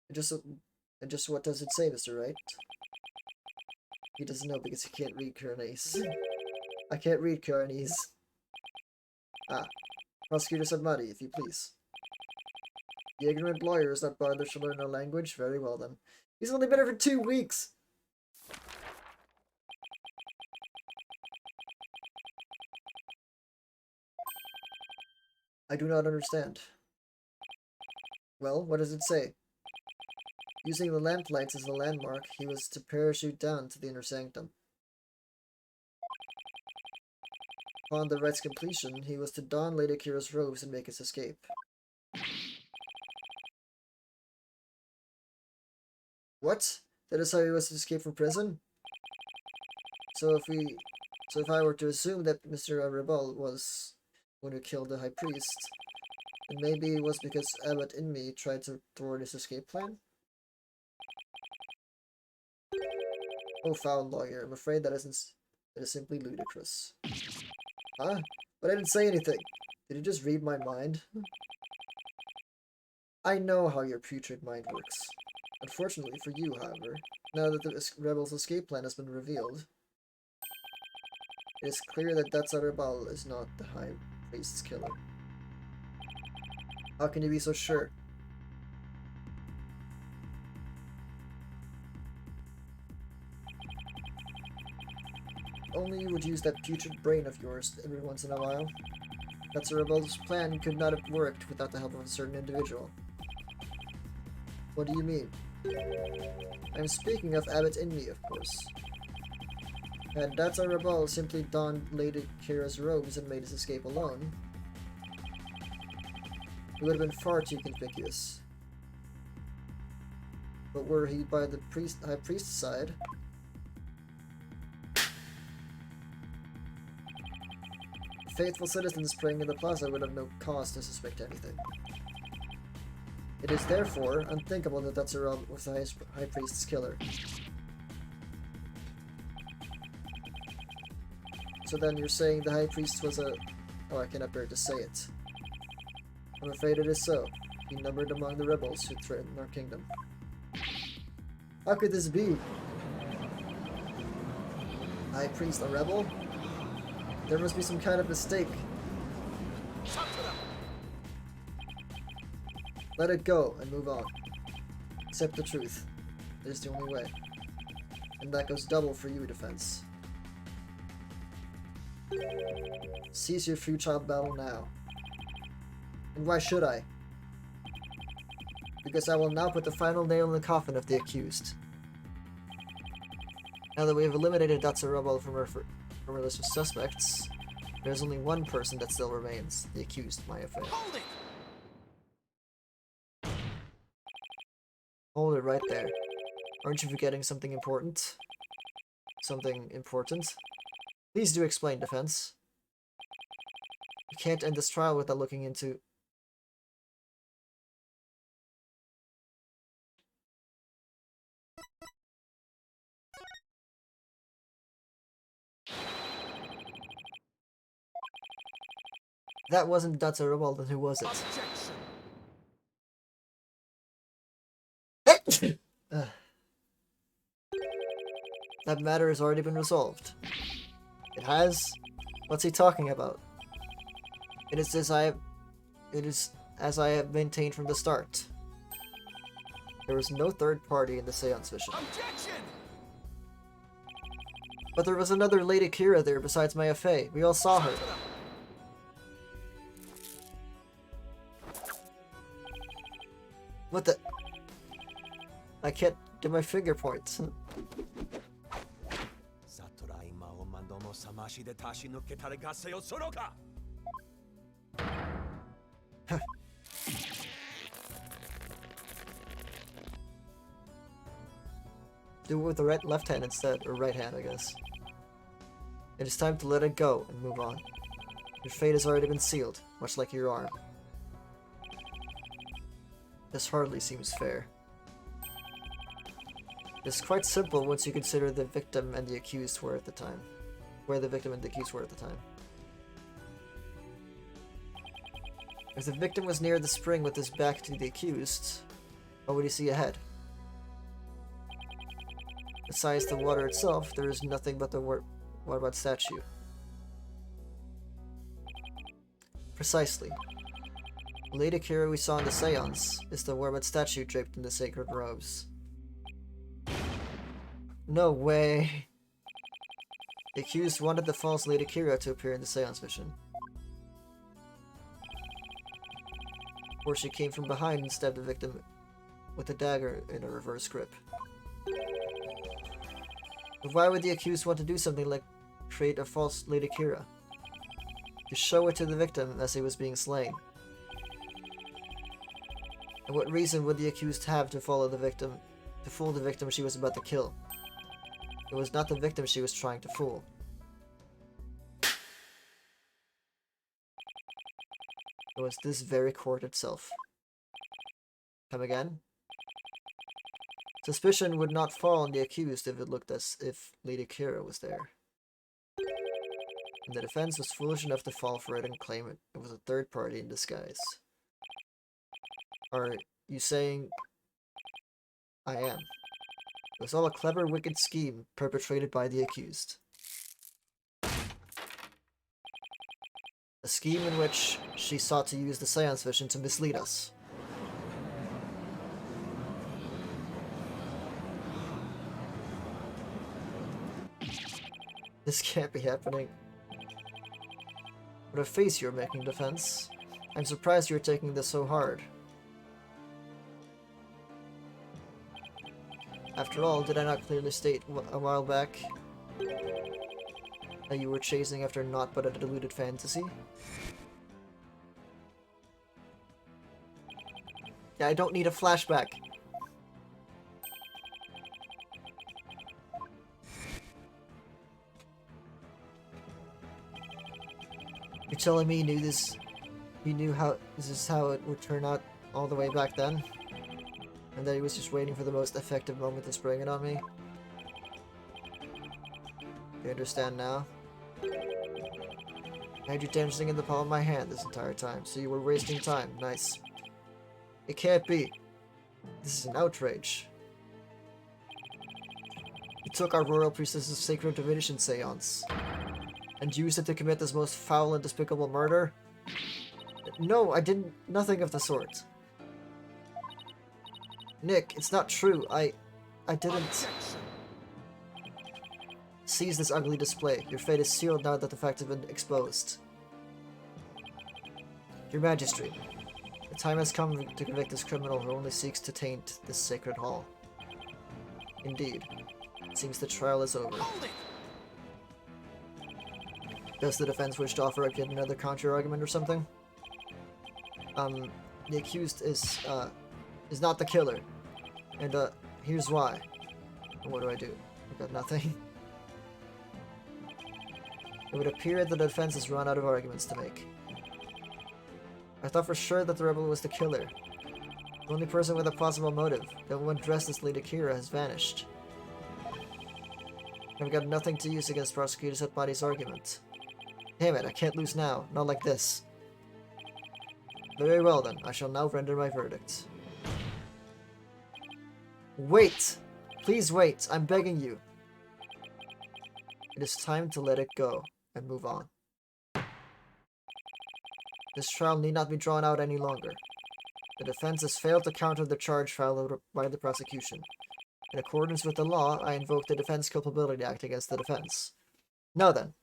And just what does it say, Mr. Wright? He doesn't know because he can't read Pyrenees. I can't read Pyrenees. Ah. Prosecutor Sabmati, if you please. The ignorant lawyer is not bothered to learn our language? Very well then. He's only been here for 2 weeks! I do not understand. Well, what does it say? Using the lamplights as a landmark, he was to parachute down to the inner sanctum. Upon the rite's completion, he was to don Lady Kira's robes and make his escape. What? That is how he was to escape from prison? So if I were to assume that Mr. Rebel was the one who killed the High Priest, then maybe it was because Abbot Inmi tried to thwart his escape plan? Oh, foul lawyer, I'm afraid that is simply ludicrous. Huh? But I didn't say anything. Did you just read my mind? I know how your putrid mind works. Unfortunately for you, however, now that the rebel's escape plan has been revealed, it is clear that Datsa Rebel is not the High Priest's killer. How can you be so sure? Only you would use that putrid brain of yours every once in a while. Datsa Rebel's plan could not have worked without the help of a certain individual. What do you mean? I'm speaking of Abbot Inmi, of course. Had Datsa Rebel simply donned Lady Kira's robes and made his escape alone, it would have been far too conspicuous. But were he by the High Priest's side, faithful citizens praying in the plaza would have no cause to suspect anything. It is therefore unthinkable that Datsa Rebel was the High Priest's killer. So then you're saying the High Priest was a... Oh, I cannot bear to say it. I'm afraid it is so. He numbered among the rebels who threatened our kingdom. How could this be? High Priest, a rebel? There must be some kind of mistake. Let it go and move on. Accept the truth. It is the only way. And that goes double for you, defense. Cease your futile battle now. And why should I? Because I will now put the final nail in the coffin of the accused. Now that we have eliminated Datsa Rebel from our list of suspects, there's only one person that still remains, the accused, Maya Fey. Hold it! Hold it right there. Aren't you forgetting something important? Something important? Please do explain, defense. You can't end this trial without looking into... That wasn't Datsa Rebel, then who was it? Objection! That matter has already been resolved. It has? What's he talking about? It is as I have maintained from the start. There was no third party in the seance mission. Objection! But there was another Lady Kira there besides Maya Fey. We all saw her. What the... I can't do my finger points. サトライマオマどもさましで足し抜けたれガセよそろか Do it with the left hand instead, or right hand, I guess. It is time to let it go and move on. Your fate has already been sealed, much like your arm. This hardly seems fair. It's quite simple once you consider the victim and the accused were at the time. Where the victim and the accused were at the time. If the victim was near the spring with his back to the accused, what would he see ahead? Besides the water itself, there is nothing but the Warbot statue. Precisely. Lady Kira we saw in the seance is the Warbot statue draped in the sacred robes. No way! The accused wanted the false Lady Kira to appear in the seance vision. Or she came from behind and stabbed the victim with a dagger in a reverse grip. But why would the accused want to do something like create a false Lady Kira? To show it to the victim as he was being slain. And what reason would the accused have to fool the victim she was about to kill? It was not the victim she was trying to fool. It was this very court itself. Come again? Suspicion would not fall on the accused if it looked as if Lady Kira was there. And the defense was foolish enough to fall for it and claim it was a third party in disguise. Are you saying... I am. It was all a clever, wicked scheme perpetrated by the accused. A scheme in which she sought to use the seance vision to mislead us. This can't be happening. What a face you're making, defense. I'm surprised you're taking this so hard. After all, did I not clearly state a while back that you were chasing after naught but a deluded fantasy? Yeah, I don't need a flashback. You're telling me you knew how this is how it would turn out all the way back then? And that he was just waiting for the most effective moment to spring it on me? You understand now? I had you dancing in the palm of my hand this entire time, so you were wasting time. Nice. It can't be. This is an outrage. You took our royal priestess's sacred divination seance and used it to commit this most foul and despicable murder? No, I didn't. Nothing of the sort. Nick, it's not true. I didn't. Seize this ugly display. Your fate is sealed now that the facts have been exposed. Your Majesty, the time has come to convict this criminal who only seeks to taint this sacred hall. Indeed, it seems the trial is over. Does the defense wish to offer up yet another counter-argument or something? The accused is not the killer. And, here's why. What do? I've got nothing. It would appear that the defense has run out of arguments to make. I thought for sure that the rebel was the killer. The only person with a possible motive, the one dressed as Lady Kira, has vanished. I've got nothing to use against Prosecutor Setbodi's argument. Damn it, I can't lose now. Not like this. Very well then, I shall now render my verdict. Wait! Please wait, I'm begging you. It is time to let it go and move on. This trial need not be drawn out any longer. The defense has failed to counter the charge filed by the prosecution. In accordance with the law, I invoke the Defense Culpability Act against the defense. Now then,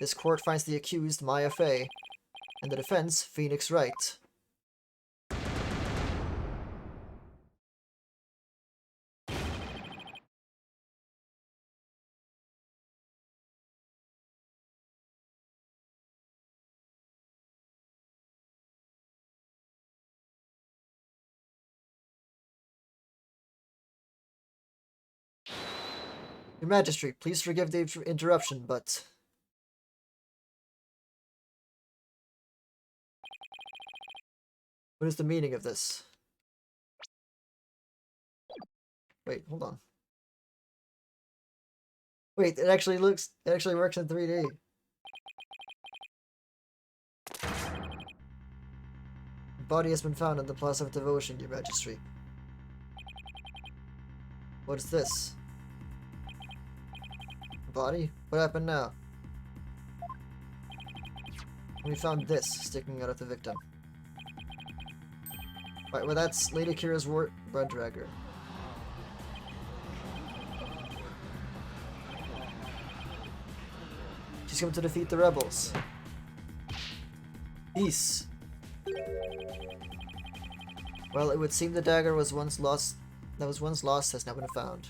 this court finds the accused, Maya Fey, and the defense, Phoenix Wright, Your Majesty, please forgive the interruption, but... What is the meaning of this? Wait, hold on. Wait, it actually works in 3D. Body has been found in the Plaza of Devotion, Your Majesty. What is this? Body? What happened now? We found this sticking out of the victim. Right, well that's Lady Kira's blood dragger. She's come to defeat the rebels. Peace. Well, it would seem the dagger was once lost. Has now been found.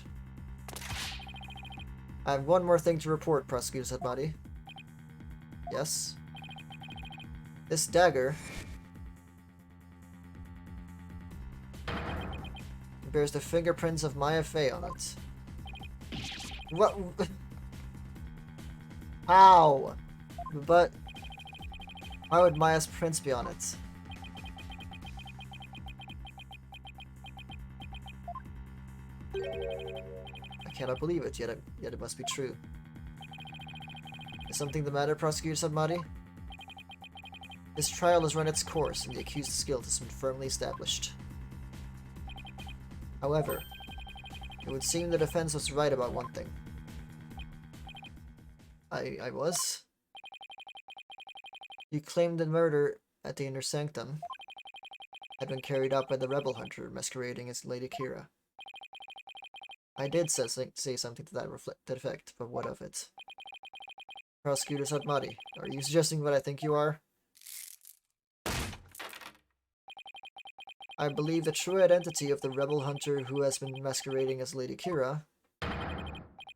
I have one more thing to report, Prosecutor Sadmati. Yes. This dagger bears the fingerprints of Maya Fey on it. What? How? But why would Maya's prints be on it? I cannot believe it, yet it must be true. Is something the matter, Prosecutor Sadmati? This trial has run its course, and the accused's guilt has been firmly established. However, it would seem the defense was right about one thing. I was? You claimed the murder at the Inner Sanctum had been carried out by the rebel hunter masquerading as Lady Kira. I did say something to that effect, but what of it? Prosecutor Sadmati, are you suggesting what I think you are? I believe the true identity of the rebel hunter who has been masquerading as Lady Kira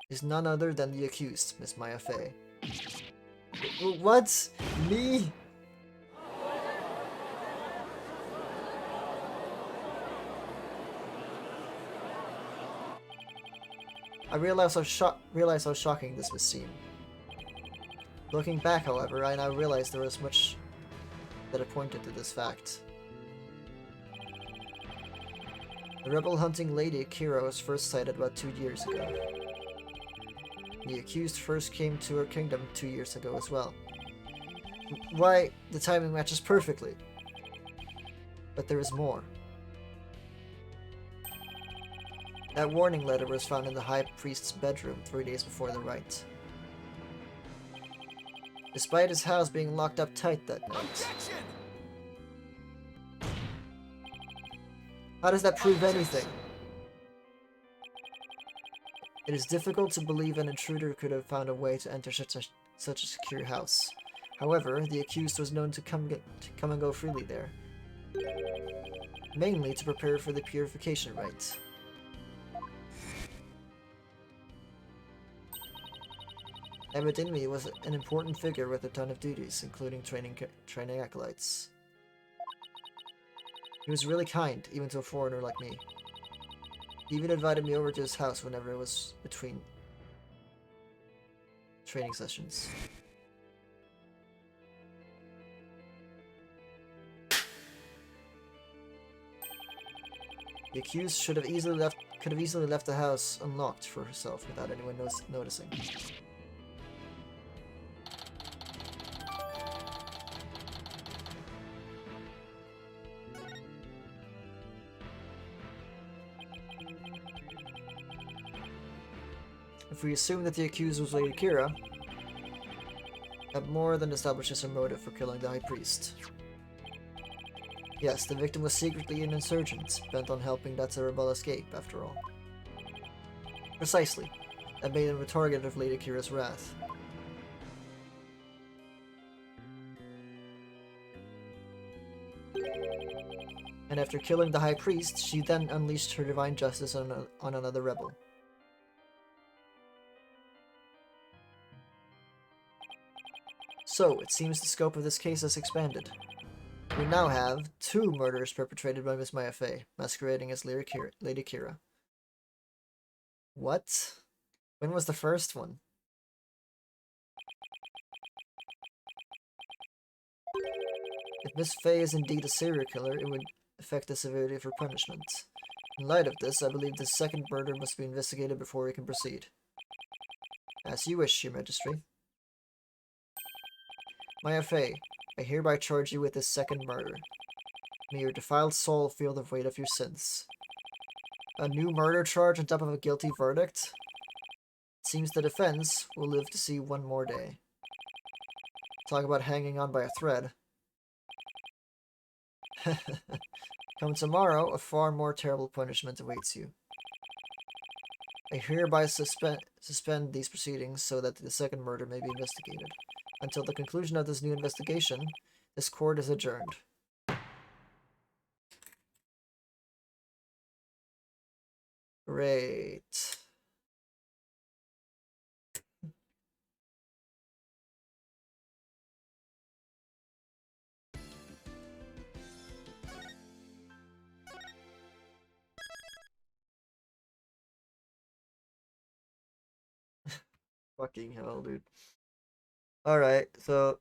is none other than the accused, Miss Maya Fey. What? Me? I realize how shocking this would seem. Looking back, however, I now realize there was much that pointed to this fact. The rebel hunting Lady Kira was first sighted about 2 years ago. The accused first came to her kingdom 2 years ago as well. Why, the timing matches perfectly. But there is more. That warning letter was found in the High Priest's bedroom 3 days before the rite. Despite his house being locked up tight that night. Objection! How does that prove anything? It is difficult to believe an intruder could have found a way to enter such a secure house. However, the accused was known to come and go freely there. Mainly to prepare for the purification rite. Evidently, he was an important figure with a ton of duties, including training acolytes. He was really kind, even to a foreigner like me. He even invited me over to his house whenever it was between training sessions. The accused could have easily left the house unlocked for herself without anyone noticing. If we assume that the accused was Lady Kira, that more than establishes her motive for killing the High Priest. Yes, the victim was secretly an insurgent, bent on helping that rebel escape, after all. Precisely. That made him a target of Lady Kira's wrath. And after killing the High Priest, she then unleashed her divine justice on another rebel. So, it seems the scope of this case has expanded. We now have 2 murders perpetrated by Miss Maya Fey, masquerading as Lady Kira. What? When was the first one? If Miss Fey is indeed a serial killer, it would affect the severity of her punishment. In light of this, I believe the second murder must be investigated before we can proceed. As you wish, Your Majesty. Maya Fey, I hereby charge you with this second murder. May your defiled soul feel the weight of your sins. A new murder charge on top of a guilty verdict? It seems the defense will live to see one more day. Talk about hanging on by a thread. Come tomorrow, a far more terrible punishment awaits you. I hereby suspend these proceedings so that the second murder may be investigated. Until the conclusion of this new investigation, this court is adjourned. Great. Fucking hell, dude. Alright, so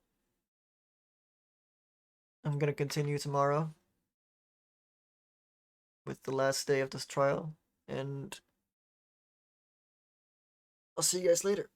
I'm gonna continue tomorrow with the last day of this trial, and I'll see you guys later.